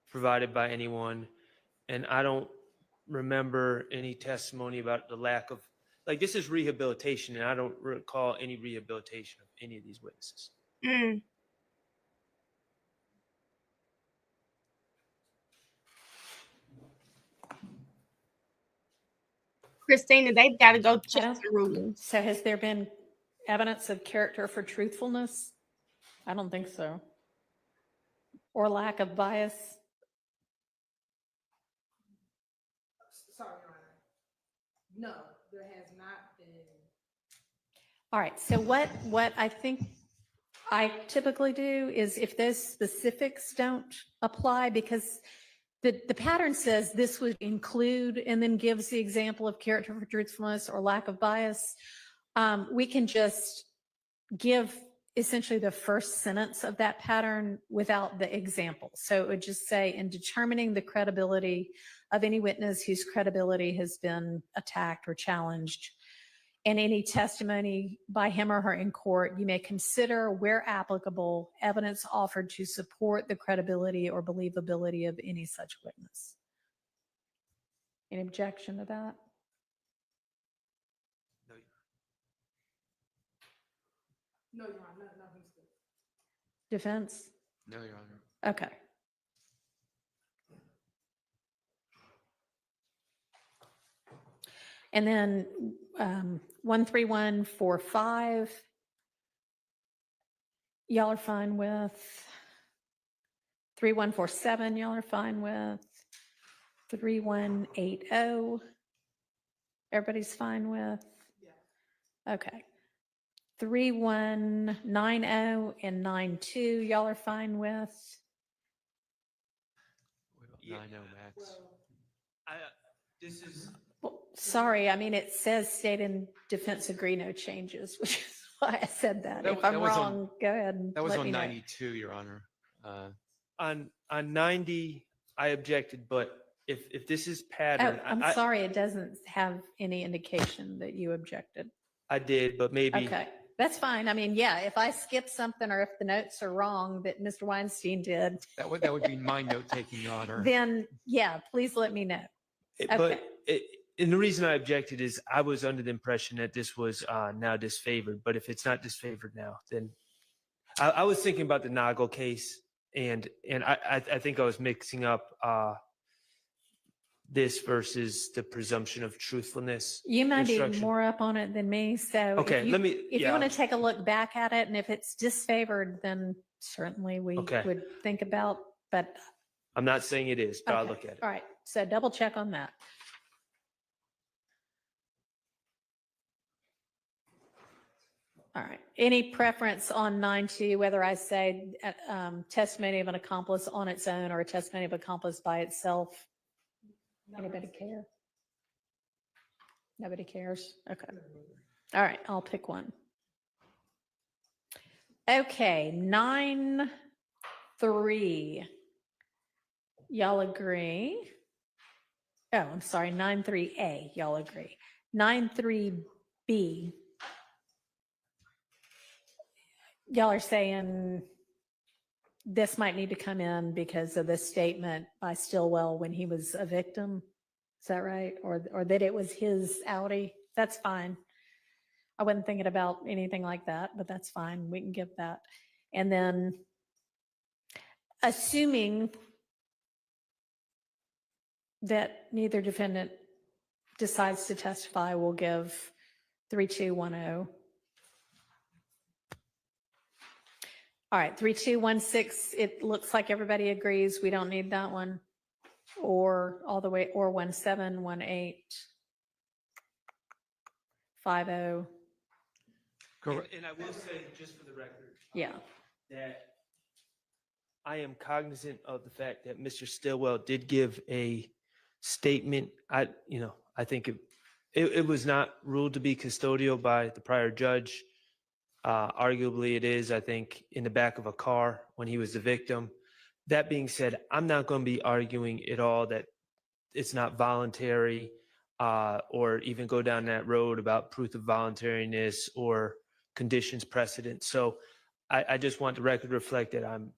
provided by anyone, and I don't remember any testimony about the lack of, like, this is rehabilitation, and I don't recall any rehabilitation of any of these witnesses. Mm. Christina, they've got to go check don't- the rulings. So has there been evidence of character for truthfulness? I don't think so. Or lack of bias? Sorry, Your Honor. No, there has not been. All right, so what I think I typically do is if those specifics don't apply, because the pattern says this would include and then gives the example of character for truthfulness or lack of bias, we can just give essentially the first sentence of that pattern without the example. So it would just say, in determining the credibility of any witness whose credibility has been attacked or challenged, and any testimony by him or her in court, you may consider, where applicable, evidence offered to support the credibility or believability of any such witness. Any objection to that? No, Your Honor, nothing's good. Defense? No, Your Honor. Okay. And then 13145, y'all are fine with. 3147, y'all are fine with. 3180, everybody's fine with. Okay. 3190 and 92, y'all are fine with. What about Yeah. 90 max? This is, Well, sorry, I mean, it says state and defense agree no changes, which is why I said that. That If wa- I'm that was on- wrong, go ahead and That was let on me know. 92, Your Honor. on 90, I objected, but if this is Oh, pattern, I'm I sorry, it doesn't have any indication that you objected. I did, but maybe. Okay, that's fine. I mean, yeah, if I skip something or if the notes are wrong that Mr. Weinstein did, That would be my note taking, Your Honor. then yeah, please let me know. But and the reason I objected is I was under the impression that this was now disfavored. But if it's not disfavored now, then I was thinking about the Nagel case, and I think I was mixing up this versus the presumption of truthfulness. You might be instruction. more up on it than me, so Okay, if you, let me. if you want to take a look back at it, and if it's disfavored, then certainly we Okay. would think about, but I'm not saying it is, but I'll okay. look at it. All right, so double check on that. All right, any preference on 9.2, whether I say testimony of an accomplice on its own or a testimony of accomplice by itself? Anybody care? Nobody cares? Okay. All right, I'll pick one. Okay, 9.3. Y'all agree? Oh, I'm sorry, 9.3A, y'all agree. 9.3B. Y'all are saying this might need to come in because of this statement by Stillwell when he was a victim. Is that right? Or that it was his Audi? That's fine. I wasn't thinking about anything like that, but that's fine. We can give that. And then assuming that neither defendant decides to testify, we'll give 3210. All right, 3216, it looks like everybody agrees we don't need that one. Or all the way, or 1718. 50. And I will say, just for the record, Yeah. that I am cognizant of the fact that Mr. Stillwell did give a statement. I think it was not ruled to be custodial by the prior judge. Arguably it is, I think, in the back of a car when he was the victim. That being said, I'm not going to be arguing at all that it's not voluntary or even go down that road about proof of voluntariness or conditions precedent. So I just want the record to reflect that I'm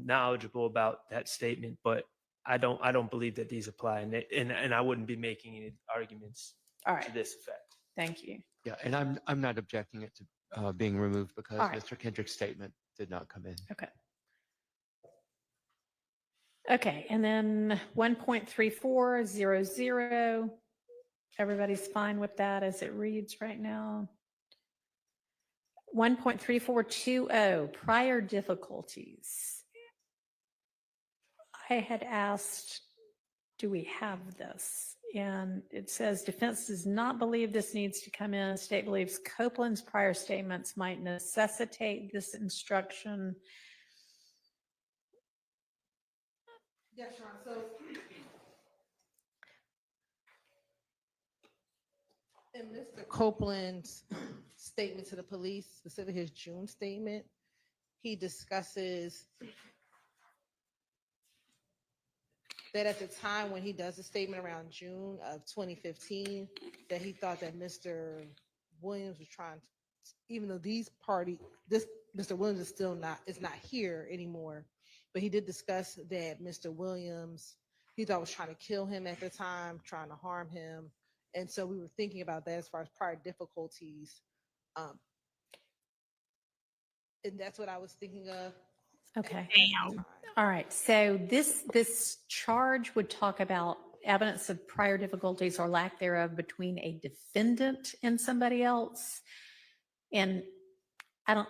knowledgeable about that statement, but I don't believe that these apply, and I wouldn't be making any arguments All to right, this effect. thank you. Yeah, and I'm not objecting it to being removed because All right. Mr. Kendrick's statement did not come in. Okay. Okay, and then 1.3400, everybody's fine with that as it reads right now. 1.3420, prior difficulties. I had asked, do we have this? And it says defense does not believe this needs to come in. State believes Copeland's prior statements might necessitate this instruction. Yes, Your Honor. So in Mr. Copeland's statement to the police, specifically his June statement, he discusses that at the time when he does a statement around June of 2015, that he thought that Mr. Williams was trying to, even though this Mr. Williams is not here anymore, but he did discuss that Mr. Williams, he thought was trying to kill him at the time, trying to harm him. And so we were thinking about that as far as prior difficulties. And that's what I was thinking of. Okay. Damn. All right. So this charge would talk about evidence of prior difficulties or lack thereof between a defendant and somebody else. And our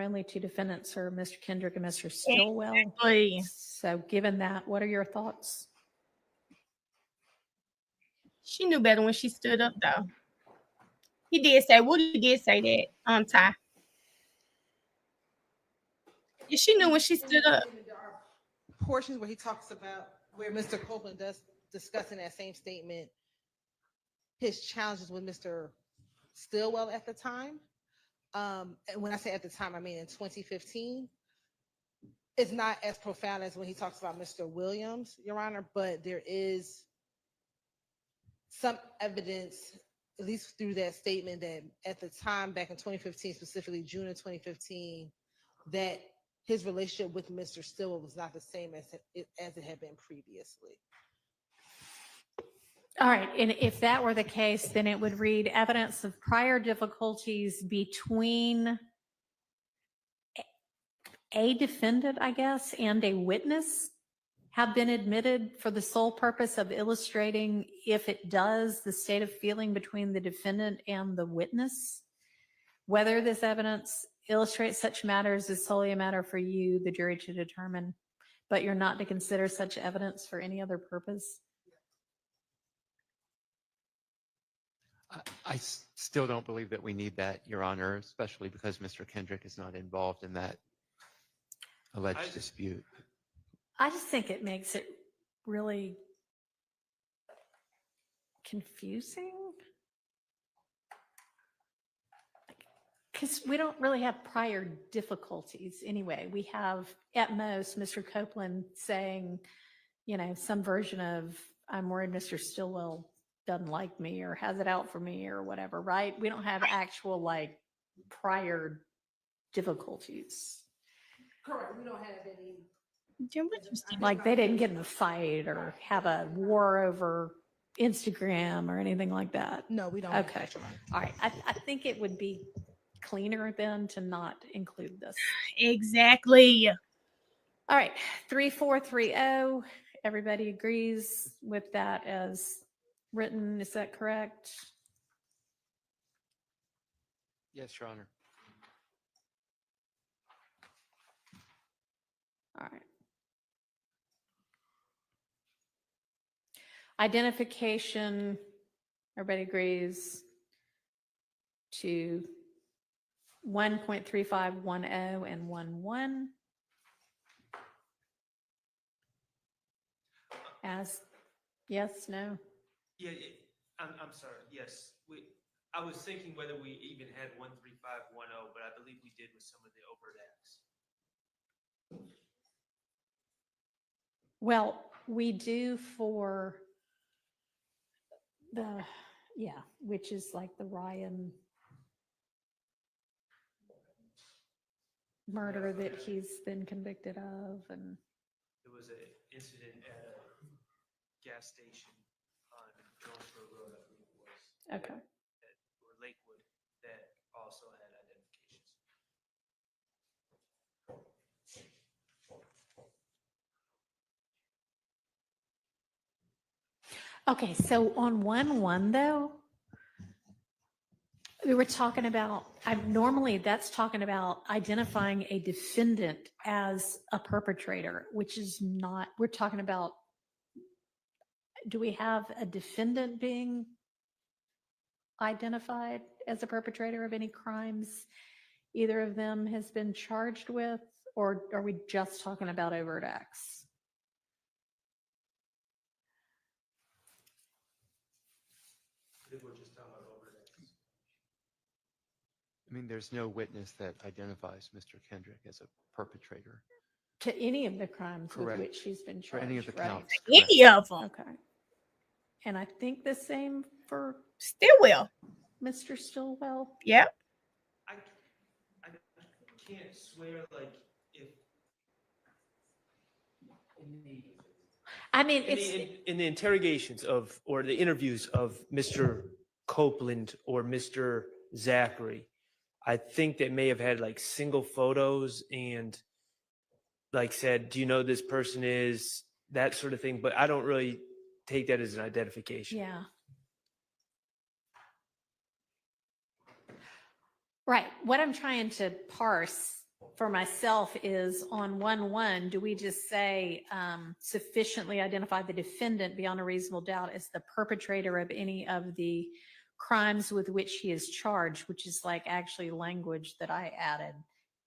only two defendants are Mr. Kendrick and Mr. Stillwell. Exactly. So given that, what are your thoughts? She knew better when she stood up, though. He did say, Woody did say that, Ty. Yeah, she knew when she stood up. There are portions where he talks about where Mr. Copeland does discuss in that same statement his challenges with Mr. Stillwell at the time. And when I say at the time, I mean in 2015. It's not as profound as when he talks about Mr. Williams, Your Honor, but there is some evidence, at least through that statement, that at the time back in 2015, specifically June of 2015, that his relationship with Mr. Stillwell was not the same as it had been previously. All right. And if that were the case, then it would read evidence of prior difficulties between a defendant, I guess, and a witness have been admitted for the sole purpose of illustrating, if it does, the state of feeling between the defendant and the witness. Whether this evidence illustrates such matters is solely a matter for you, the jury, to determine, but you're not to consider such evidence for any other purpose. I still don't believe that we need that, Your Honor, especially because Mr. Kendrick is not involved in that alleged dispute. I just think it makes it really confusing. Because we don't really have prior difficulties anyway. We have, at most, Mr. Copeland saying, some version of, I'm worried Mr. Stillwell doesn't like me or has it out for me or whatever, right? We don't have actual, prior difficulties. Correct. We don't have any. Like they didn't get in a fight or have a war over Instagram or anything like that. No, we don't. Okay. All right. I think it would be cleaner then to not include this. Exactly. All right. 3430. Everybody agrees with that as written. Is that correct? Yes, Your Honor. All right. Identification, everybody agrees to 1.3510 and 11. As, yes, no? Yeah, I'm sorry. Yes, I was thinking whether we even had 13510, but I believe we did with some of the overt acts. Well, we do for which is like the Ryan murder that he's been convicted of. And There was an incident at a gas station on Jonesboro Road, I believe it was. Okay. Or Lakewood, that also had identifications. Okay, so on 1-1 though, we were talking about, normally that's talking about identifying a defendant as a perpetrator, which is not, we're talking about, do we have a defendant being identified as a perpetrator of any crimes either of them has been charged with, or are we just talking about overt acts? I think we're just talking about overdoses. I mean, there's no witness that identifies Mr. Kendrick as a perpetrator To any of the crimes with Correct. which he's been for charged, any of the right? counts. correct. Any of them. Okay. And I think the same for Stillwell. Mr. Stillwell. Yep. I can't swear like if I mean, in the interrogations of, or the interviews of Mr. Copeland or Mr. Zachary, I think they may have had like single photos and like said, do you know who this person is, that sort of thing. But I don't really take that as an identification. yeah. Right. What I'm trying to parse for myself is on 1-1, do we just say sufficiently identify the defendant beyond a reasonable doubt as the perpetrator of any of the crimes with which he is charged, which is like actually language that I added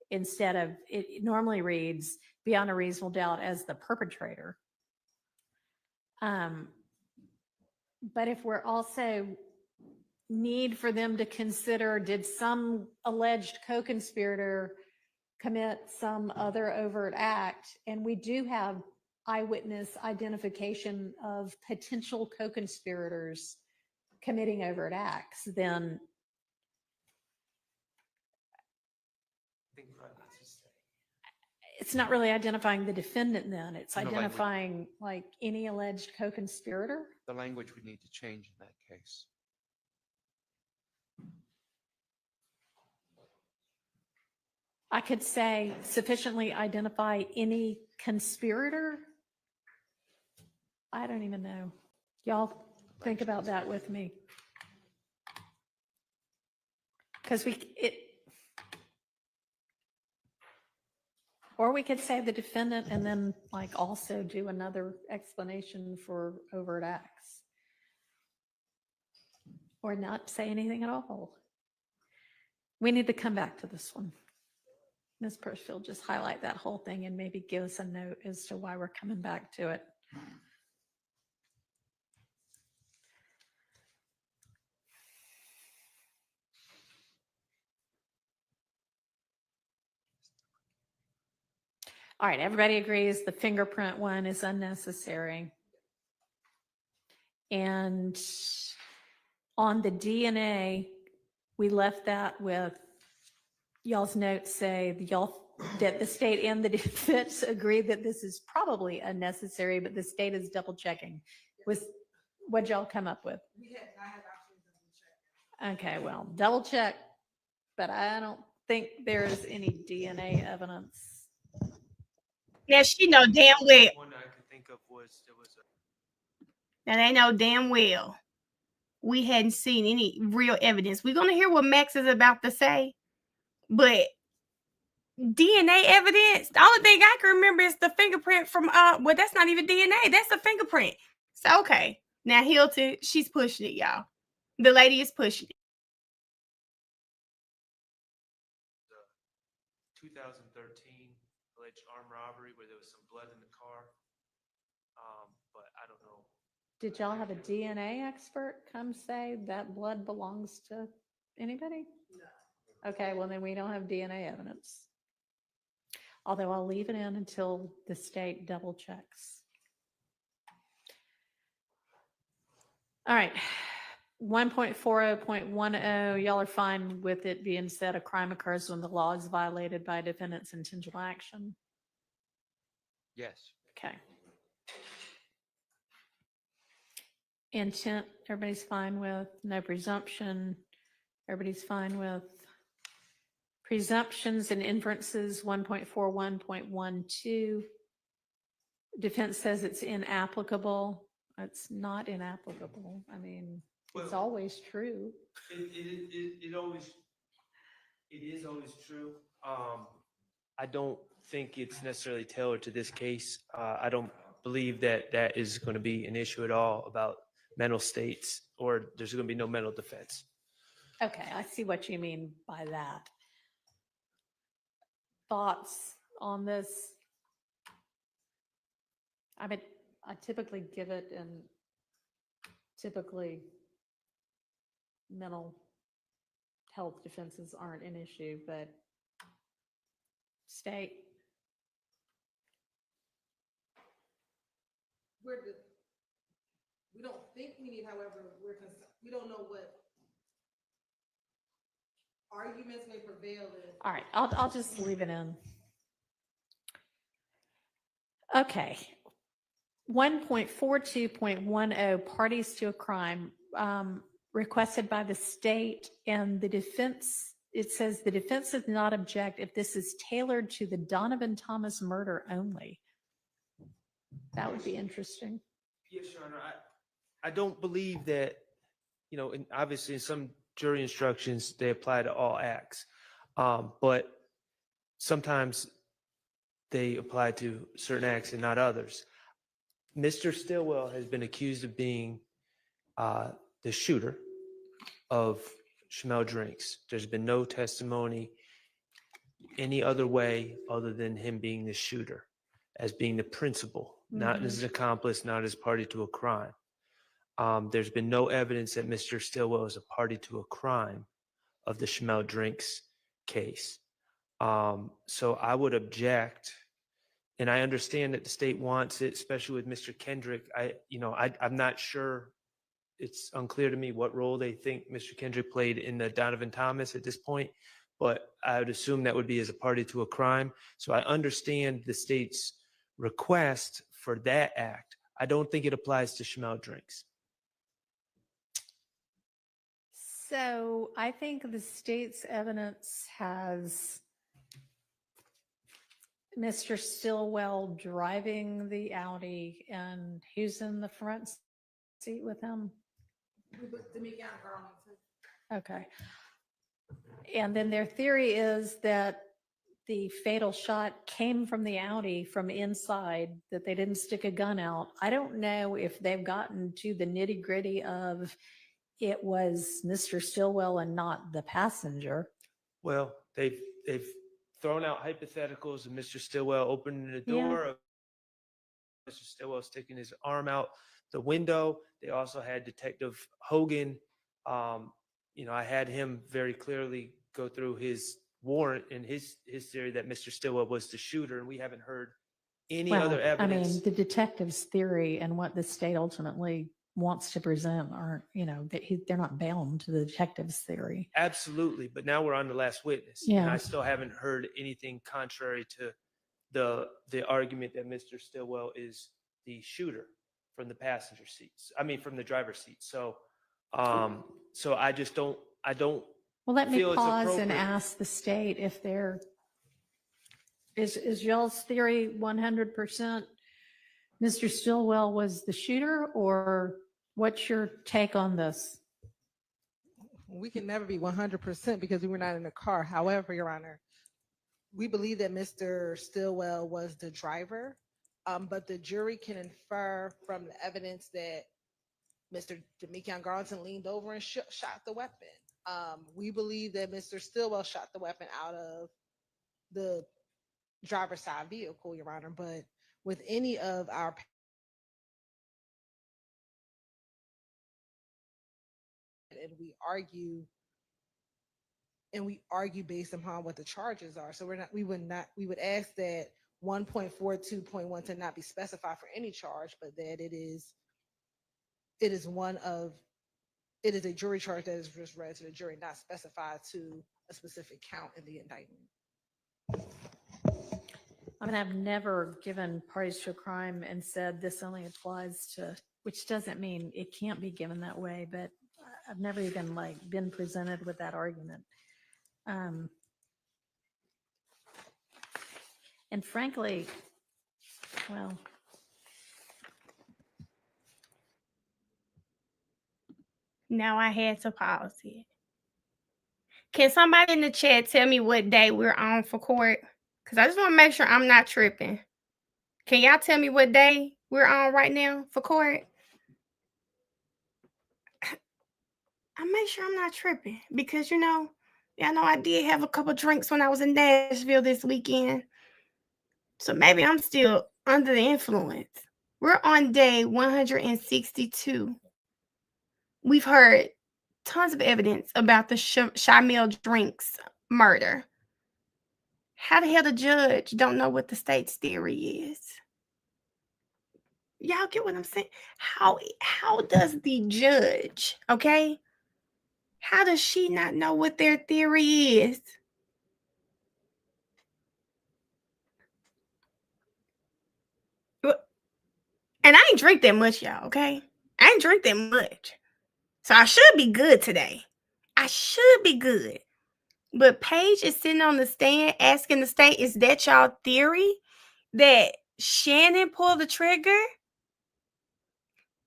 instead of, it normally reads beyond a reasonable doubt as the perpetrator. But if we're also need for them to consider, did some alleged co-conspirator commit some other overt act? And we do have eyewitness identification of potential co-conspirators committing overt acts, then I think probably let's just say. it's not really identifying the defendant then. It's No, like we- identifying like any alleged co-conspirator. The language would need to change in that case. I could say sufficiently identify any conspirator. I don't even know. Y'all think about that with me. Because or we could say the defendant and then like also do another explanation for overt acts. Or not say anything at all. We need to come back to this one. Ms. Pershfield, just highlight that whole thing and maybe give us a note as to why we're coming back to it. All right, everybody agrees the fingerprint one is unnecessary. And on the DNA, we left that with y'all's notes say that the state and the defense agree that this is probably unnecessary, but the state is double checking. What'd y'all come up with? I had actually double checked. Okay, well, double check, but I don't think there's any DNA evidence. Now she know damn well. One I could think of was there was Now they know damn well we hadn't seen any real evidence. We're gonna hear what Max is about to say, but DNA evidence, the only thing I can remember is the fingerprint from well, that's not even DNA, that's a fingerprint. So okay. Now Hilton, she's pushing it, y'all. The lady is pushing it. 2013 alleged armed robbery where there was some blood in the car. But I don't know. Did y'all have a DNA expert come say that blood belongs to anybody? No. Okay, well then we don't have DNA evidence. Although I'll leave it in until the state double checks. All right, 1.40.10, y'all are fine with it being said a crime occurs when the law is violated by a defendant's intentional action? Yes. Okay. Intent, everybody's fine with. No presumption, everybody's fine with. Presumptions and inferences, 1.41.12. Defense says it's inapplicable. It's not inapplicable. I mean, it's Well- always true. It is always true. I don't think it's necessarily tailored to this case. I don't believe that that is going to be an issue at all about mental states, or there's going to be no mental defense. Okay, I see what you mean by that. Thoughts on this? I mean, I typically give it, and typically mental health defenses aren't an issue, but state. We don't think we need, however, we don't know what arguments may prevail if. All right, I'll just leave it in. Okay. 1.42.10, parties to a crime, requested by the state, and the defense, it says the defense does not object if this is tailored to the Donovan Thomas murder only. That would be interesting. Yes, Your Honor. I don't believe that, and obviously in some jury instructions, they apply to all acts. But sometimes they apply to certain acts and not others. Mr. Stillwell has been accused of being the shooter of Chamel Drinks. There's been no testimony any other way other than him being the shooter, as being the principal, not as an accomplice, not as party to a crime. There's been no evidence that Mr. Stillwell is a party to a crime of the Chamel Drinks case. So I would object, and I understand that the state wants it, especially with Mr. Kendrick. I'm not sure. It's unclear to me what role they think Mr. Kendrick played in the Donovan Thomas at this point, but I would assume that would be as a party to a crime. So I understand the state's request for that act. I don't think it applies to Chamel Drinks. So I think the state's evidence has Mr. Stillwell driving the Audi, and who's in the front seat with him? Okay. And then their theory is that the fatal shot came from the Audi from inside, that they didn't stick a gun out. I don't know if they've gotten to the nitty gritty of it was Mr. Stillwell and not the passenger. Well, they've thrown out hypotheticals of Mr. Stillwell opening the door, of Mr. Stillwell sticking his arm out the window. They also had Detective Hogan. I had him very clearly go through his warrant and his theory that Mr. Stillwell was the shooter, and we haven't heard any other evidence. I mean, the detective's theory and what the state ultimately wants to present aren't, they're not bound to the detective's theory. Absolutely, but now we're on the last witness, and I still haven't heard anything contrary to the argument that Mr. Stillwell is the shooter from the passenger seats. I mean, from the driver's seat. So, I just don't. Well, let me feel it's pause and appropriate. ask the state if is y'all's theory 100% Mr. Stillwell was the shooter, or what's your take on this? We can never be 100% because we were not in the car. However, Your Honor, we believe that Mr. Stillwell was the driver, but the jury can infer from the evidence that Mr. Demekion Garlington leaned over and shot the weapon. We believe that Mr. Stillwell shot the weapon out of the driver's side vehicle, Your Honor, but with any of our and we argue based upon what the charges are. So we would ask that 1.42.1 to not be specified for any charge, but that it is a jury charge that is just read to the jury, not specified to a specific count in the indictment. I mean, I've never given parties to a crime and said this only applies to which doesn't mean it can't be given that way, but I've never even like been presented with that argument. And frankly, well, Now I had to pause it. Can somebody in the chat tell me what day we're on for court? Because I just want to make sure I'm not tripping. Can y'all tell me what day we're on right now for court? I make sure I'm not tripping because, you know I did have a couple drinks when I was in Nashville this weekend. So maybe I'm still under the influence. We're on day 162. We've heard tons of evidence about the Shamil Drinks murder. How the hell the judge don't know what the state's theory is? Y'all get what I'm saying? How does the judge, okay? How does she not know what their theory is? And I ain't drink that much, y'all, okay? I ain't drink that much. So I should be good today. I should be good. But Paige is sitting on the stand asking the state, is that y'all theory? That Shannon pulled the trigger?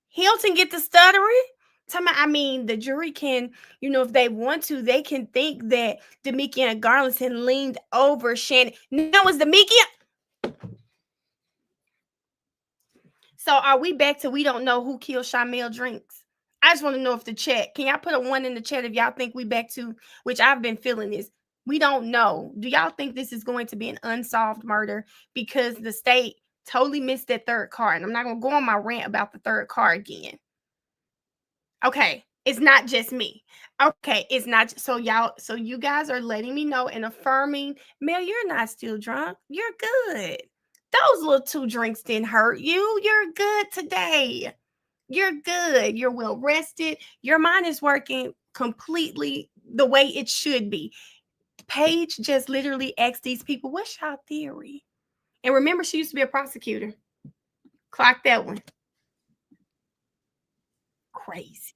Hilton get the stuttering? The jury can, if they want to, they can think that Demikian and Garlandson leaned over Shannon. No, it's Demikian. So are we back to we don't know who killed Shamil Drinks? I just want to know if the chat, can y'all put a 1 in the chat if y'all think we back to, which I've been feeling this, we don't know. Do y'all think this is going to be an unsolved murder because the state totally missed that third car? And I'm not going to go on my rant about the third car again. Okay, it's not just me. Okay, it's not. So you guys are letting me know and affirming, Mel, you're not still drunk. You're good. Those little 2 drinks didn't hurt you. You're good today. You're good. You're well rested. Your mind is working completely the way it should be. Paige just literally asked these people, what's your theory? And remember, she used to be a prosecutor. Clock that one. Crazy.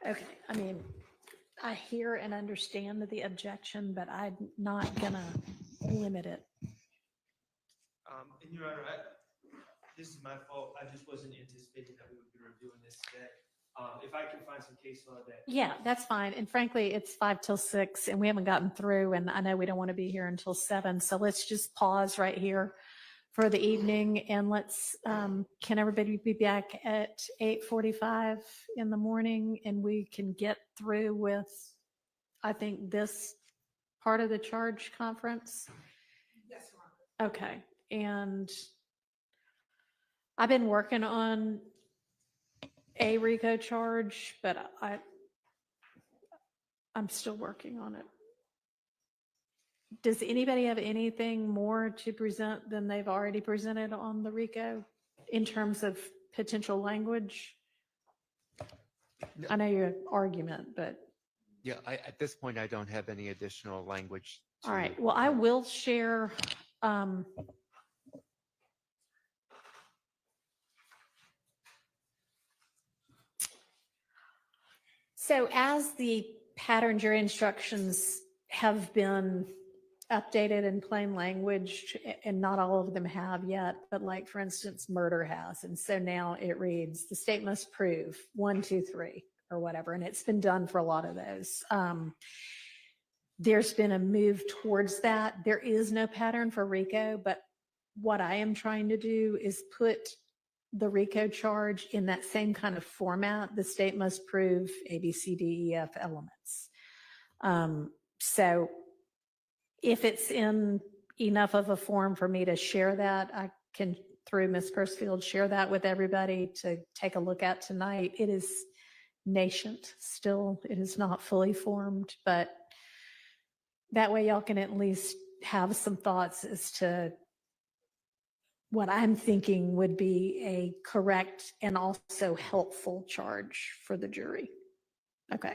okay. I hear and understand the objection, but I'm not gonna limit it. And Your Honor, this is my fault. I just wasn't anticipating that we would be reviewing this today. If I can find some case law that. Yeah, that's fine. And frankly, it's 5 till 6 and we haven't gotten through, and I know we don't want to be here until 7. So let's just pause right here for the evening, and let's, can everybody be back at 8:45 in the morning, and we can get through with, I think, this part of the charge conference? Yes, Your Honor. Okay. And I've been working on a RICO charge, but I'm still working on it. Does anybody have anything more to present than they've already presented on the RICO in terms of potential language? I know your argument, but. Yeah, at this point, I don't have any additional language. All right. Well, I will share. So as the pattern jury instructions have been updated in plain language, and not all of them have yet, but like, for instance, murder has. And so now it reads, the state must prove 1, 2, 3 or whatever. And it's been done for a lot of those. There's been a move towards that. There is no pattern for RICO, but what I am trying to do is put the RICO charge in that same kind of format. The state must prove A, B, C, D, E, F elements. So if it's in enough of a form for me to share that, I can, through Ms. Kursfield, share that with everybody to take a look at tonight. It is nascent still. It is not fully formed, but that way y'all can at least have some thoughts as to what I'm thinking would be a correct and also helpful charge for the jury. Okay.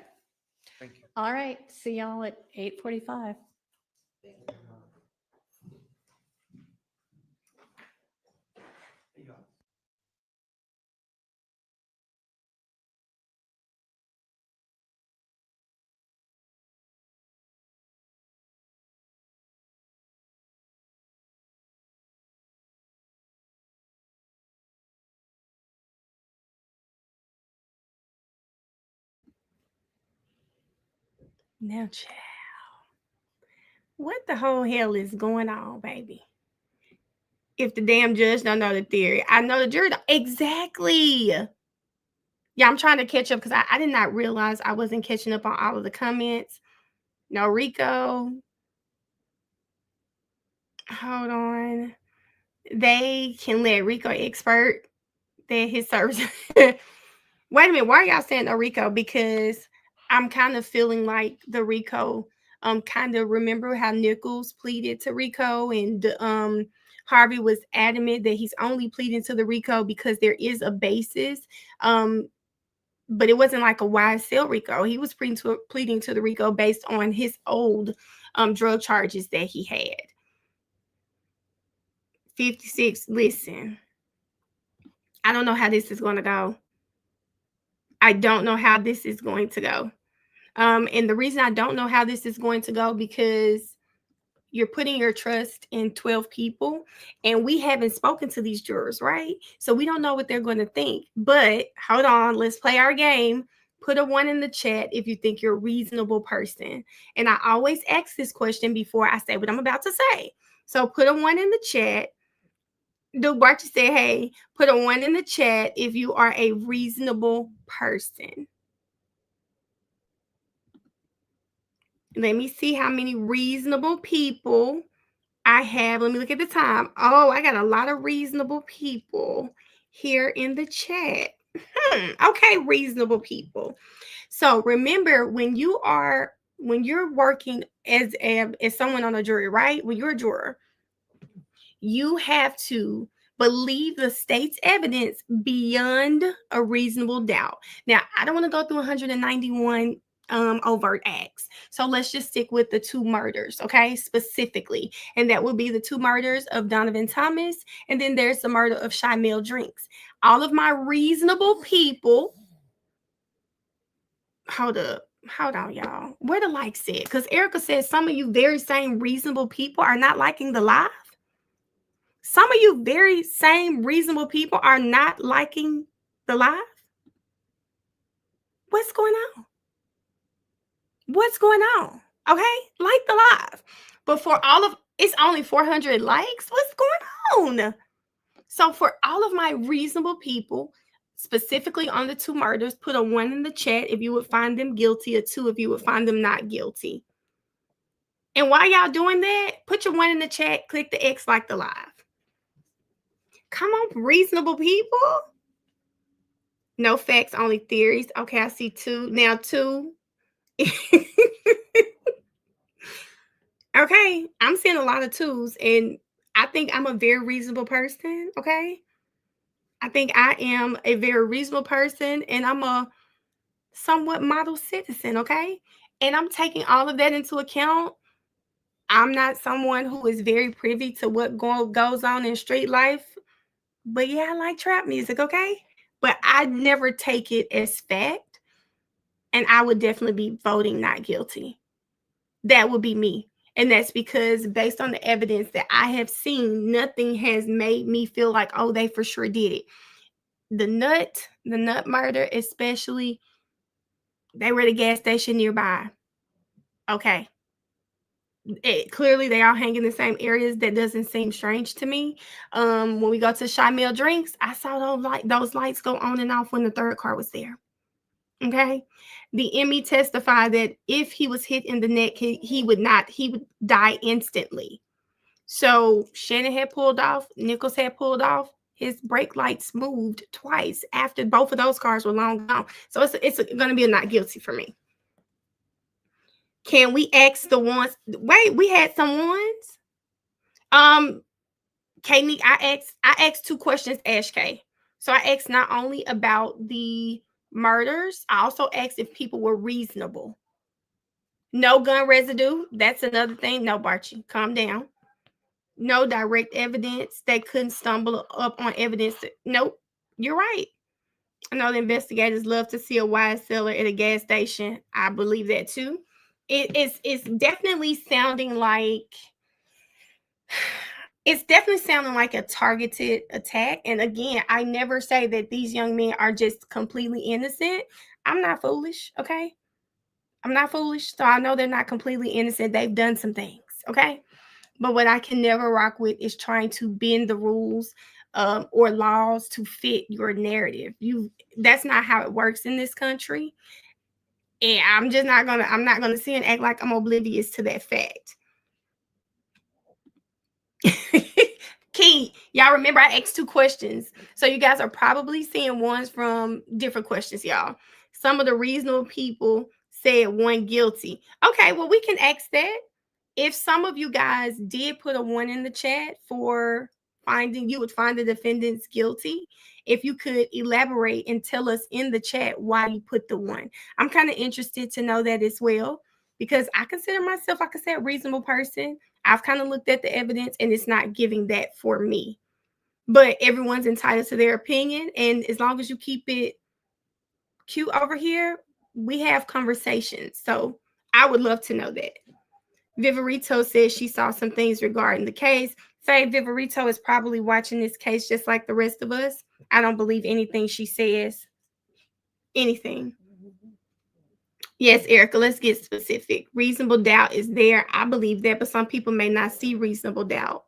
Thank you. All right. See y'all at 8:45. Now, child, what the whole hell is going on, baby? If the damn judge don't know the theory, I know the jury don't. Exactly. Yeah, I'm trying to catch up because I did not realize I wasn't catching up on all of the comments. No, Rico. Hold on. They can let Rico expert that his service. Wait a minute. Why are y'all saying no Rico? Because I'm kind of feeling like the Rico, kind of remember how Nichols pleaded to Rico and Harvey was adamant that he's only pleading to the Rico because there is a basis. But it wasn't like a YSL Rico. He was pleading to the Rico based on his old drug charges that he had. 56, listen, I don't know how this is going to go. I don't know how this is going to go. And the reason I don't know how this is going to go because you're putting your trust in 12 people and we haven't spoken to these jurors, right? So we don't know what they're going to think. But hold on, let's play our game. Put a 1 in the chat if you think you're a reasonable person. And I always ask this question before I say what I'm about to say. So put a 1 in the chat. Do Barty say, hey, put a 1 in the chat if you are a reasonable person. Let me see how many reasonable people I have. Let me look at the time. Oh, I got a lot of reasonable people here in the chat. Okay, reasonable people. So remember, when you're working as someone on a jury, right? When you're a juror, you have to believe the state's evidence beyond a reasonable doubt. Now, I don't want to go through 191 overt acts. So let's just stick with the 2 murders, okay, specifically. And that would be the 2 murders of Donovan Thomas. And then there's the murder of Shymel Drinks. All of my reasonable people, hold on, y'all. Where the likes at? Because Erica says some of you very same reasonable people are not liking the live. Some of you very same reasonable people are not liking the live. What's going on? What's going on? Okay, like the live. But for all of it's only 400 likes. What's going on? So for all of my reasonable people, specifically on the 2 murders, put a 1 in the chat if you would find them guilty, a 2 if you would find them not guilty. And while y'all doing that, put your 1 in the chat, click the X like the live. Come on, reasonable people. No facts, only theories. Okay, I see 2. Now 2. Okay, I'm seeing a lot of 2s, and I think I'm a very reasonable person, okay? I think I am a very reasonable person, and I'm a somewhat model citizen, okay? And I'm taking all of that into account. I'm not someone who is very privy to what goes on in street life, but yeah, I like trap music, okay? But I never take it as fact, and I would definitely be voting not guilty. That would be me. And that's because based on the evidence that I have seen, nothing has made me feel like, oh, they for sure did it. The nut murder, especially, they were at a gas station nearby. Okay. Clearly, they all hang in the same areas. That doesn't seem strange to me. When we go to Shymel Drinks, I saw those lights go on and off when the 3rd car was there. Okay. The ME testified that if he was hit in the neck, he would die instantly. So Shannon had pulled off, Nichols had pulled off. His brake lights moved twice after both of those cars were long gone. So it's going to be a not guilty for me. Can we ask the ones? Wait, we had some ones. Kay, I asked 2 questions, Ash K. So I asked not only about the murders, I also asked if people were reasonable. No gun residue. That's another thing. No, Barchi, calm down. No direct evidence. They couldn't stumble up on evidence. Nope, you're right. I know the investigators love to see a YSL at a gas station. I believe that too. It's definitely sounding like a targeted attack. And again, I never say that these young men are just completely innocent. I'm not foolish, okay? I'm not foolish, so I know they're not completely innocent. They've done some things, okay? But what I can never rock with is trying to bend the rules or laws to fit your narrative. That's not how it works in this country. And I'm not gonna sit and act like I'm oblivious to that fact. Key, y'all remember I asked 2 questions. So you guys are probably seeing ones from different questions, y'all. Some of the reasonable people said 1 guilty. Okay, well, we can ask that. If some of you guys did put a 1 in the chat for you would find the defendants guilty. If you could elaborate and tell us in the chat why you put the 1. I'm kind of interested to know that as well, because I consider myself, like I said, a reasonable person. I've kind of looked at the evidence and it's not giving that for me. But everyone's entitled to their opinion. And as long as you keep it cute over here, we have conversations. So I would love to know that. Viverito says she saw some things regarding the case. Faye, Viverito is probably watching this case just like the rest of us. I don't believe anything she says. Anything. Yes, Erica, let's get specific. Reasonable doubt is there. I believe that, but some people may not see reasonable doubt.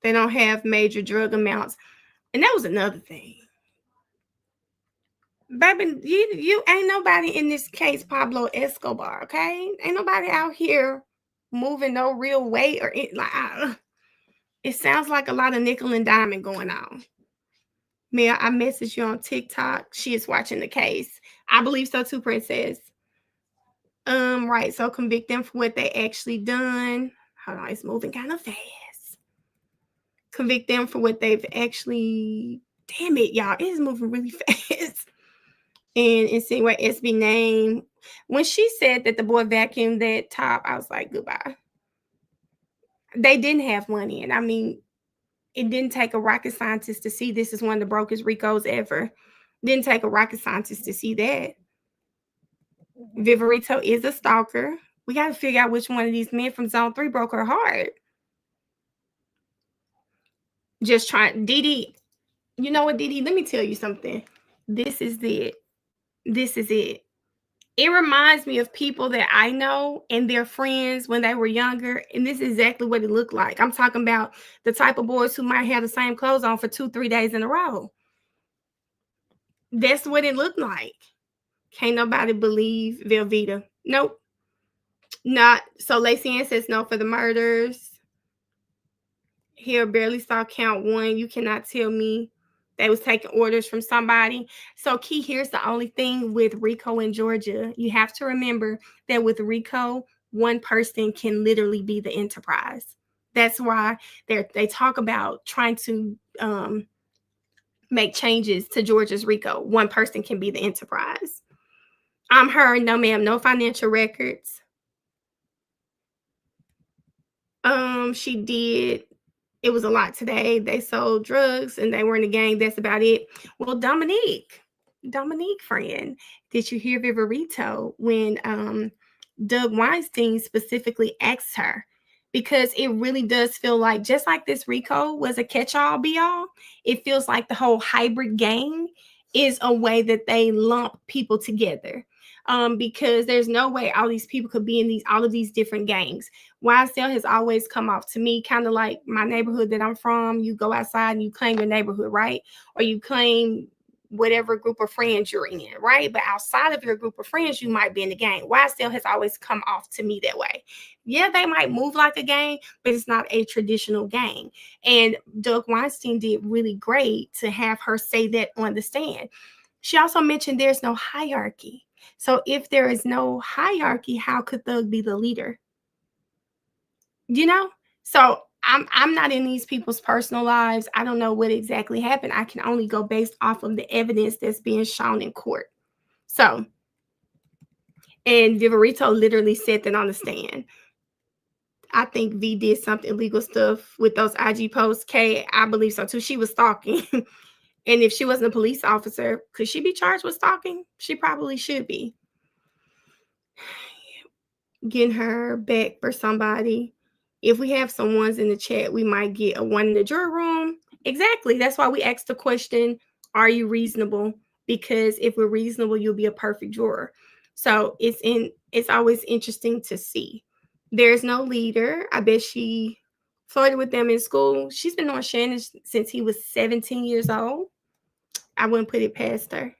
They don't have major drug amounts. And that was another thing. Baby, you ain't nobody in this case Pablo Escobar, okay? Ain't nobody out here moving no real weight or it sounds like a lot of nickel and diamond going on. Mia, I messaged you on TikTok. She is watching the case. I believe so too, Princess. Right. So convict them for what they actually done. Hold on, it's moving kind of fast. Convict them for what they've actually. Damn it, y'all! It is moving really fast. And insinuate SB name. When she said that the boy vacuumed that top, I was like, goodbye. They didn't have money, and I mean, it didn't take a rocket scientist to see this is one of the brokest Ricos ever. Didn't take a rocket scientist to see that. Viverito is a stalker. We got to figure out which one of these men from Zone 3 broke her heart. Just trying. Didi, you know what, Didi? Let me tell you something. This is it. This is it. It reminds me of people that I know and their friends when they were younger. And this is exactly what it looked like. I'm talking about the type of boys who might have the same clothes on for 2-3 days in a row. That's what it looked like. Can't nobody believe Velveeta. Nope. Not. So Lacey Ann says no for the murders. Here barely saw count 1. You cannot tell me they was taking orders from somebody. So Key, here's the only thing with Rico in Georgia. You have to remember that with Rico, one person can literally be the enterprise. That's why they talk about trying to make changes to Georgia's Rico. One person can be the enterprise. I'm her. No, ma'am. No financial records. She did. It was a lot today. They sold drugs and they were in a gang. That's about it. Well, Dominique, friend, did you hear Viverito when Doug Weinstein specifically asked her? Because it really does feel like, just like this Rico was a catch-all be-all, it feels like the whole hybrid gang is a way that they lump people together. Because there's no way all these people could be in all of these different gangs. YSL has always come off to me kind of like my neighborhood that I'm from. You go outside and you claim your neighborhood, right? Or you claim whatever group of friends you're in, right? But outside of your group of friends, you might be in the gang. YSL has always come off to me that way. Yeah, they might move like a gang, but it's not a traditional gang. And Doug Weinstein did really great to have her say that on the stand. She also mentioned there's no hierarchy. So if there is no hierarchy, how could Thug be the leader? You know? So I'm not in these people's personal lives. I don't know what exactly happened. I can only go based off of the evidence that's being shown in court. So, and Viverito literally said that on the stand. I think V did some illegal stuff with those IG posts. K, I believe so too. She was stalking. And if she wasn't a police officer, could she be charged with stalking? She probably should be. Getting her back for somebody. If we have some ones in the chat, we might get a 1 in the jury room. Exactly. That's why we asked the question, are you reasonable? Because if we're reasonable, you'll be a perfect juror. So it's always interesting to see. There's no leader. I bet she flirted with them in school. She's been on Shannon since he was 17 years old. I wouldn't put it past her.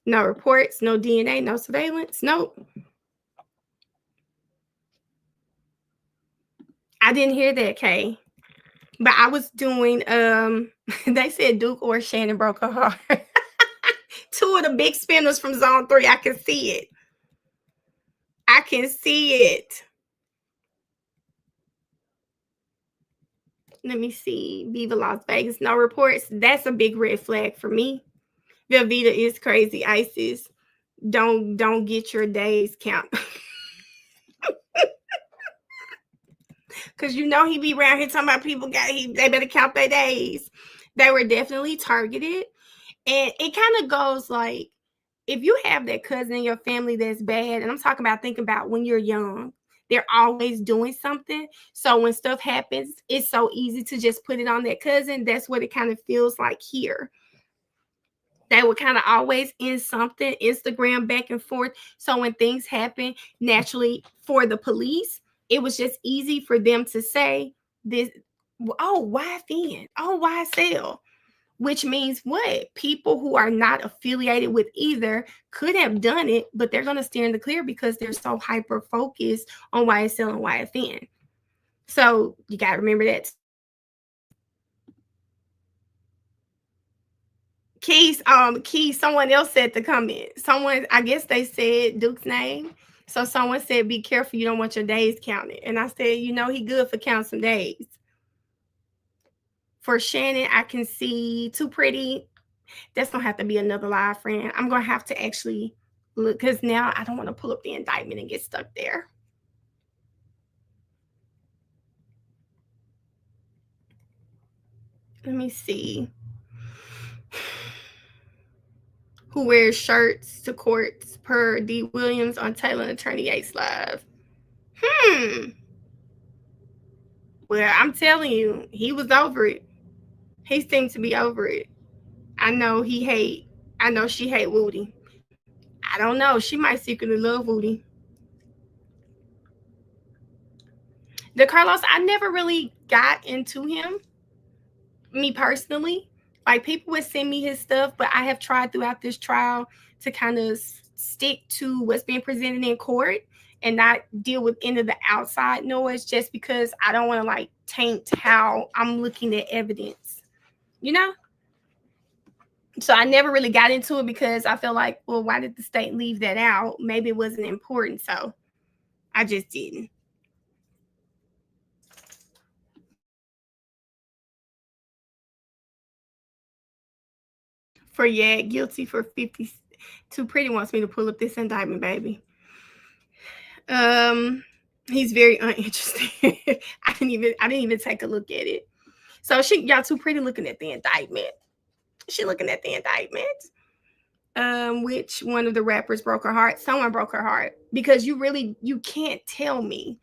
No reports, no DNA, no surveillance. Nope. I didn't hear that, Kay. But I was doing they said Duke or Shannon broke her heart. Two of the big spinners from zone 3. I can see it. I can see it. Let me see. Viva Las Vegas. No reports. That's a big red flag for me. Velveeta is crazy. ISIS. Don't get your days count. Cause you know he be around here talking about people they better count their days. They were definitely targeted. And it kind of goes like, if you have that cousin in your family that's bad, and I'm talking about thinking about when you're young, they're always doing something. So when stuff happens, it's so easy to just put it on that cousin. That's what it kind of feels like here. They were kind of always in something, Instagram back and forth. So when things happen, naturally for the police, it was just easy for them to say this, oh, YFN, oh, YSL. Which means what? People who are not affiliated with either could have done it, but they're going to steer in the clear because they're so hyper focused on YSL and YFN. So you got to remember that. Keys, someone else said the comment. Someone, I guess they said Duke's name. So someone said, be careful, you don't want your days counted. And I said, you know, he good for counting some days. For Shannon, I can see Too Pretty. That's gonna have to be another live, friend. I'm gonna have to actually look, because now I don't want to pull up the indictment and get stuck there. Let me see. Who wears shirts to courts per D. Williams on Taylor and Attorney Yates Live? Well, I'm telling you, he was over it. He seemed to be over it. I know she hate Woody. I don't know. She might secretly love Woody. The Carlos, I never really got into him, me personally. Like, people would send me his stuff, but I have tried throughout this trial to kind of stick to what's being presented in court and not deal with any of the outside noise, just because I don't want to like taint how I'm looking at evidence, you know? So I never really got into it because I feel like, well, why did the state leave that out? Maybe it wasn't important. So I just didn't. For guilty for 50. Too Pretty wants me to pull up this indictment, baby. He's very uninterested. I didn't even take a look at it. So y'all Too Pretty looking at the indictment. She looking at the indictment. Which one of the rappers broke her heart? Someone broke her heart, because you can't tell me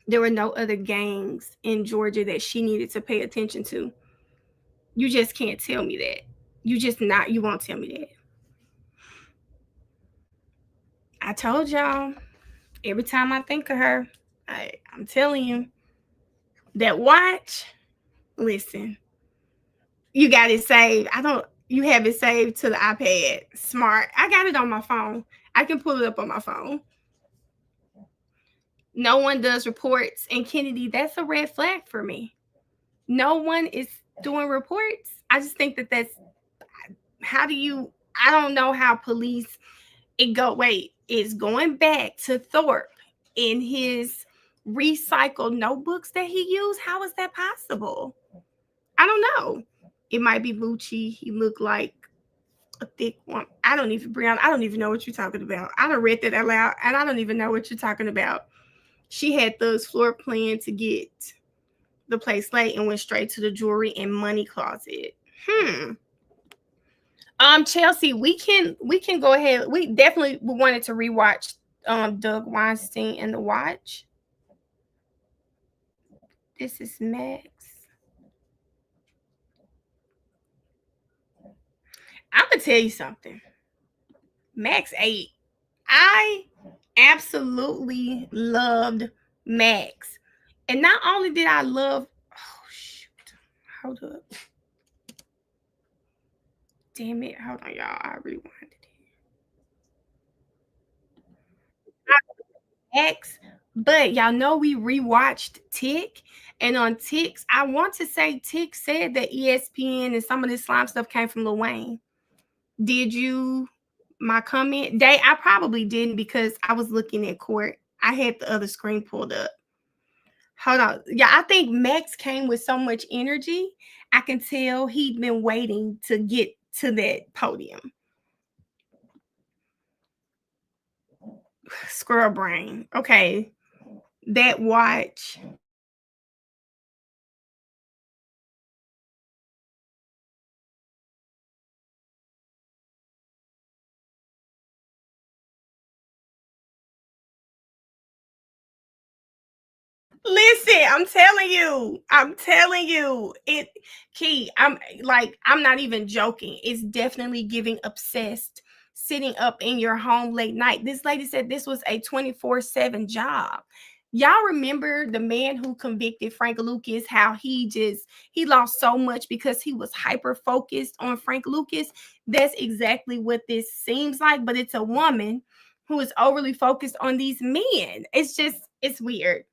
there were no other gangs in Georgia that she needed to pay attention to. You just can't tell me that. You won't tell me that. I told y'all, every time I think of her, I'm telling you, that watch, listen, you got it saved. You have it saved to the iPad. Smart. I got it on my phone. I can pull it up on my phone. No one does reports. And Kennedy, that's a red flag for me. No one is doing reports. I just think that's, I don't know how police, it's going back to Thorpe in his recycled notebooks that he used. How is that possible? I don't know. It might be Lucci. He looked like a thick one. I don't even know what you're talking about. I done read that out loud, and I don't even know what you're talking about. She had Thug's floor plan to get the place late and went straight to the jewelry and money closet. Chelsea, we can go ahead. We definitely wanted to rewatch Doug Weinstein and The Watch. This is Max. I'm gonna tell you something. Max 8. I absolutely loved Max. And not only did I love, oh shoot, hold up. Damn it, hold on, y'all. I rewinded it. Max, but y'all know we rewatched Tick. And on Tick's, I want to say Tick said that ESPN and some of this slime stuff came from Lil Wayne. Did you? My comment? I probably didn't because I was looking at court. I had the other screen pulled up. Hold on. Yeah, I think Max came with so much energy. I can tell he'd been waiting to get to that podium. Squirrel brain. Okay. That watch. Listen, I'm telling you, it Key, I'm not even joking. It's definitely giving obsessed sitting up in your home late night. This lady said this was a 24/7 job. Y'all remember the man who convicted Frank Lucas, how he lost so much because he was hyper focused on Frank Lucas? That's exactly what this seems like, but it's a woman who is overly focused on these men. It's weird.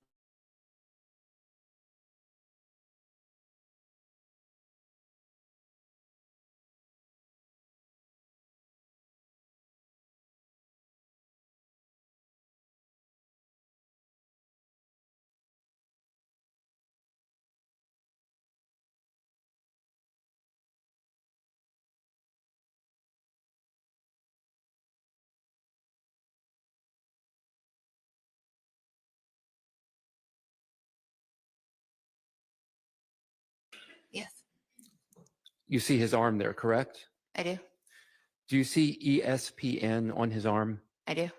Yes, You see his arm there, correct? I do. Do you see ESPN on his arm? I do.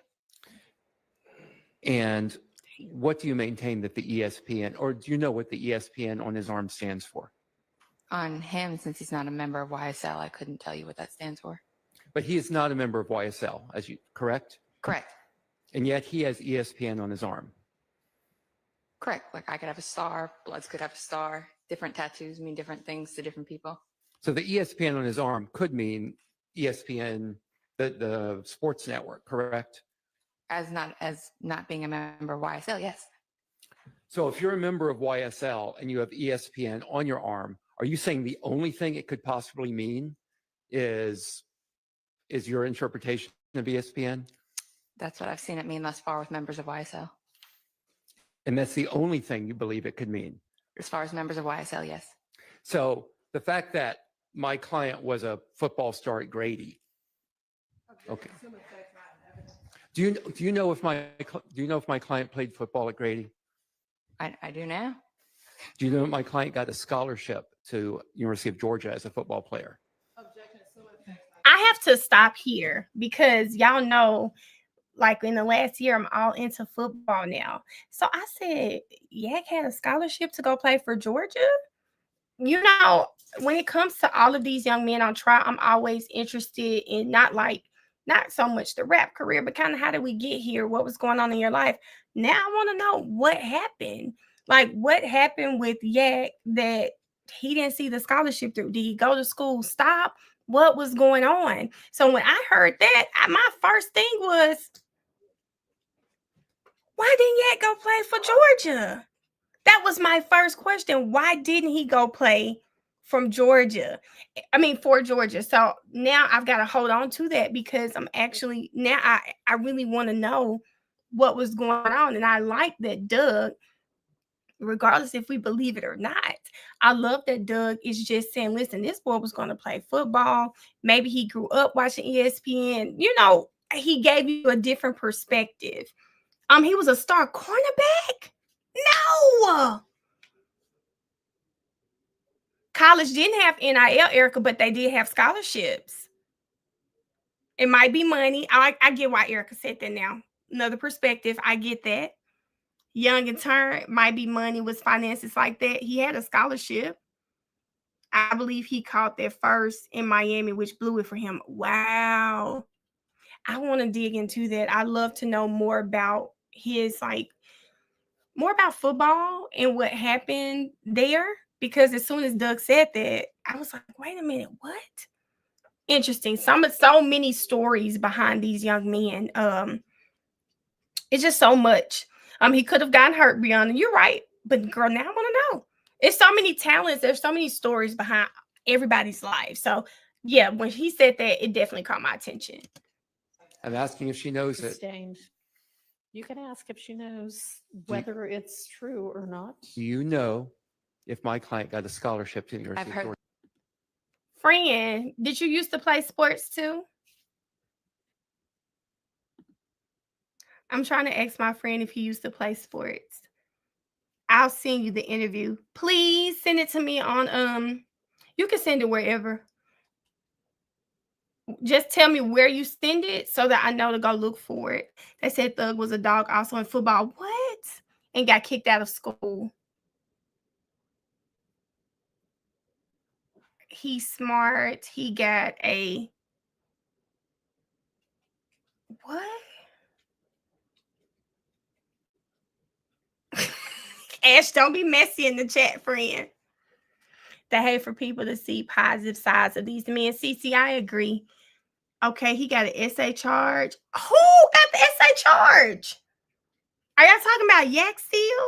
And what do you maintain that the ESPN, or do you know what the ESPN on his arm stands for? On him, since he's not a member of YSL, I couldn't tell you what that stands for. But he is not a member of YSL, correct? Correct. And yet he has ESPN on his arm. Correct. Like I could have a star, Bloods could have a star. Different tattoos mean different things to different people. So the ESPN on his arm could mean ESPN, the sports network, correct? As not being a member of YSL, yes. So if you're a member of YSL and you have ESPN on your arm, are you saying the only thing it could possibly mean is your interpretation of ESPN? That's what I've seen it mean thus far with members of YSL. And that's the only thing you believe it could mean? As far as members of YSL, yes. So the fact that my client was a football star at Grady. Okay. Do you know if my client played football at Grady? I do now. Do you know my client got a scholarship to University of Georgia as a football player? I have to stop here because y'all know, like in the last year, I'm all into football now. So I said, Yak had a scholarship to go play for Georgia. You know, when it comes to all of these young men on trial, I'm always interested in not so much the rap career, but kind of how did we get here? What was going on in your life? Now I want to know what happened. Like what happened with Yak that he didn't see the scholarship through? Did he go to school? Stop? What was going on? So when I heard that, my first thing was, why didn't Yak go play for Georgia? That was my first question. Why didn't he go play for Georgia? So now I've got to hold on to that because I'm actually now I really want to know what was going on. And I like that Doug, regardless if we believe it or not, I love that Doug is just saying, listen, this boy was going to play football. Maybe he grew up watching ESPN. You know, he gave you a different perspective. He was a star cornerback. No. College didn't have NIL, Erica, but they did have scholarships. It might be money. I get why Erica said that now. Another perspective. I get that. Young and Turn might be money, was finances like that. He had a scholarship. I believe he caught that first in Miami, which blew it for him. Wow. I want to dig into that. I love to know more about his more about football and what happened there. Because as soon as Doug said that, I was like, wait a minute, what? Interesting. So many stories behind these young men. It's just so much. He could have gotten hurt, Brianna. You're right. But girl, now I want to know. It's so many talents. There's so many stories behind everybody's life. So yeah, when he said that, it definitely caught my attention. I'm asking if she knows it. Sustained. You can ask if she knows whether it's true or not. Do you know if my client got a scholarship to the University of heard- Georgia? Friend, did you used to play sports too? I'm trying to ask my friend if he used to play sports. I'll send you the interview. Please send it to me on you can send it wherever. Just tell me where you send it so that I know to go look for it. They said Thug was a dog also in football. What? And got kicked out of school. He's smart. He got a what? Ash, don't be messy in the chat, friend. The hate for people to see positive sides of these men. CC, I agree. Okay, he got an essay charge. Who got the essay charge? Are y'all talking about Yak Seal?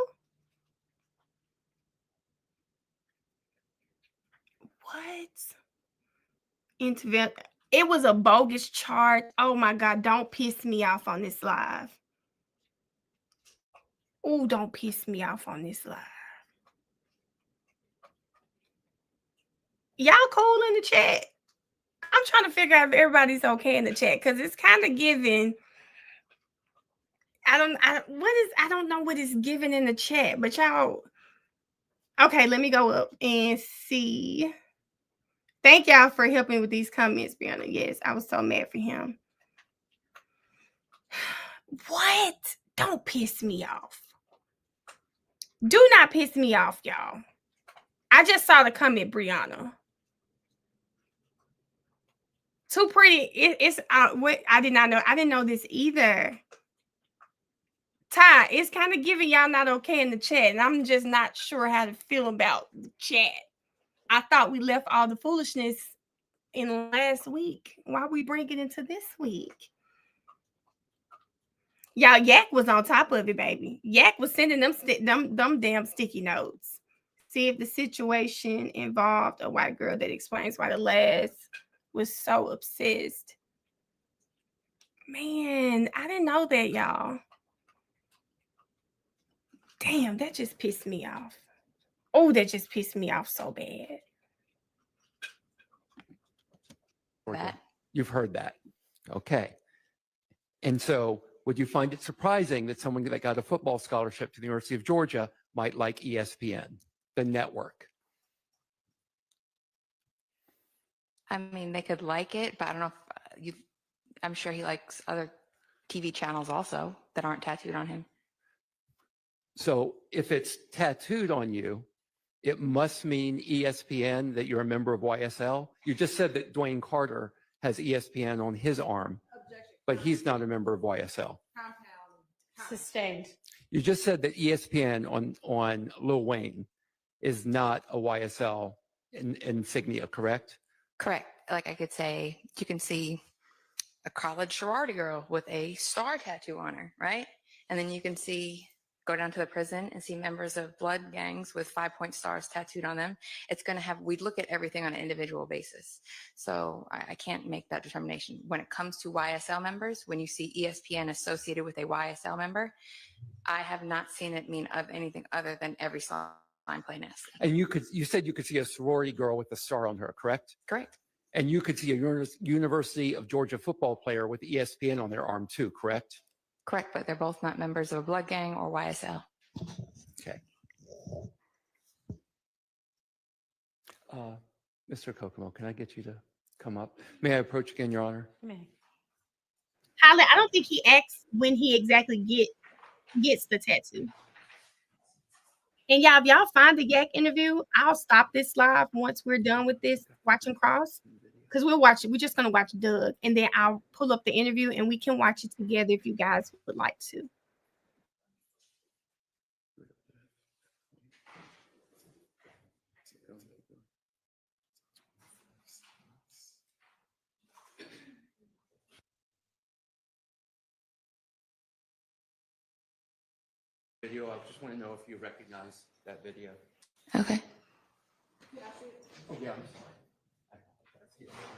What? It was a bogus charge. Oh my God, don't piss me off on this live. Oh, don't piss me off on this live. Y'all cool in the chat? I'm trying to figure out if everybody's okay in the chat because it's kind of giving. I don't know what is given in the chat, but y'all. Okay, let me go up and see. Thank y'all for helping with these comments, Brianna. Yes, I was so mad for him. What? Don't piss me off. Do not piss me off, y'all. I just saw the comment, Brianna. Too pretty. It's what I did not know. I didn't know this either. Ty, it's kind of giving y'all not okay in the chat, and I'm just not sure how to feel about the chat. I thought we left all the foolishness in last week. Why we bring it into this week? Y'all, Yak was on top of it, baby. Yak was sending them damn sticky notes. See if the situation involved a white girl. That explains why the last was so obsessed. Man, I didn't know that, y'all. Damn, that just pissed me off. Oh, that just pissed me off so bad. That. You've heard that. Okay. And so would you find it surprising that someone that got a football scholarship to the University of Georgia might like ESPN, the network? I mean, they could like it, but I don't know if I'm sure he likes other TV channels also that aren't tattooed on him. So if it's tattooed on you, it must mean ESPN, that you're a member of YSL. You just said that Dwayne Carter has ESPN on his arm, but he's not a member of YSL. Sustained. You just said that ESPN on Lil Wayne is not a YSL insignia, correct? Correct. Like I could say, you can see a college sorority girl with a star tattoo on her, right? And then you can go down to the prison and see members of blood gangs with 5-point stars tattooed on them. It's going to have, we look at everything on an individual basis. So I can't make that determination. When it comes to YSL members, when you see ESPN associated with a YSL member, I have not seen it mean of anything other than every song play nasty. And you said you could see a sorority girl with a star on her, correct? Correct. And you could see a University of Georgia football player with ESPN on their arm too, correct? Correct, but they're both not members of a blood gang or YSL. Okay. Mr. Kokomo, can I get you to come up? May I approach again, Your Honor? Holly, I don't think he asks when he exactly gets the tattoo. And y'all, if y'all find the Yak interview, I'll stop this live once we're done with this watching cross. because we'll watch it. We're just gonna watch Doug, and then I'll pull up the interview, and we can watch it together if you guys would like to. Video. I just want to know if you recognize that video. Okay. Oh, yeah, I'm sorry. I apologize.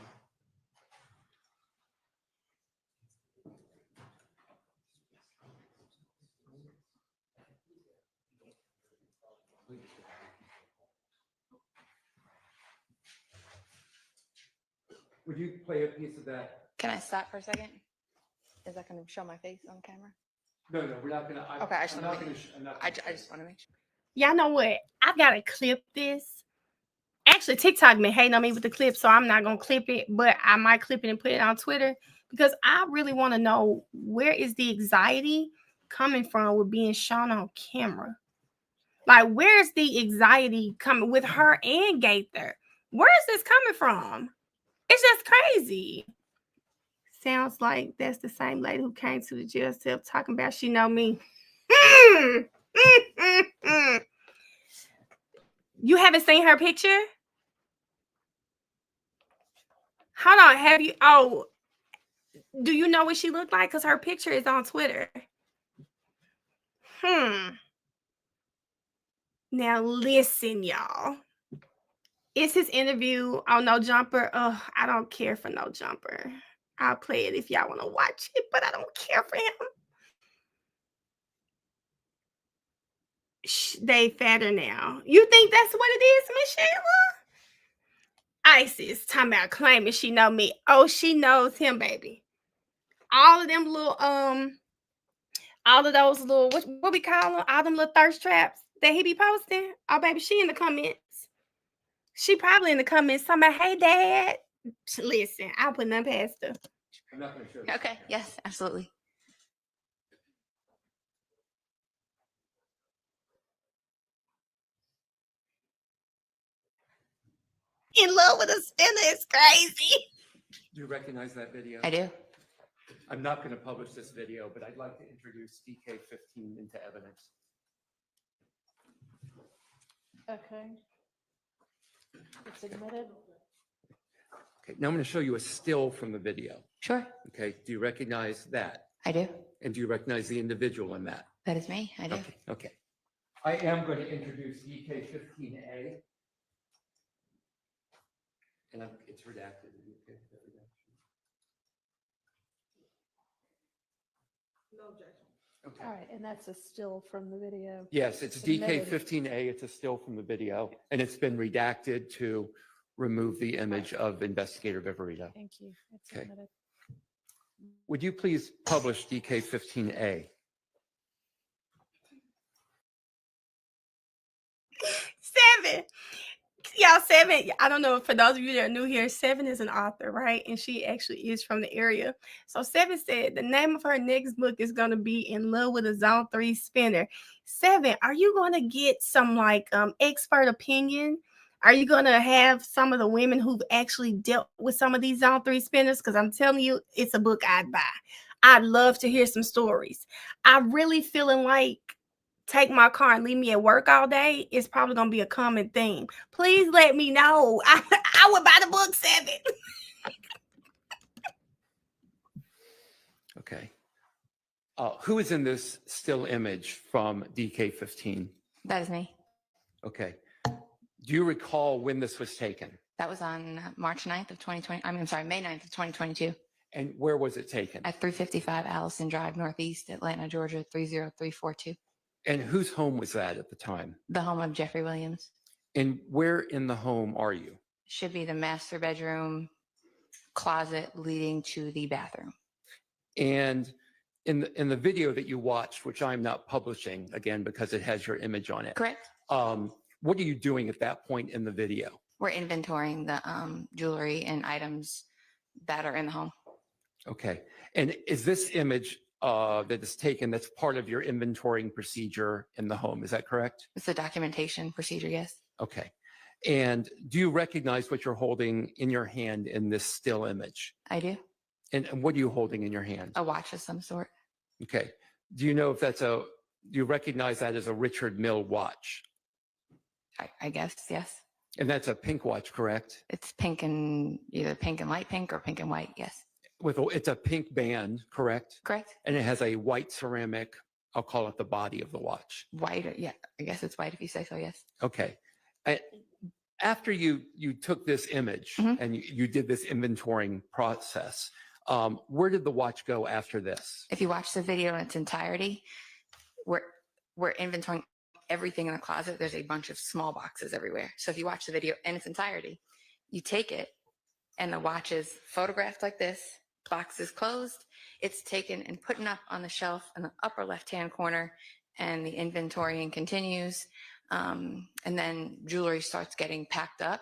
Would you play a piece of that? Can I stop for a second? Is that going to show my face on camera? No, we're not gonna. Okay, I just I'm wanna not make- gonna. I'm not I gonna just want to make sure. Y'all know what? I gotta clip this. Actually, TikTok been hating on me with the clip, so I'm not gonna clip it, but I might clip it and put it on Twitter because I really want to know where is the anxiety coming from with being shown on camera. Like, where's the anxiety coming with her and Gaither? Where is this coming from? It's just crazy. Sounds like that's the same lady who came to the jail cell talking about she know me. You haven't seen her picture? Hold on, have you? Oh, do you know what she looked like? Because her picture is on Twitter. Now listen, y'all. It's his interview on No Jumper. Oh, I don't care for No Jumper. I'll play it if y'all want to watch it, but I don't care for him. They fatter now. You think that's what it is, Michelle? Isis talking about claiming she know me. Oh, she knows him, baby. All of them little all of those little what we call them, all them little thirst traps that he be posting. Oh, baby, she in the comments. She probably in the comments talking about, hey, Dad. Listen, I'll put nothing past her. I'm not gonna show you. Okay. Yes, absolutely. In love with a spinner is crazy. Do you recognize that video? I do. I'm not going to publish this video, but I'd like to introduce DK15 into evidence. Okay. It's admitted. Okay, now I'm going to show you a still from the video. Sure. Okay, do you recognize that? I do. And do you recognize the individual in that? That is me. I do. Okay. I am going to introduce DK15A. And it's redacted. Okay, No objection. okay. All right, and that's a still from the video. Yes, it's Submitted. DK15A. It's a still from the video, and it's been redacted to remove the image of Investigator Viverito. Thank you. It's Okay. submitted. Would you please publish DK15A? 7. Y'all, 7. I don't know, for those of you that are new here, 7 is an author, right? And she actually is from the area. So 7 said the name of her next book is going to be In Love with a Zone 3 Spinner. 7, are you going to get some like expert opinion? Are you going to have some of the women who've actually dealt with some of these Zone 3 spinners? Because I'm telling you, it's a book I'd buy. I'd love to hear some stories. I'm really feeling like take my car and leave me at work all day is probably going to be a common theme. Please let me know. I would buy the book, 7. Okay. Who is in this still image from DK15? That is me. Okay. Do you recall when this was taken? That was on March 9th of 2020. I'm sorry, May 9th of 2022 And where was it taken? at 355 Allison Drive, Northeast Atlanta, Georgia, 30342. And whose home was that at the time? The home of Jeffrey Williams. And where in the home are you? Should be the master bedroom closet leading to the bathroom. And in the video that you watched, which I'm not publishing again because it has your image on it. Correct. What are you doing at that point in the video? We're inventorying the jewelry and items that are in the home. Okay. And is this image that is taken that's part of your inventorying procedure in the home? Is that correct? It's a documentation procedure, yes. Okay. And do you recognize what you're holding in your hand in this still image? I do. And what are you holding in your hand? A watch of some sort. Okay. Do you know if do you recognize that as a Richard Mille watch? I guess, yes. And that's a pink watch, correct? It's pink and either pink and light pink or pink and white, yes. It's a pink band, correct? Correct. And it has a white ceramic, I'll call it the body of the watch. White, yeah, I guess it's white if you say so, yes. Okay. After you took this image and you did this inventorying process, where did the watch go after this? If you watch the video in its entirety, we're inventorying everything in the closet. There's a bunch of small boxes everywhere. So if you watch the video in its entirety, you take it and the watch is photographed like this, box is closed, it's taken and put up on the shelf in the upper left-hand corner, and the inventorying continues. And then jewelry starts getting packed up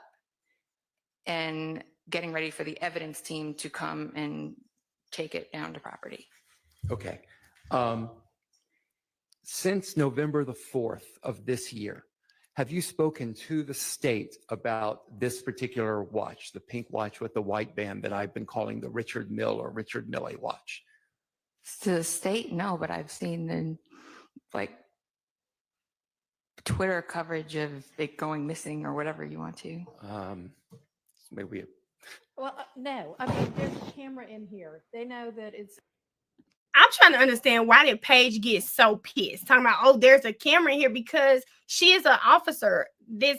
and getting ready for the evidence team to come and take it down to property. Okay. Since November the 4th of this year, have you spoken to the state about this particular watch, the pink watch with the white band that I've been calling the Richard Mille or Richard Mille watch? To the state, no, but I've seen the Twitter coverage of it going missing or whatever you want to. Maybe. Well, no, I mean, there's a camera in here. They know that it's. I'm trying to understand why did Paige get so pissed? Talking about, oh, there's a camera here, because she is an officer. This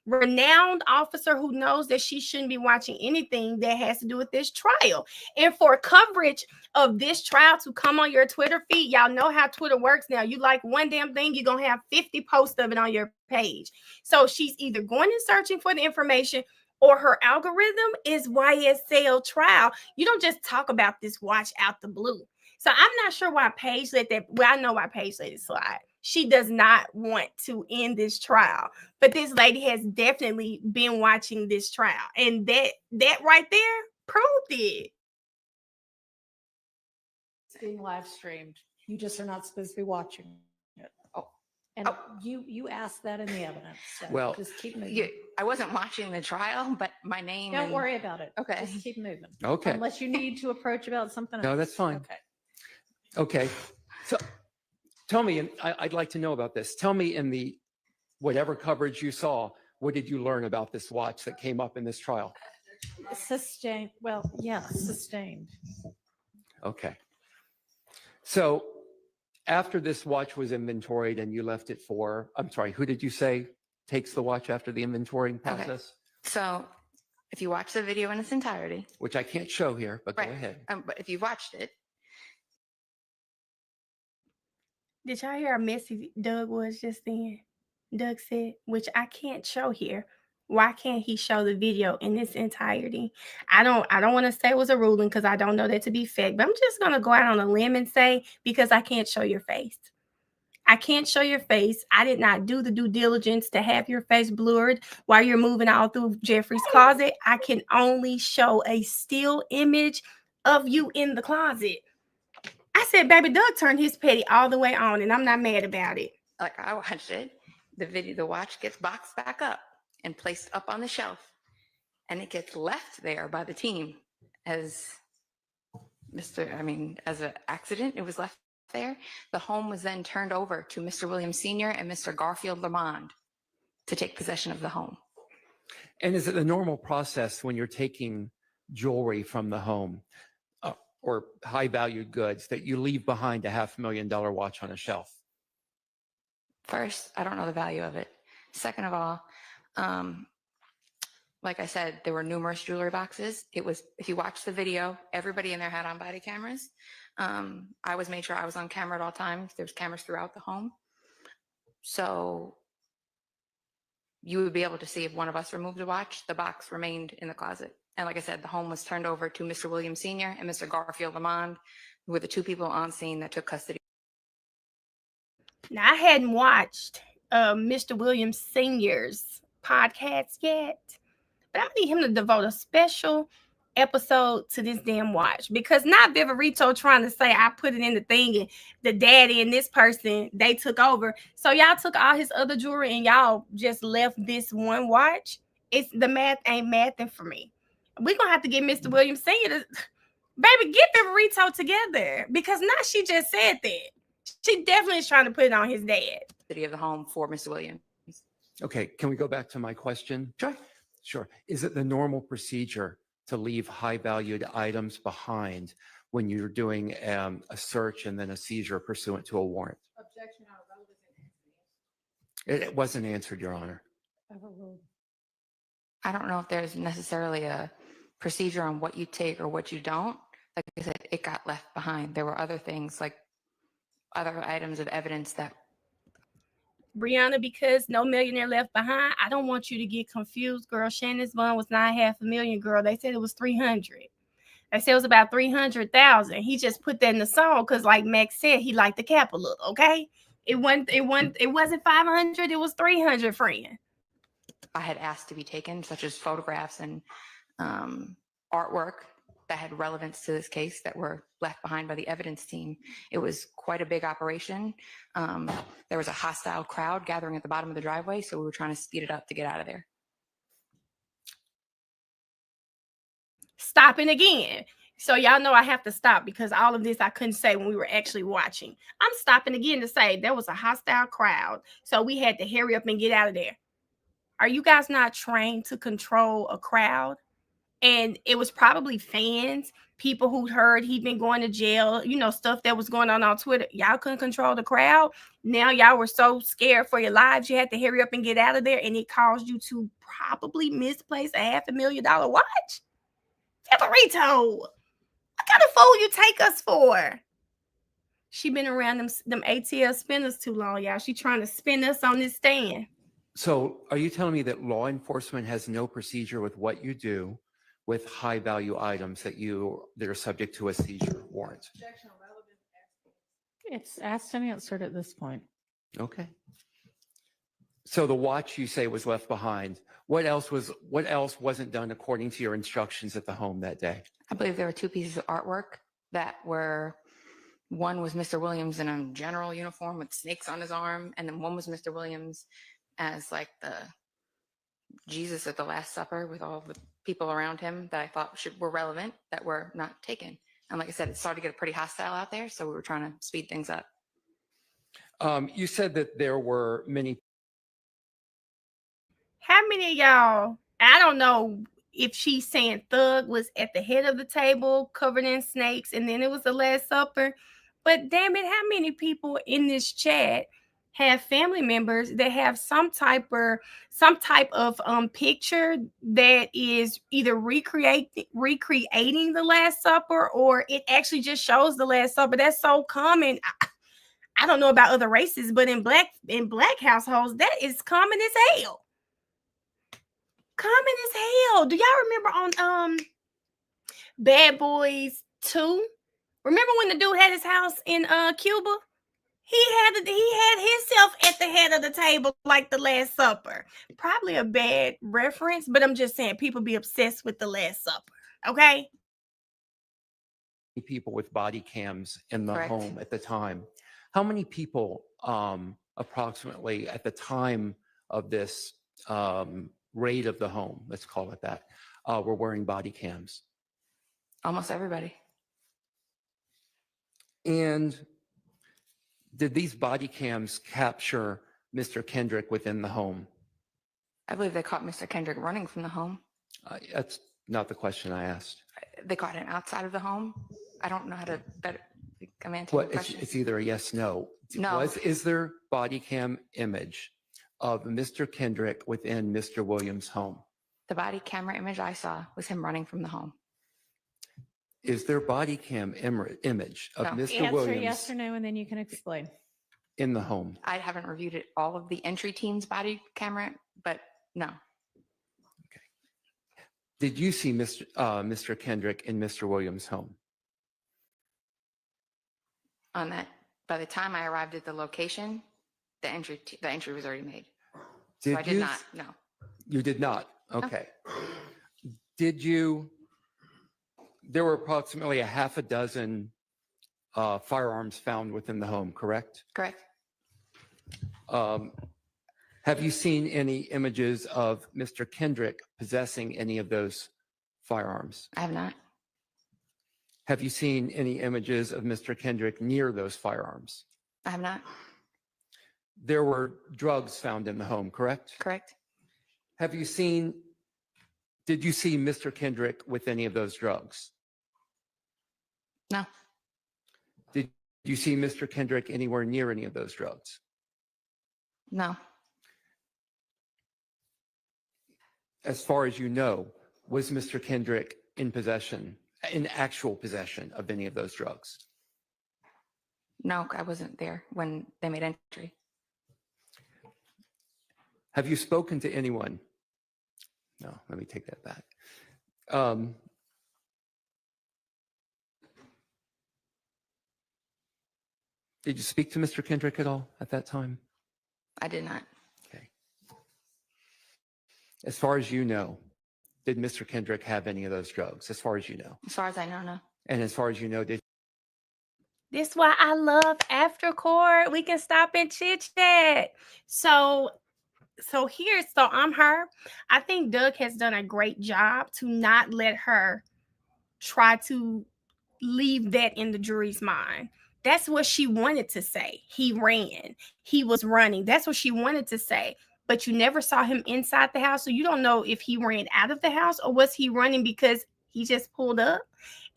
renowned officer who knows that she shouldn't be watching anything that has to do with this trial. And for coverage of this trial to come on your Twitter feed, y'all know how Twitter works now. You like one damn thing, you're going to have 50 posts of it on your page. So she's either going and searching for the information, or her algorithm is YSL Trial. You don't just talk about this watch out the blue. So I'm not sure why Paige let that. Well, I know why Paige let it slide. She does not want to end this trial, but this lady has definitely been watching this trial, and that right there proved it. It's being live streamed. You just are not supposed to be watching it. Oh. And you asked that in the evidence. So Well, just keep moving. I wasn't watching the trial, but my name. Don't worry about it. Okay. Just keep moving. Okay. Unless you need to approach about something else. No, that's fine. Okay. Okay. So tell me, and I'd like to know about this. Tell me, in the whatever coverage you saw, what did you learn about this watch that came up in this trial? Sustained. Well, yeah, sustained. Okay. So after this watch was inventoried and you left it for, I'm sorry, who did you say takes the watch after the inventorying process? So if you watch the video in its entirety. Which I can't show here, but right. Go ahead. But if you watched it. Did y'all hear how messy Doug was just then? Doug said, which I can't show here. Why can't he show the video in its entirety? I don't want to say it was a ruling because I don't know that to be fact, but I'm just going to go out on a limb and say, because I can't show your face. I can't show your face. I did not do the due diligence to have your face blurred while you're moving all through Jeffrey's closet. I can only show a still image of you in the closet. I said, baby, Doug turned his petty all the way on, and I'm not mad about it. Like I watched it, the watch gets boxed back up and placed up on the shelf, and it gets left there by the team as as an accident. It was left there. The home was then turned over to Mr. Williams Sr. and Mr. Garfield Lamond to take possession of the home. And is it the normal process when you're taking jewelry from the home or high valued goods that you leave behind a $500,000 watch on a shelf? First, I don't know the value of it. Second of all, like I said, there were numerous jewelry boxes. It was, if you watch the video, everybody in there had on body cameras. I made sure I was on camera at all times. There's cameras throughout the home. So you would be able to see if one of us removed a watch, the box remained in the closet. And like I said, the home was turned over to Mr. Williams Sr. and Mr. Garfield Lamond, who were the two people on scene that took custody. Now, I hadn't watched Mr. Williams Sr.'s podcast yet, but I need him to devote a special episode to this damn watch, because not Viverito trying to say I put it in the thing and the daddy and this person, they took over. So y'all took all his other jewelry and y'all just left this one watch. It's the math ain't mathing for me. We're gonna have to get Mr. Williams Sr. to baby get Viverito together, because now she just said that. She definitely is trying to put it on his dad. City of the home for Mr. Williams. Okay, can we go back to my question? Sure. Sure. Is it the normal procedure to leave high-valued items behind when you're doing a search and then a seizure pursuant to a warrant? Objection out of relevance. It wasn't answered, Your Honor. I don't know if there's necessarily a procedure on what you take or what you don't. Like I said, it got left behind. There were other things, like other items of evidence that. Brianna, because no millionaire left behind, I don't want you to get confused, girl. Shannon's bond was not $500,000, girl. They said it was 300. They said it was about 300,000. He just put that in the song because, like Max said, he liked the cap a little. Okay, it wasn't 500. It was 300, friend. I had asked to be taken, such as photographs and artwork that had relevance to this case that were left behind by the evidence team. It was quite a big operation. There was a hostile crowd gathering at the bottom of the driveway, so we were trying to speed it up to get out of there. Stopping again. So y'all know I have to stop because all of this I couldn't say when we were actually watching. I'm stopping again to say there was a hostile crowd, so we had to hurry up and get out of there. Are you guys not trained to control a crowd? And it was probably fans, people who heard he'd been going to jail, stuff that was going on Twitter. Y'all couldn't control the crowd. Now y'all were so scared for your lives, you had to hurry up and get out of there, and it caused you to probably misplace a $500,000 watch. Viverito, what kind of fool you take us for? She been around them ATL spinners too long, y'all. She trying to spin us on this stand. So are you telling me that law enforcement has no procedure with what you do with high value items that are subject to a seizure warrant? Objection out of relevance. It's asked and answered at this point. Okay. So the watch you say was left behind. What else wasn't done according to your instructions at the home that day? I believe there were two pieces of artwork that were, one was Mr. Williams in a general uniform with snakes on his arm, and then one was Mr. Williams as like the Jesus at the Last Supper with all the people around him that I thought were relevant that were not taken. And like I said, it started to get pretty hostile out there, so we were trying to speed things up. You said that there were many. How many of y'all, I don't know if she's saying Thug was at the head of the table covered in snakes and then it was the Last Supper, but damn it, how many people in this chat have family members that have some type of picture that is either recreating the Last Supper, or it actually just shows the Last Supper? That's so common. I don't know about other races, but in black households, that is common as hell. Common as hell. Do y'all remember on Bad Boys 2? Remember when the dude had his house in Cuba? He had himself at the head of the table like the Last Supper. Probably a bad reference, but I'm just saying people be obsessed with the Last Supper. Okay? People with body cams in the Correct. home at the time. How many people approximately at the time of this raid of the home, let's call it that, were wearing body cams? Almost everybody. And did these body cams capture Mr. Kendrick within the home? I believe they caught Mr. Kendrick running from the home. That's not the question I asked. They caught him outside of the home. I don't know how to better come answer Well, the question. it's either a yes, no. No. Is there body cam image of Mr. Kendrick within Mr. Williams' home? The body camera image I saw was him running from the home. Is there body cam image of No. Mr. Answer Williams yes or no, and then you can explain. in the home? I haven't reviewed it, all of the entry team's body camera, but no. Did you see Mr. Kendrick in Mr. Williams' home? On that, by the time I arrived at the location, the entry was already made. So I did you not, no. You did not? Okay. Did you there were approximately a half a dozen firearms found within the home, correct? Correct. Have you seen any images of Mr. Kendrick possessing any of those firearms? I have not. Have you seen any images of Mr. Kendrick near those firearms? I have not. There were drugs found in the home, correct? Correct. Did you see Mr. Kendrick with any of those drugs? No. Did you see Mr. Kendrick anywhere near any of those drugs? No. As far as you know, was Mr. Kendrick in actual possession of any of those drugs? No, I wasn't there when they made entry. Have you spoken to anyone? No, let me take that back. Did you speak to Mr. Kendrick at all at that time? I did not. Okay. As far as you know, did Mr. Kendrick have any of those drugs? As far as you know. As far as I know, no. And as far as you know, This is why I love after court. We can stop and chit chat. So I'm her. I think Doug has done a great job to not let her try to leave that in the jury's mind. That's what she wanted to say. He ran. He was running. That's what she wanted to say. But you never saw him inside the house. So you don't know if he ran out of the house or was he running because he just pulled up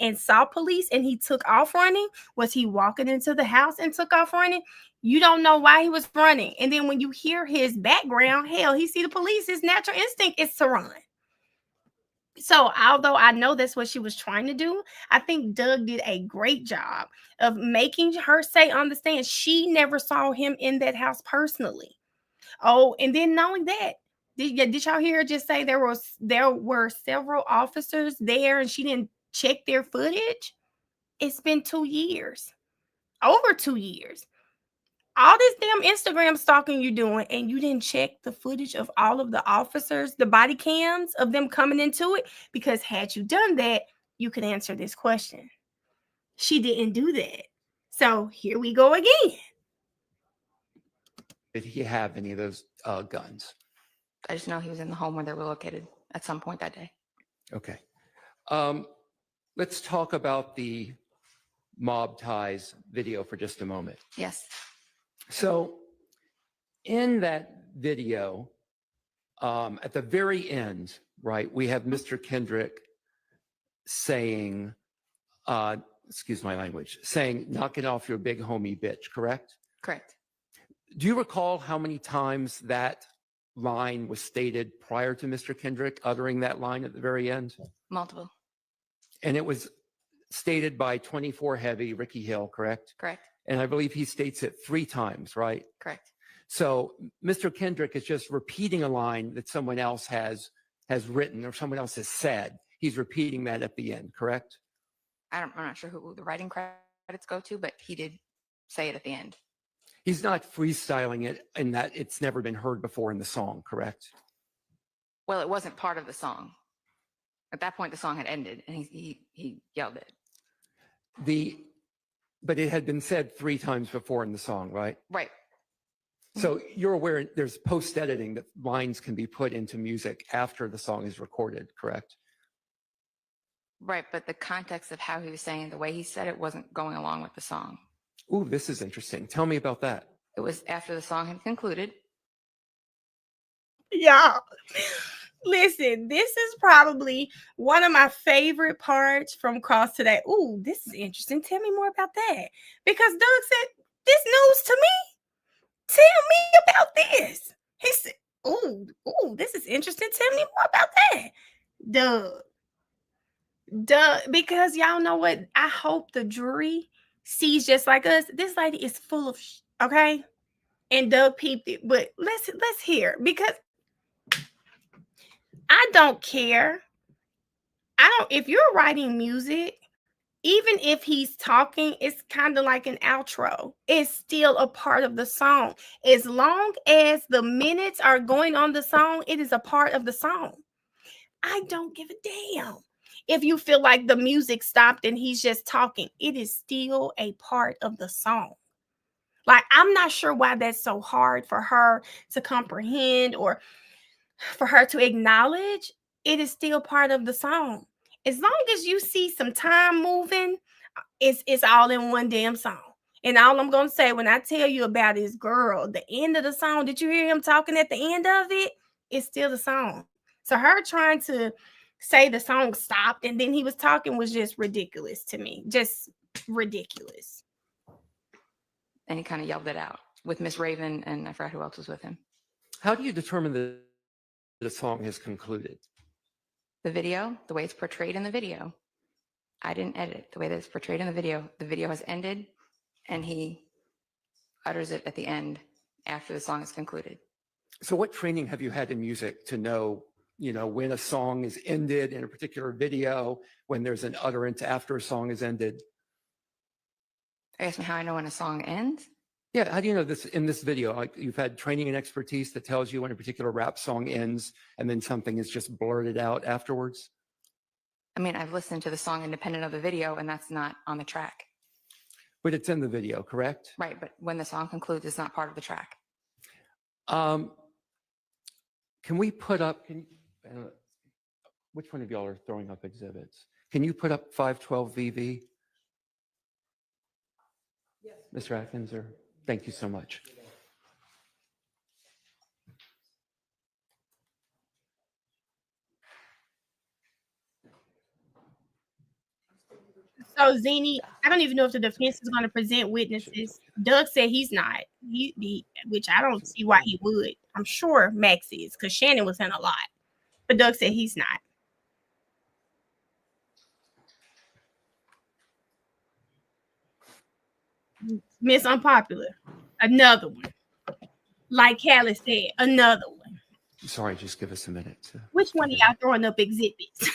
and saw police and he took off running. Was he walking into the house and took off running? You don't know why he was running. And then when you hear his background, hell, he see the police. His natural instinct is to run. So although I know that's what she was trying to do, I think Doug did a great job of making her say on the stand she never saw him in that house personally. Oh, and then not only that, did y'all hear her just say there were several officers there and she didn't check their footage? It's been 2 years, over 2 years. All this damn Instagram stalking you doing, and you didn't check the footage of all of the officers, the body cams of them coming into it, because had you done that, you could answer this question. She didn't do that. So here we go again. did he have any of those guns? I just know he was in the home where they were located at some point that day. Okay. Let's talk about the mob ties video for just a moment. Yes. So in that video, at the very end, right, we have Mr. Kendrick saying, excuse my language, saying, knock it off your big homie bitch, correct? Correct. Do you recall how many times that line was stated prior to Mr. Kendrick uttering that line at the very end? Multiple. And it was stated by 24 Heavy, Ricky Hill, correct? Correct. And I believe he states it 3 times, right? Correct. So Mr. Kendrick is just repeating a line that someone else has written or someone else has said. He's repeating that at the end, correct? I'm not sure who the writing credits go to, but he did say it at the end. He's not freestyling it in that it's never been heard before in the song, correct? Well, it wasn't part of the song. At that point, the song had ended, and he yelled it. But it had been said 3 times before in the song, right? Right. So you're aware there's post-editing that lines can be put into music after the song is recorded, correct? Right, but the context of how he was saying, the way he said it wasn't going along with the song. Ooh, this is interesting. Tell me about that. It was after the song had concluded. Y'all, listen, this is probably one of my favorite parts from Cross today. Ooh, this is interesting. Tell me more about that. Because Doug said, this news to me. Tell me about this. He said, ooh, this is interesting. Tell me more about that. Doug, because y'all know what? I hope the jury sees just like us. This lady is full of okay? And Doug peeped it. But let's hear, because I don't care. If you're writing music, even if he's talking, it's kind of like an outro. It's still a part of the song. As long as the minutes are going on the song, it is a part of the song. I don't give a damn. If you feel like the music stopped and he's just talking, it is still a part of the song. Like, I'm not sure why that's so hard for her to comprehend or for her to acknowledge. It is still part of the song. As long as you see some time moving, it's all in one damn song. And all I'm gonna say when I tell you about this girl, the end of the song, did you hear him talking at the end of it? It's still the song. So her trying to say the song stopped and then he was talking was just ridiculous to me. Just ridiculous. And he kind of yelled it out with Miss Raven, and I forgot who else was with him. How do you determine that the song has concluded? The video, the way it's portrayed in the video. I didn't edit it. The way that it's portrayed in the video has ended, and he utters it at the end after the song is concluded. So what training have you had in music to know, when a song is ended in a particular video, when there's an utterance after a song is ended? I asked me how I know when a song ends. Yeah, how do you know this in this video? Like, you've had training and expertise that tells you when a particular rap song ends and then something is just blurted out afterwards? I mean, I've listened to the song independent of the video, and that's not on the track. But it's in the video, correct? Right, but when the song concludes, it's not part of the track. Can we put up, which one of y'all are throwing up exhibits? Can you put up 512 VV? Yes. Mr. Atkins, thank you so much. So Zini, I don't even know if the defense is going to present witnesses. Doug said he's not. Which I don't see why he would. I'm sure Max is, because Shannon was in a lot. But Doug said he's not. Miss Unpopular, another one. Like Callie said, another one. Sorry, just give us a minute. Which one of y'all throwing up exhibits?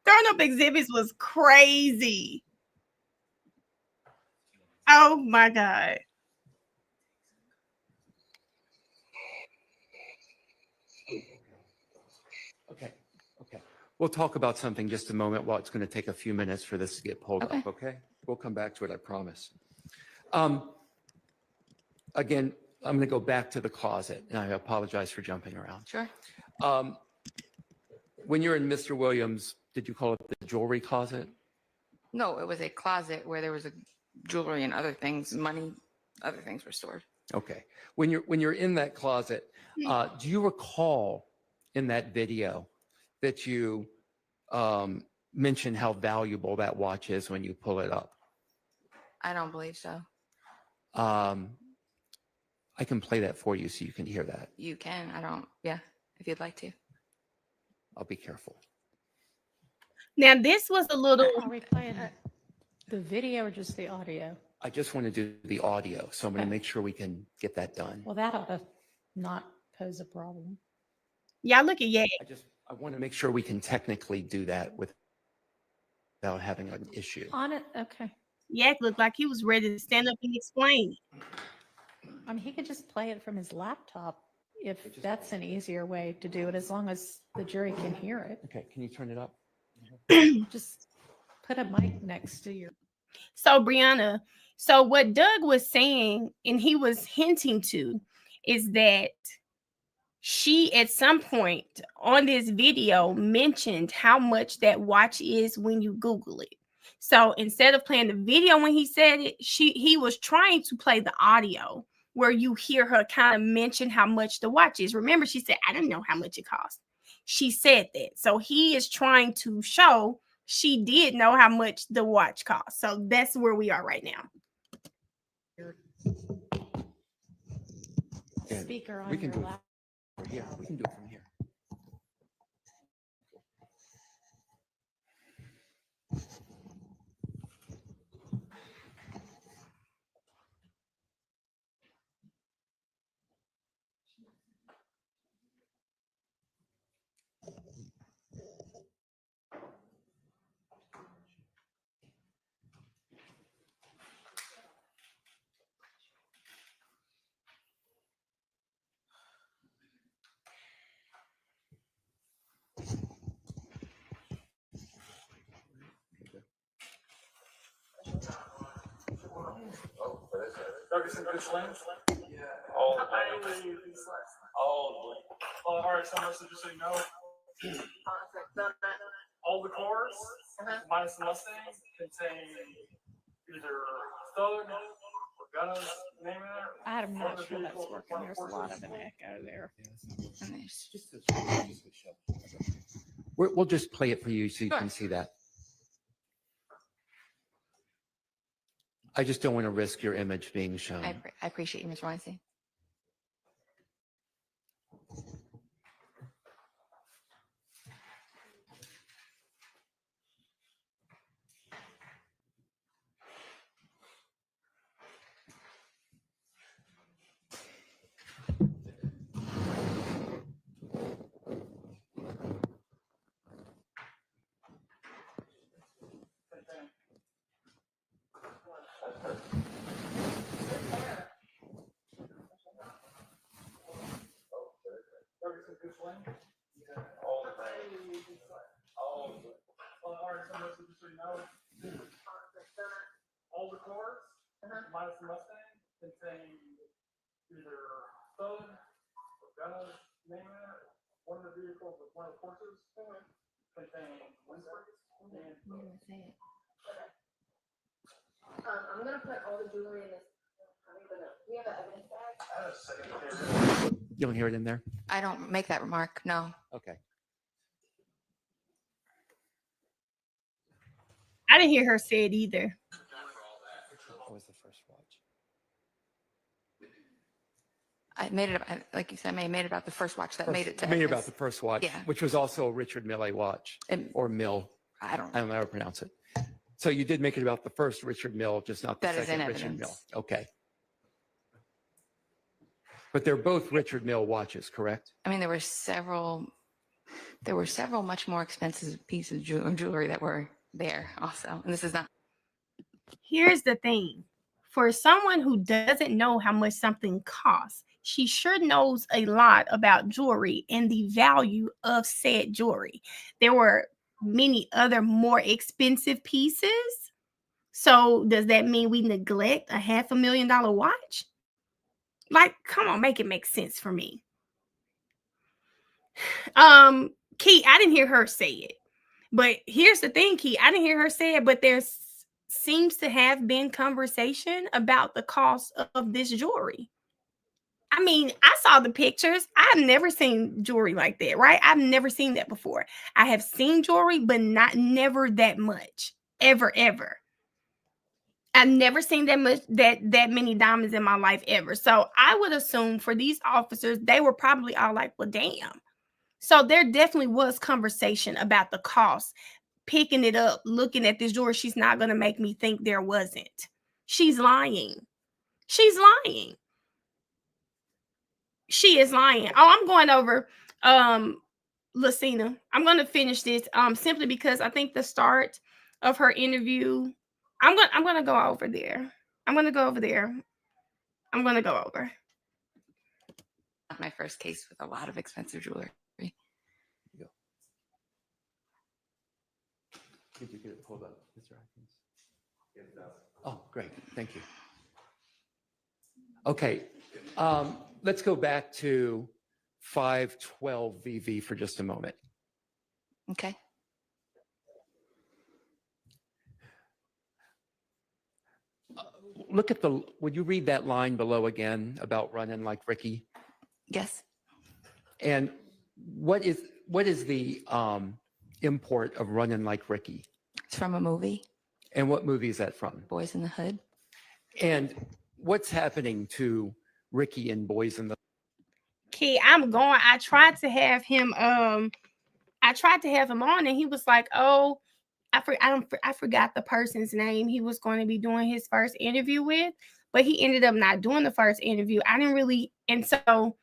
Throwing up exhibits was crazy. Oh my God. Okay. We'll talk about something just a moment while it's going to take a few minutes for this to get pulled up, okay? We'll come back to it, I promise. Again, I'm going to go back to the closet, and I apologize for jumping around. Sure. When you're in Mr. Williams, did you call it the jewelry closet? No, it was a closet where there was a jewelry and other things, money, other things were stored. Okay. When you're in that closet, do you recall in that video that you mentioned how valuable that watch is when you pull it up? I don't believe so. I can play that for you so you can hear that. You can. I don't. Yeah, if you'd like to. I'll be careful. Now, this was a little. Are we playing the video or just the audio? I just want to do the audio, so I'm going to make sure we can get that done. Well, that ought to not pose a problem. Y'all look at Yak. I want to make sure we can technically do that without having an issue. On it, okay. Yak looked like he was ready to stand up and explain. I mean, he could just play it from his laptop if that's an easier way to do it, as long as the jury can hear it. Okay, can you turn it up? Just put a mic next to your. So, Brianna, so what Doug was saying, and he was hinting to, is that she at some point on this video mentioned how much that watch is when you Google it. So instead of playing the video when he said it, he was trying to play the audio where you hear her kind of mention how much the watch is. Remember, she said, I didn't know how much it cost. She said that. So he is trying to show she did know how much the watch cost. So that's where we are right now. Speaker on we can your do lap. it from here. We can do it from here. Ferguson good slings? Yeah. All the way. All right, so much just so you know. All the cars, minus the Mustang, contain either Southern or Gunna's name in it. I'm not sure that's working. There's a lot of an echo there. And there's We'll just play it for you so you Sure. can see that. I just don't want to risk your image being shown. I appreciate you, Mr. Weinstein. Ferguson good sling? All the way. All right, so much just so you know. All the cars, minus the Mustang, contain either Southern or Gunna's name in it. One of the vehicles with one of the Porsches contain windscreens and I'm gonna put all the jewelry in this. We have an evidence bag. You don't hear it in there? I don't make that remark. No. Okay. I didn't hear her say it either. What was the first watch? I made it, like you said, I made it about the first watch that made it to Made about evidence. the first watch, Yeah. which was also a Richard Mille watch, And or Mill. I don't I don't know how to pronounce it. So you did make it about the first Richard Mill, just not the That is in second Richard Mill. evidence. Okay. But they're both Richard Mill watches, correct? I mean, there were several much more expensive pieces of jewelry that were there also. And this is not. Here's the thing. For someone who doesn't know how much something costs, she sure knows a lot about jewelry and the value of said jewelry. There were many other more expensive pieces. So does that mean we neglect a $500,000 watch? Like, come on, make it make sense for me. Key, I didn't hear her say it. But here's the thing, Key, I didn't hear her say it, but there seems to have been conversation about the cost of this jewelry. I mean, I saw the pictures. I've never seen jewelry like that, right? I've never seen that before. I have seen jewelry, but never that much. Ever. I've never seen that much, that many diamonds in my life ever. So I would assume for these officers, they were probably all like, well, damn. So there definitely was conversation about the cost. Picking it up, looking at this jewelry, she's not going to make me think there wasn't. She's lying. She's lying. She is lying. Oh, I'm going over Lucina. I'm going to finish this simply because I think the start of her interview, I'm going to go over there. I'm going to go over. My first case with a lot of expensive jewelry. Did you get it pulled up, Mr. Atkins? Oh, great. Thank you. Okay. Let's go back to 512 VV for just a moment. Okay. Look at would you read that line below again about running like Ricky? Yes. And what is the import of running like Ricky? It's from a movie, And what movie is that from? Boys in the Hood. And what's happening to Ricky and Boys in the Key, I tried to have him on and he was like, oh, I forgot the person's name he was going to be doing his first interview with, but he ended up not doing the first interview. And so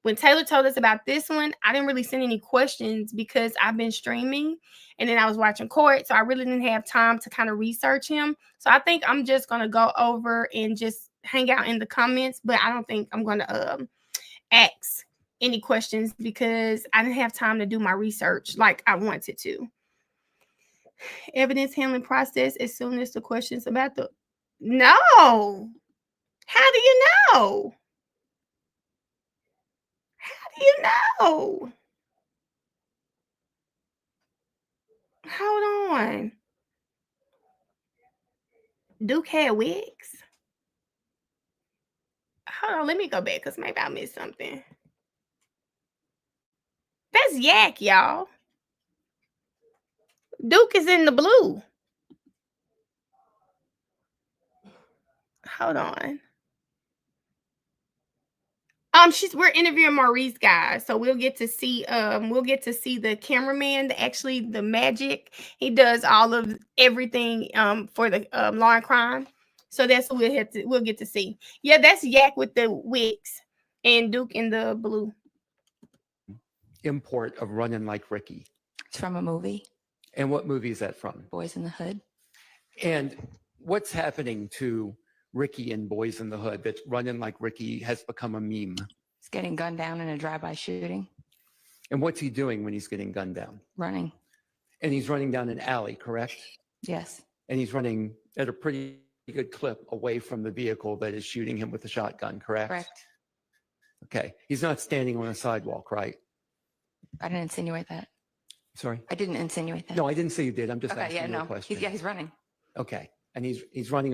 when Taylor told us about this one, I didn't really send any questions because I've been streaming and then I was watching court. So I really didn't have time to kind of research him. So I think I'm just going to go over and just hang out in the comments, but I don't think I'm going to ask any questions because I didn't have time to do my research like I wanted to. Evidence handling process as soon as the questions about no. How do you know? How do you know? Hold on. Duke had wigs. Hold on, let me go back because maybe I missed something. That's Yak, y'all. Duke is in the blue. Hold on. We're interviewing Maurice, guys, so we'll get to see the cameraman, the magic. He does all of everything for the law and crime. So that's what we'll get to see. Yeah, that's Yak with the wigs and Duke in the blue. Import of Running Like Ricky. It's from a movie, And what movie is that from? Boys in the Hood. And what's happening to Ricky and Boys in the Hood that Running Like Ricky has become a meme? He's getting gunned down in a drive-by shooting, And what's he doing when he's getting gunned down? running. And he's running down an alley, correct? Yes, And he's running at a pretty good clip away from the vehicle that is shooting him with a shotgun, correct? correct. Okay. He's not standing on a sidewalk, right? I didn't insinuate that. Sorry? I didn't insinuate that. No, I didn't say you did. I'm just Okay, asking yeah, you a no. question. He's running. Okay. And he's running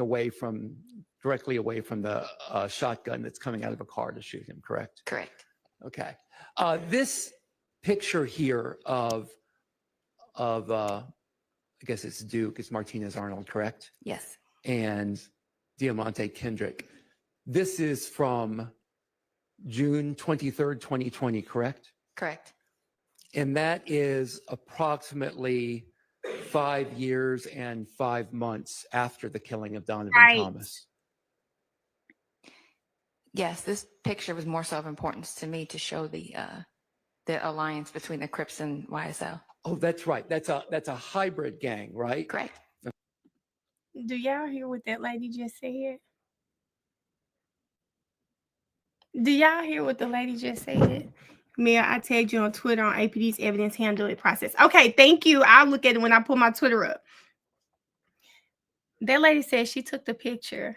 directly away from the shotgun that's coming out of a car to shoot him, correct? Correct. Okay. This picture here of I guess it's Duke, it's Martinez Arnold, correct? Yes. And Diamante Kendrick. This is from June 23rd, 2020, correct? Correct. And that is approximately 5 years and 5 months after the killing of Donovan Right. Thomas. Yes, this picture was more so of importance to me to show the alliance between the Crips and YSL. Oh, that's right. That's a hybrid gang, right? Correct. Do y'all hear what that lady just said? Do y'all hear what the lady just said? Mayor, I tagged you on Twitter on APD's evidence handling process. Okay, thank you. I'll look at it when I pull my Twitter up. That lady said she took the picture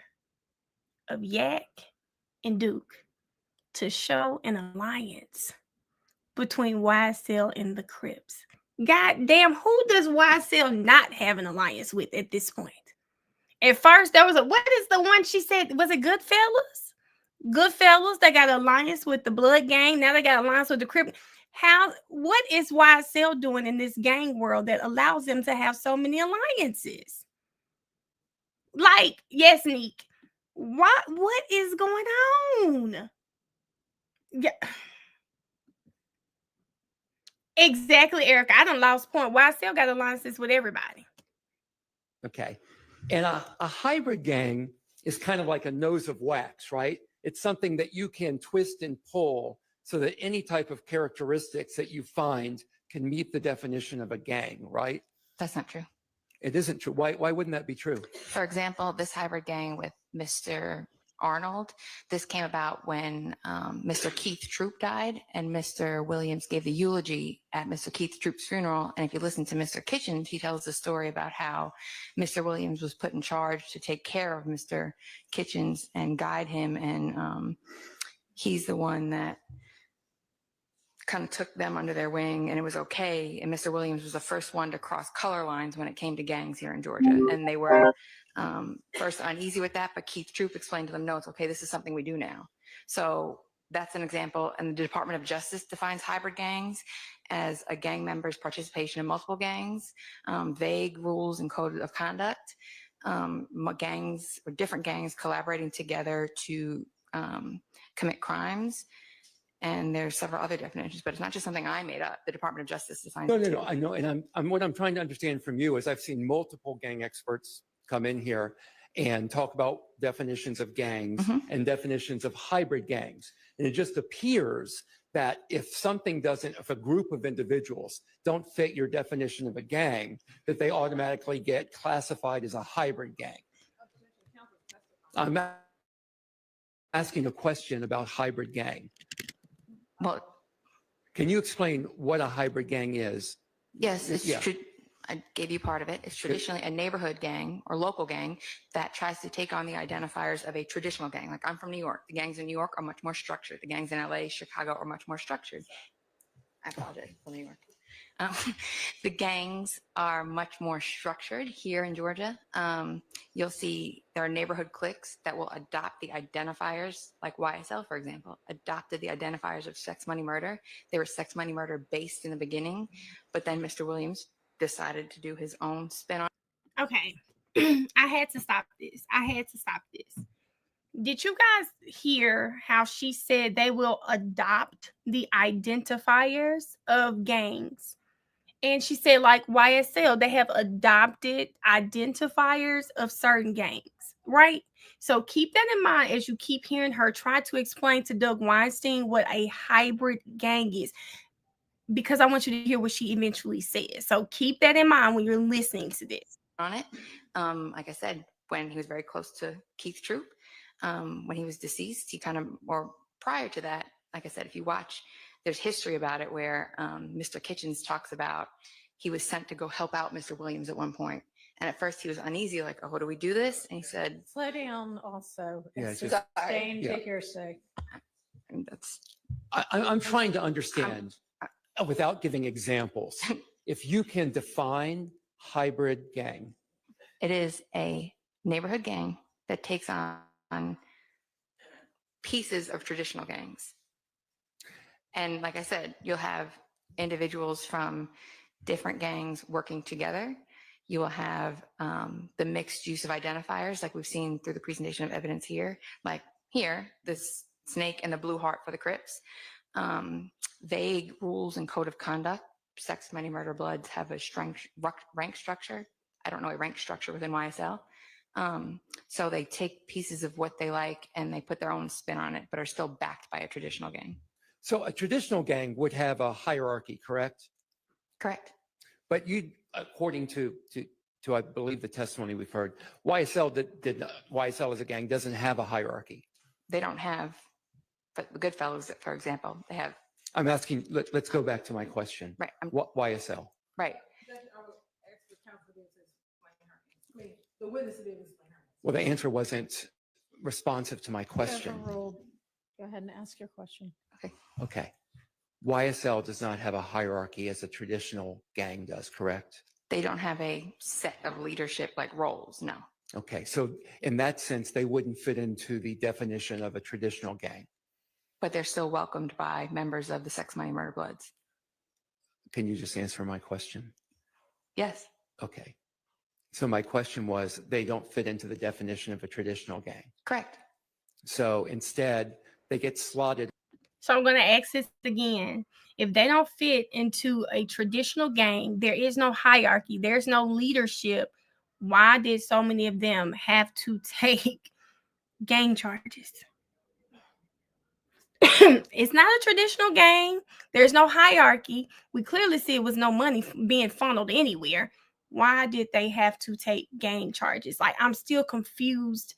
of Yak and Duke to show an alliance between YSL and the Crips. God damn, who does YSL not have an alliance with at this point? At first, there was what is the one she said? Was it Goodfellas? Goodfellas, they got an alliance with the Blood Gang. Now they got an alliance with the Crip. What is YSL doing in this gang world that allows them to have so many alliances? Like, yes, Neek. What is going on? Yeah. Exactly, Erica. I done lost point. YSL got alliances with everybody. Okay. And a hybrid gang is kind of like a nose of wax, right? It's something that you can twist and pull so that any type of characteristics that you find can meet the definition of a gang, right? That's not true. It isn't true. Why wouldn't that be true? For example, this hybrid gang with Mr. Arnold, this came about when Mr. Keith Troop died and Mr. Williams gave the eulogy at Mr. Keith Troop's funeral. And if you listen to Mr. Kitchens, he tells the story about how Mr. Williams was put in charge to take care of Mr. Kitchens and guide him. And he's the one that kind of took them under their wing, and it was okay. And Mr. Williams was the first one to cross color lines when it came to gangs here in Georgia. And they were first uneasy with that, but Keith Troop explained to them, no, it's okay. This is something we do now. So that's an example. And the Department of Justice defines hybrid gangs as a gang member's participation in multiple gangs, vague rules and code of conduct, gangs or different gangs collaborating together to commit crimes. And there's several other definitions, but it's not just something I made up. The Department of Justice defines it too. No, I know. And what I'm trying to understand from you is I've seen multiple gang experts come in here and talk about definitions of gangs and definitions of hybrid gangs. And it just appears that if a group of individuals don't fit your definition of a gang, that they automatically get classified as a hybrid gang. I'm asking a question about hybrid gang. Well, can you explain what a hybrid gang is? yes, it's Yeah. true. I gave you part of it. It's traditionally a neighborhood gang or local gang that tries to take on the identifiers of a traditional gang. Like I'm from New York. The gangs in New York are much more structured. The gangs in LA, Chicago are much more structured. I apologize for New York. The gangs are much more structured here in Georgia. You'll see there are neighborhood cliques that will adopt the identifiers, like YSL, for example, adopted the identifiers of sex, money, murder. They were sex, money, murder based in the beginning, but then Mr. Williams decided to do his own spin on. Okay. I had to stop this. Did you guys hear how she said they will adopt the identifiers of gangs? And she said, like YSL, they have adopted identifiers of certain gangs, right? So keep that in mind as you keep hearing her try to explain to Doug Weinstein what a hybrid gang is, because I want you to hear what she eventually says. So keep that in mind when you're listening to this. On it. Like I said, when he was very close to Keith Troop, when he was deceased, he kind of, or prior to that, like I said, if you watch, there's history about it where Mr. Kitchens talks about he was sent to go help out Mr. Williams at one point. And at first he was uneasy, like, oh, do we do this? And he said, Slow down also. Yeah, It's just- just staying yeah. to hearsay. and that's I'm trying to understand, without giving examples, if you can define hybrid gang. it is a neighborhood gang that takes on pieces of traditional gangs. And like I said, you'll have individuals from different gangs working together. You will have the mixed use of identifiers, like we've seen through the presentation of evidence here. Like here, this snake and the blue heart for the Crips. Vague rules and code of conduct. Sex, money, murder, bloods have a rank structure. I don't know a rank structure within YSL. So they take pieces of what they like and they put their own spin on it, but are still backed by a traditional gang. So a traditional gang would have a hierarchy, correct? Correct. But you, according to I believe the testimony we've heard, YSL did not, YSL as a gang doesn't have a hierarchy. They don't have, but the Goodfellas, for example, they have. I'm asking. Let's go back to my question. Right. What YSL? Right. I would ask the counsel to explain her. I mean, the witness to explain her. Well, the answer wasn't responsive to my question. Overruled. Go ahead and ask your question. Okay. YSL does not have a hierarchy as a traditional gang does, correct? They don't have a set of leadership like roles, no. Okay. So in that sense, they wouldn't fit into the definition of a traditional gang. But they're still welcomed by members of the Sex, Money, Murder, Bloods. Can you just answer my question? Yes. Okay. So my question was, they don't fit into the definition of a traditional gang. Correct. So instead, they get slotted. So I'm going to ask this again. If they don't fit into a traditional gang, there is no hierarchy, there's no leadership. Why did so many of them have to take gang charges? It's not a traditional gang. There's no hierarchy. We clearly see it was no money being funneled anywhere. Why did they have to take gang charges? Like, I'm still confused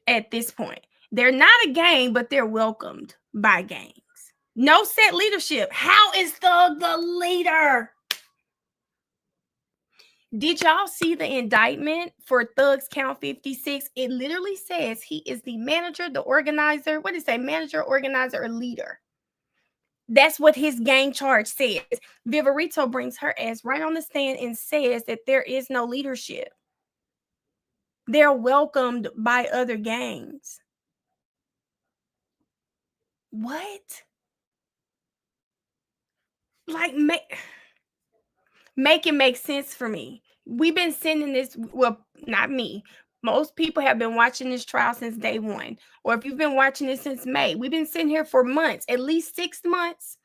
at this point. They're not a gang, but they're welcomed by gangs. No set leadership. How is Thug the leader? Did y'all see the indictment for Thug's Count 56? It literally says he is the manager, the organizer. What does it say? Manager, organizer, or leader. That's what his gang charge says. Viverito brings her ass right on the stand and says that there is no leadership. They're welcomed by other gangs. What? Like, make it make sense for me. We've been sending this, well, not me. Most people have been watching this trial since day one. Or if you've been watching it since May, we've been sitting here for months, at least 6 months,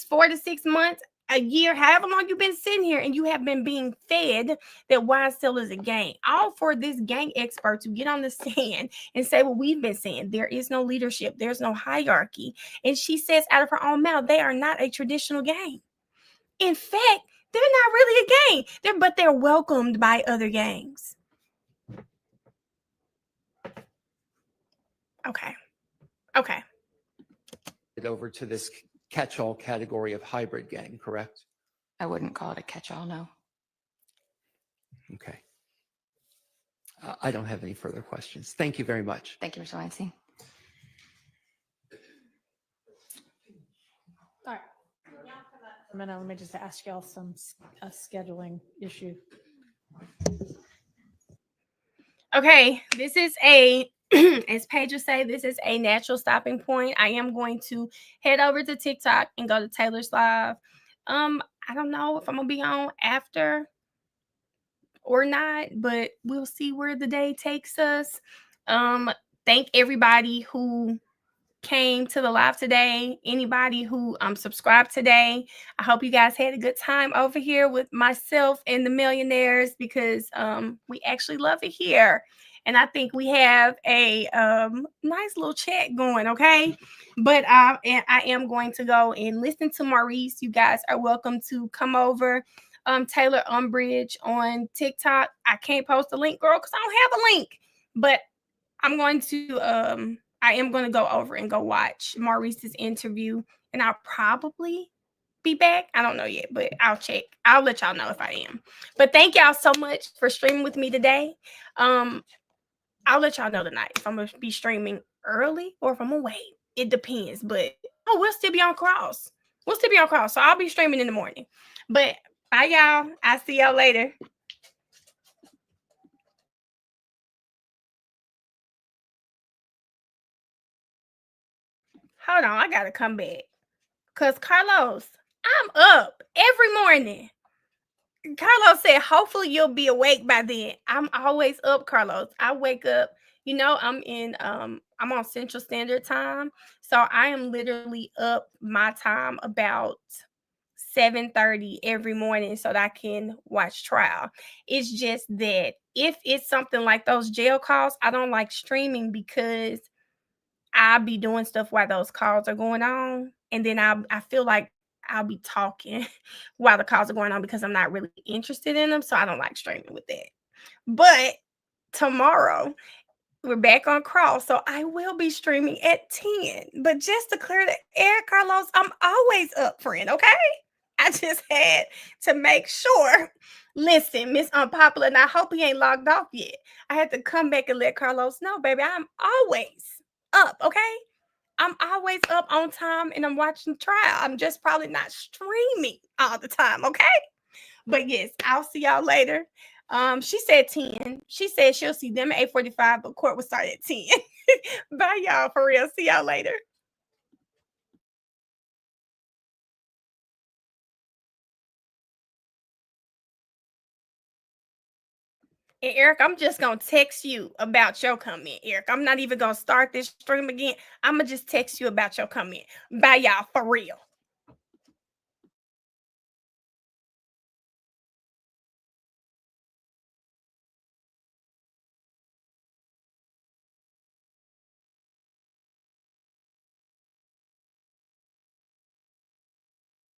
4 to 6 months, a year, however long you've been sitting here, and you have been being fed that YSL is a gang. All for this gang expert to get on the stand and say what we've been saying. There is no leadership. There's no hierarchy. And she says out of her own mouth, they are not a traditional gang. In fact, they're not really a gang. But they're welcomed by other gangs. Okay. Over to this catch-all category of hybrid gang, correct? I wouldn't call it a catch-all, no. Okay. I don't have any further questions. Thank you very much. Thank you, Mr. Weinstein. All right. A minute, let me just ask y'all a scheduling issue. Okay, this is a, as Paige would say, this is a natural stopping point. I am going to head over to TikTok and go to Taylor's Live. I don't know if I'm gonna be on after or not, but we'll see where the day takes us. Thank everybody who came to the live today, anybody who subscribed today. I hope you guys had a good time over here with myself and the millionaires, because we actually love it here. And I think we have a nice little chat going, okay? But I am going to go and listen to Maurice. You guys are welcome to come over. Taylor Umbridge on TikTok. I can't post a link, girl, because I don't have a link. But I'm going to I am going to go over and go watch Maurice's interview, and I'll probably be back. I don't know yet, but I'll check. I'll let y'all know if I am. But thank y'all so much for streaming with me today. I'll let y'all know tonight if I'm going to be streaming early or if I'm going to wait. It depends, but we'll still be on Cross. We'll still be on Cross, so I'll be streaming in the morning. But bye, y'all. I'll see y'all later. Hold on, I gotta come back. Cause Carlos, I'm up every morning. Carlos said, hopefully you'll be awake by then. I'm always up, Carlos. I wake up, I'm on Central Standard Time. So I am literally up my time about 7:30 every morning so that I can watch trial. It's just that if it's something like those jail calls, I don't like streaming because I'll be doing stuff while those calls are going on. And then I feel like I'll be talking while the calls are going on because I'm not really interested in them. So I don't like streaming with that. But tomorrow, we're back on Cross. So I will be streaming at 10. But just to clear the air, Carlos, I'm always up, friend. Okay. I just had to make sure. Listen, Miss Unpopular, and I hope he ain't logged off yet. I had to come back and let Carlos know, baby, I'm always up, okay? I'm always up on time and I'm watching trial. I'm just probably not streaming all the time, okay? But yes, I'll see y'all later. She said 10. She said she'll see them at 8:45, but court will start at 10. Bye, y'all, for real. See y'all later. And Eric, I'm just going to text you about your comment, Eric. I'm not even going to start this stream again. I'm going to just text you about your comment. Bye, y'all, for real.